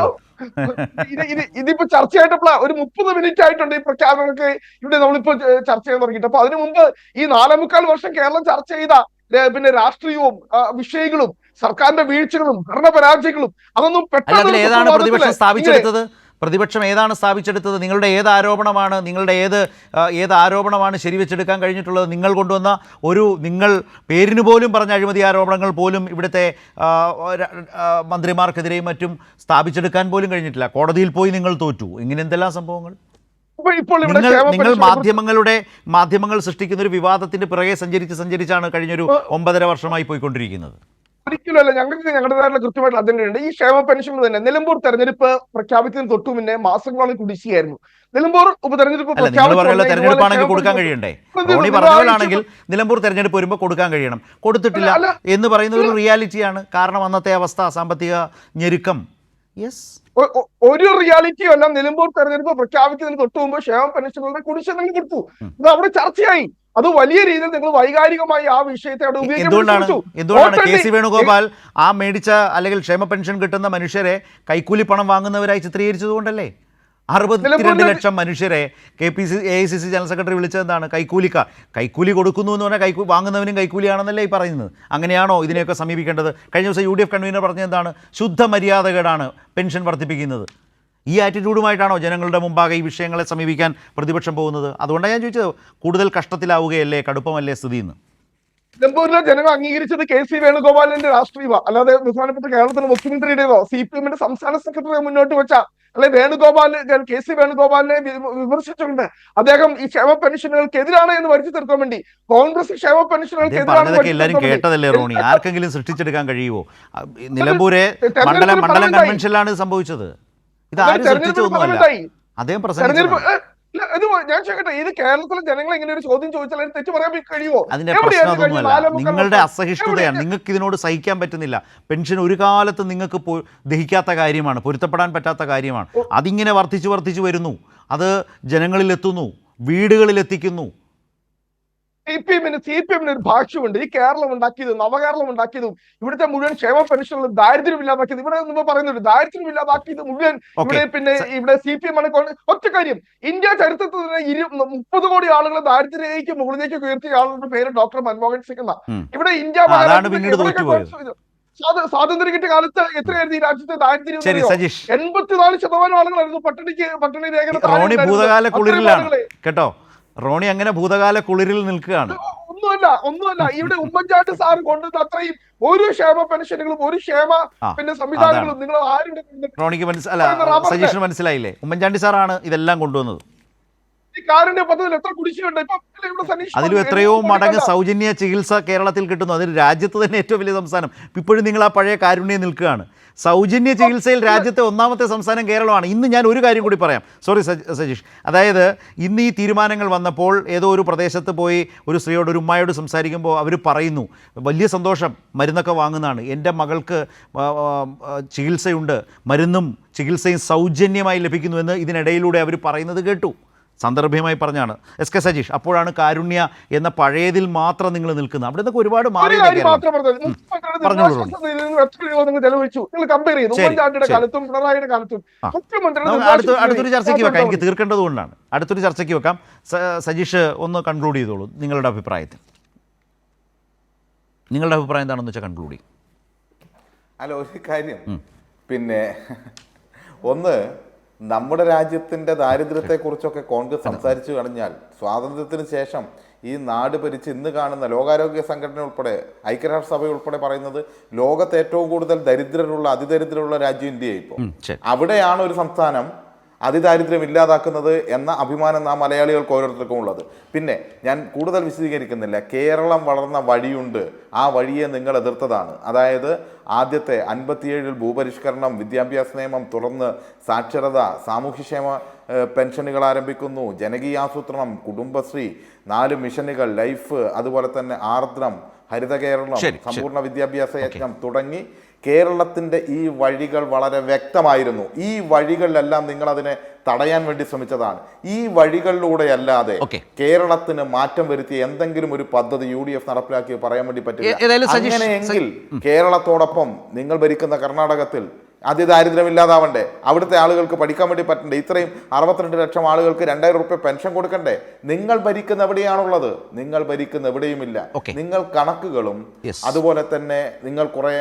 ഇതിപ്പോ ചർച്ചയായിട്ടപ്പോൾ ഒരു 30 മിനിറ്റ് ആയിട്ടുണ്ട് ഈ പ്രഖ്യാപനമൊക്കെ ഇവിടെ നമ്മളിപ്പോ ചർച്ച ചെയ്യാൻ തുടങ്ങിയിട്ട്. അപ്പൊ അതിനു മുമ്പ് ഈ 4.25 വർഷം കേരളം ചർച്ച ചെയ്ത പിന്നെ രാഷ്ട്രീയവും വിഷയങ്ങളും സർക്കാരിന്റെ വീഴ്ചകളും ഭരണപരാജയങ്ങളും അതൊന്നും പെട്ടെന്ന് ഏതാണ് പ്രതിപക്ഷം സ്ഥാപിച്ചെടുത്തത്? പ്രതിപക്ഷം ഏതാണ് സ്ഥാപിച്ചെടുത്തത്? നിങ്ങളുടെ ഏത് ആരോപണമാണ് ശരിവെച്ചെടുക്കാൻ കഴിഞ്ഞിട്ടുള്ളത്? നിങ്ങൾ കൊണ്ടുവന്ന നിങ്ങൾ പേരിന് പോലും പറഞ്ഞ അഴിമതി ആരോപണങ്ങൾ പോലും ഇവിടുത്തെ മന്ത്രിമാർക്കെതിരെയും മറ്റും സ്ഥാപിച്ചെടുക്കാൻ പോലും കഴിഞ്ഞിട്ടില്ല. കോടതിയിൽ പോയി നിങ്ങൾ തോറ്റു. ഇങ്ങനെ എന്തെല്ലാം സംഭവങ്ങൾ? നിങ്ങൾ മാധ്യമങ്ങൾ സൃഷ്ടിക്കുന്ന ഒരു വിവാദത്തിന്റെ പിറകെ സഞ്ചരിച്ചാണ് കഴിഞ്ഞൊരു 9.5 വർഷമായി പോയിക്കൊണ്ടിരിക്കുന്നത്. ഒരിക്കലുമല്ല. ഞങ്ങളുടേതായിട്ടുള്ള കൃത്യമായിട്ടുള്ള അജണ്ടയുണ്ട്. ഈ ക്ഷേമ പെൻഷൻ തന്നെ നിലമ്പൂർ തെരഞ്ഞെടുപ്പ് പ്രഖ്യാപിച്ചതിന് തൊട്ടു മുന്നേ മാസങ്ങളോളം കുടിശ്ശികയായിരുന്നു. നിലമ്പൂർ ഉപതെരഞ്ഞെടുപ്പ് തെരഞ്ഞെടുപ്പാണെങ്കിൽ കൊടുക്കാൻ കഴിയണ്ടേ? റോണി പറഞ്ഞാണെങ്കിൽ നിലമ്പൂർ തെരഞ്ഞെടുപ്പ് വരുമ്പോൾ കൊടുക്കാൻ കഴിയണം. കൊടുത്തിട്ടില്ല എന്ന് പറയുന്ന ഒരു റിയാലിറ്റിയാണ്. കാരണം അന്നത്തെ അവസ്ഥ, സാമ്പത്തിക ഞെരുക്കം. ഒരു റിയാലിറ്റിയും അല്ല. നിലമ്പൂർ തെരഞ്ഞെടുപ്പ് പ്രഖ്യാപിക്കുന്നതിന് തൊട്ടു മുമ്പ് ക്ഷേമ പെൻഷനുകളുടെ കുടിശ്ശിക നിങ്ങൾ കൊടുത്തു. അത് അവിടെ ചർച്ചയായി. അത് വലിയ രീതിയിൽ നിങ്ങൾ വൈകാരികമായി ആ വിഷയത്തെ അവിടെ എന്തുകൊണ്ടാണ് KC വേണുഗോപാൽ ആ മേടിച്ച അല്ലെങ്കിൽ ക്ഷേമ പെൻഷൻ കിട്ടുന്ന മനുഷ്യരെ കൈക്കൂലി പണം വാങ്ങുന്നവരായി ചിത്രീകരിച്ചത് കൊണ്ടല്ലേ? 62 ലക്ഷം മനുഷ്യരെ AICC ജനറൽ സെക്രട്ടറി വിളിച്ചതെന്താണ്? കൈക്കൂലി കൊടുക്കുന്നു എന്ന് പറഞ്ഞാൽ വാങ്ങുന്നവനും കൈക്കൂലിയാണെന്നല്ലേ ഈ പറയുന്നത്? അങ്ങനെയാണോ ഇതിനെയൊക്കെ സമീപിക്കേണ്ടത്? കഴിഞ്ഞ ദിവസം UDF കൺവീനർ പറഞ്ഞതെന്താണ്? ശുദ്ധ മര്യാദകേടാണ് പെൻഷൻ വർദ്ധിപ്പിക്കുന്നത്. ഈ ആറ്റിറ്റ്യൂഡുമായിട്ടാണോ ജനങ്ങളുടെ മുമ്പാകെ ഈ വിഷയങ്ങളെ സമീപിക്കാൻ പ്രതിപക്ഷം പോകുന്നത്? അതുകൊണ്ടാണ് ഞാൻ ചോദിച്ചത്, കൂടുതൽ കഷ്ടത്തിലാവുകയല്ലേ, കടുപ്പമല്ലേ സ്ഥിതി എന്ന്? നിലമ്പൂരിലെ ജനങ്ങൾ അംഗീകരിച്ചത് KC വേണുഗോപാലിന്റെ രാഷ്ട്രീയമാണ്, അല്ലാതെ ബഹുമാനപ്പെട്ട കേരളത്തിലെ മുഖ്യമന്ത്രിയുടെയോ CPMന്റെ സംസ്ഥാന സെക്രട്ടറി മുന്നോട്ട് വെച്ച അല്ലെ KC വേണുഗോപാലിനെ വിമർശിച്ചുകൊണ്ട് അദ്ദേഹം ഈ ക്ഷേമ പെൻഷനുകൾക്കെതിരാണ് എന്ന് വരുത്തി തീർക്കാൻ വേണ്ടി കോൺഗ്രസ് ക്ഷേമ പെൻഷനുകൾക്കെതിരാണ് എല്ലാവരും കേട്ടതല്ലേ റോണി? ആർക്കെങ്കിലും സൃഷ്ടിച്ചെടുക്കാൻ കഴിയുമോ? നിലമ്പൂരെ മണ്ഡലം കൺവെൻഷനിലാണ് സംഭവിച്ചത്. ഇത് ആരും സൃഷ്ടിച്ചതൊന്നുമല്ല. അദ്ദേഹം ഞാൻ ചോദിക്കട്ടെ, ഇത് കേരളത്തിലെ ജനങ്ങൾ ഇങ്ങനെ ഒരു ചോദ്യം ചോദിച്ചാൽ തെറ്റ് പറയാൻ കഴിയുമോ? അതിന്റെ പ്രശ്നം അതൊന്നുമല്ല. നിങ്ങളുടെ അസഹിഷ്ണുതയാണ്. നിങ്ങൾക്ക് ഇതിനോട് സഹിക്കാൻ പറ്റുന്നില്ല. പെൻഷൻ ഒരു കാലത്ത് നിങ്ങൾക്ക് ദഹിക്കാത്ത കാര്യമാണ്, പൊരുത്തപ്പെടാൻ പറ്റാത്ത കാര്യമാണ്. അതിങ്ങനെ വർദ്ധിച്ചു വരുന്നു. അത് ജനങ്ങളിലെത്തുന്നു, വീടുകളിലെത്തിക്കുന്നു. CPM-ന് ഒരു ഭാഷ്യമുണ്ട്. ഈ കേരളം ഉണ്ടാക്കിയതും നവകേരളം ഉണ്ടാക്കിയതും ഇവിടുത്തെ മുഴുവൻ ക്ഷേമ പെൻഷനുകളും ദാരിദ്ര്യം ഇല്ലാതാക്കിയത് ഇവിടെ മുമ്പ് പറയുന്നുണ്ട്. ദാരിദ്ര്യം ഇല്ലാതാക്കിയത് മുഴുവൻ ഇവിടെ CPM ആണ്. ഒറ്റ കാര്യം, ഇന്ത്യ ചരിത്രത്തിൽ തന്നെ 30 കോടി ആളുകളെ ദാരിദ്ര്യത്തിലേക്ക് മുകളിലേക്ക് ഉയർത്തിയ ആളുകളുടെ പേര് ഡോക്ടർ മൻമോഹൻ സിംഗ് എന്ന. ഇവിടെ ഇന്ത്യ സ്വാതന്ത്ര്യം കിട്ടിയ കാലത്ത് എത്രയായിരുന്നു ഈ രാജ്യത്തെ ദാരിദ്ര്യം? 84% ആളുകളായിരുന്നു പട്ടിണി രേഖ. ഭൂതകാല കുളിരിലാണ് കേട്ടോ. റോണി അങ്ങനെ ഭൂതകാല കുളിരിൽ നിൽക്കുകയാണ്. ഒന്നുമല്ല. ഇവിടെ ഉമ്മൻചാണ്ടി സാർ കൊണ്ടുവന്ന അത്രയും ഒരു ക്ഷേമ പെൻഷനുകളും ഒരു ക്ഷേമ സംവിധാനങ്ങളും നിങ്ങൾ ആരുടെ റോണിക്ക് സജീഷിന് മനസ്സിലായില്ലേ? ഉമ്മൻചാണ്ടി സാറാണ് ഇതെല്ലാം കൊണ്ടുവന്നത്. അതിലും എത്രയോ മടങ്ങ് സൗജന്യ ചികിത്സ കേരളത്തിൽ കിട്ടുന്നു. അതിന് രാജ്യത്ത് തന്നെ ഏറ്റവും വലിയ സംസ്ഥാനം. ഇപ്പോഴും നിങ്ങൾ ആ പഴയ കാരുണ്യം നിൽക്കുകയാണ്. സൗജന്യ ചികിത്സയിൽ രാജ്യത്തെ ഒന്നാമത്തെ സംസ്ഥാനം കേരളമാണ്. ഇന്ന് ഞാൻ ഒരു കാര്യം കൂടി പറയാം, സോറി സജീഷ്. അതായത് ഇന്ന് ഈ തീരുമാനങ്ങൾ വന്നപ്പോൾ ഏതോ ഒരു പ്രദേശത്ത് പോയി ഒരു സ്ത്രീയോട്, ഒരു ഉമ്മയോട് സംസാരിക്കുമ്പോൾ അവർ പറയുന്നു, വലിയ സന്തോഷം, മരുന്നൊക്കെ വാങ്ങുന്നതാണ്, എൻ്റെ മകൾക്ക് ചികിത്സയുണ്ട്, മരുന്നും ചികിത്സയും സൗജന്യമായി ലഭിക്കുന്നുവെന്ന് ഇതിനിടയിലൂടെ അവർ പറയുന്നത് കേട്ടു. സന്ദർഭമായി പറഞ്ഞാണ്. SK സജീഷ്, അപ്പോഴാണ് കാരുണ്യ എന്ന പഴയതിൽ മാത്രം നിങ്ങൾ നിൽക്കുന്നത്. അവിടെ നിന്നൊക്കെ ഒരുപാട് മാറി. അടുത്തൊരു ചർച്ചയ്ക്ക് വെക്കാം, എനിക്ക് തീർക്കേണ്ടത് കൊണ്ടാണ്. അടുത്തൊരു ചർച്ചയ്ക്ക് വെക്കാം. സജീഷ് ഒന്ന് കൺക്ലൂഡ് ചെയ്തോളൂ. നിങ്ങളുടെ അഭിപ്രായം എന്താണെന്ന് വെച്ചാൽ കൺക്ലൂഡ് ചെയ്യും. അല്ല, ഒരു കാര്യം, പിന്നെ ഒന്ന്, നമ്മുടെ രാജ്യത്തിൻ്റെ ദാരിദ്ര്യത്തെക്കുറിച്ചൊക്കെ കോൺഗ്രസ് സംസാരിച്ചു കഴിഞ്ഞാൽ സ്വാതന്ത്ര്യത്തിന് ശേഷം ഈ നാട് ഭരിച്ച് ഇന്ന് കാണുന്ന ലോകാരോഗ്യ സംഘടന ഉൾപ്പെടെ ഐക്യരാഷ്ട്രസഭ ഉൾപ്പെടെ പറയുന്നത് ലോകത്ത് ഏറ്റവും കൂടുതൽ അതിദരിദ്രമുള്ള രാജ്യം ഇന്ത്യയായി. ഇപ്പോൾ അവിടെയാണ് ഒരു സംസ്ഥാനം അതിദാരിദ്ര്യം ഇല്ലാതാക്കുന്നത് എന്ന അഭിമാനം നാം മലയാളികൾക്ക് ഓരോരുത്തർക്കും ഉള്ളത്. പിന്നെ ഞാൻ കൂടുതൽ വിശദീകരിക്കുന്നില്ല. കേരളം വളർന്ന വഴിയുണ്ട്, ആ വഴിയെ നിങ്ങൾ എതിർത്തതാണ്. അതായത് ആദ്യത്തെ 57 ഭൂപരിഷ്കരണം, വിദ്യാഭ്യാസ നിയമം, തുടർന്ന് സാക്ഷരത, സാമൂഹ്യക്ഷേമ പെൻഷനുകൾ ആരംഭിക്കുന്നു, ജനകീയാസൂത്രണം, കുടുംബശ്രീ, 4 മിഷനുകൾ, ലൈഫ്, അതുപോലെ തന്നെ ആർദ്രം, ഹരിത കേരളം, സമ്പൂർണ്ണ വിദ്യാഭ്യാസ യജ്ഞം തുടങ്ങി കേരളത്തിൻ്റെ ഈ വഴികൾ വളരെ വ്യക്തമായിരുന്നു. ഈ വഴികളിലെല്ലാം നിങ്ങൾ അതിനെ തടയാൻ വേണ്ടി ശ്രമിച്ചതാണ്. ഈ വഴികളിലൂടെ അല്ലാതെ കേരളത്തിന് മാറ്റം വരുത്തിയ എന്തെങ്കിലും ഒരു പദ്ധതി UDF നടപ്പിലാക്കി പറയാൻ വേണ്ടി പറ്റില്ല. അങ്ങനെയെങ്കിൽ കേരളത്തോടൊപ്പം നിങ്ങൾ ഭരിക്കുന്ന കർണാടകത്തിൽ അതിദാരിദ്ര്യം ഇല്ലാതാവണ്ടേ? അവിടുത്തെ ആളുകൾക്ക് പഠിക്കാൻ വേണ്ടി പറ്റണ്ടേ? ഇത്രയും 62 ലക്ഷം ആളുകൾക്ക് 2000 രൂപ പെൻഷൻ കൊടുക്കണ്ടേ? നിങ്ങൾ ഭരിക്കുന്ന എവിടെയാണുള്ളത്? നിങ്ങൾ ഭരിക്കുന്ന എവിടെയുമില്ല. നിങ്ങൾ കണക്കുകളും അതുപോലെ തന്നെ നിങ്ങൾ കുറെ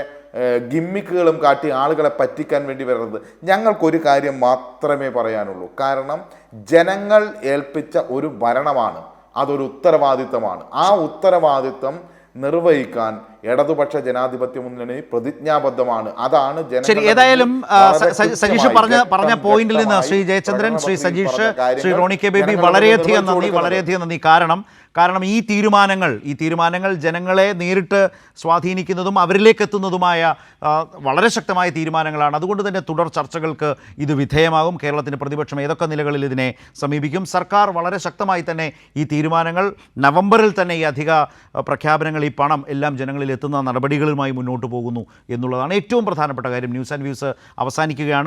ഗിമ്മിക്കുകളും കാട്ടി ആളുകളെ പറ്റിക്കാൻ വേണ്ടി വരുന്നത്. ഞങ്ങൾക്കൊരു കാര്യം മാത്രമേ പറയാനുള്ളൂ. കാരണം ജനങ്ങൾ ഏൽപ്പിച്ച ഒരു ഭരണമാണ്, അതൊരു ഉത്തരവാദിത്തമാണ്. ആ ഉത്തരവാദിത്തം നിർവഹിക്കാൻ ഇടതുപക്ഷ ജനാധിപത്യ മുന്നണി പ്രതിജ്ഞാബദ്ധമാണ്. അതാണ് ശരി. ഏതായാലും സജീഷ് പറഞ്ഞ പോയിന്റിൽ നിന്ന് ശ്രീ ജയചന്ദ്രൻ, ശ്രീ സജീഷ്, ശ്രീ റോണി കെ ബേബി വളരെയധികം നന്ദി. കാരണം ഈ തീരുമാനങ്ങൾ ജനങ്ങളെ നേരിട്ട് സ്വാധീനിക്കുന്നതും അവരിലേക്ക് എത്തുന്നതുമായ വളരെ ശക്തമായ തീരുമാനങ്ങളാണ്. അതുകൊണ്ട് തന്നെ തുടർ ചർച്ചകൾക്ക് ഇത് വിധേയമാകും. കേരളത്തിൻ്റെ പ്രതിപക്ഷം ഏതൊക്കെ നിലകളിൽ ഇതിനെ സമീപിക്കും. സർക്കാർ വളരെ ശക്തമായി തന്നെ ഈ തീരുമാനങ്ങൾ, നവംബറിൽ തന്നെ ഈ അധിക പ്രഖ്യാപനങ്ങൾ, ഈ പണം എല്ലാം ജനങ്ങളിൽ എത്തുന്ന നടപടികളുമായി മുന്നോട്ട് പോകുന്നു എന്നുള്ളതാണ് ഏറ്റവും പ്രധാനപ്പെട്ട കാര്യം. ന്യൂസ് ആൻഡ് വ്യൂസ് അവസാനിക്കുകയാണ്.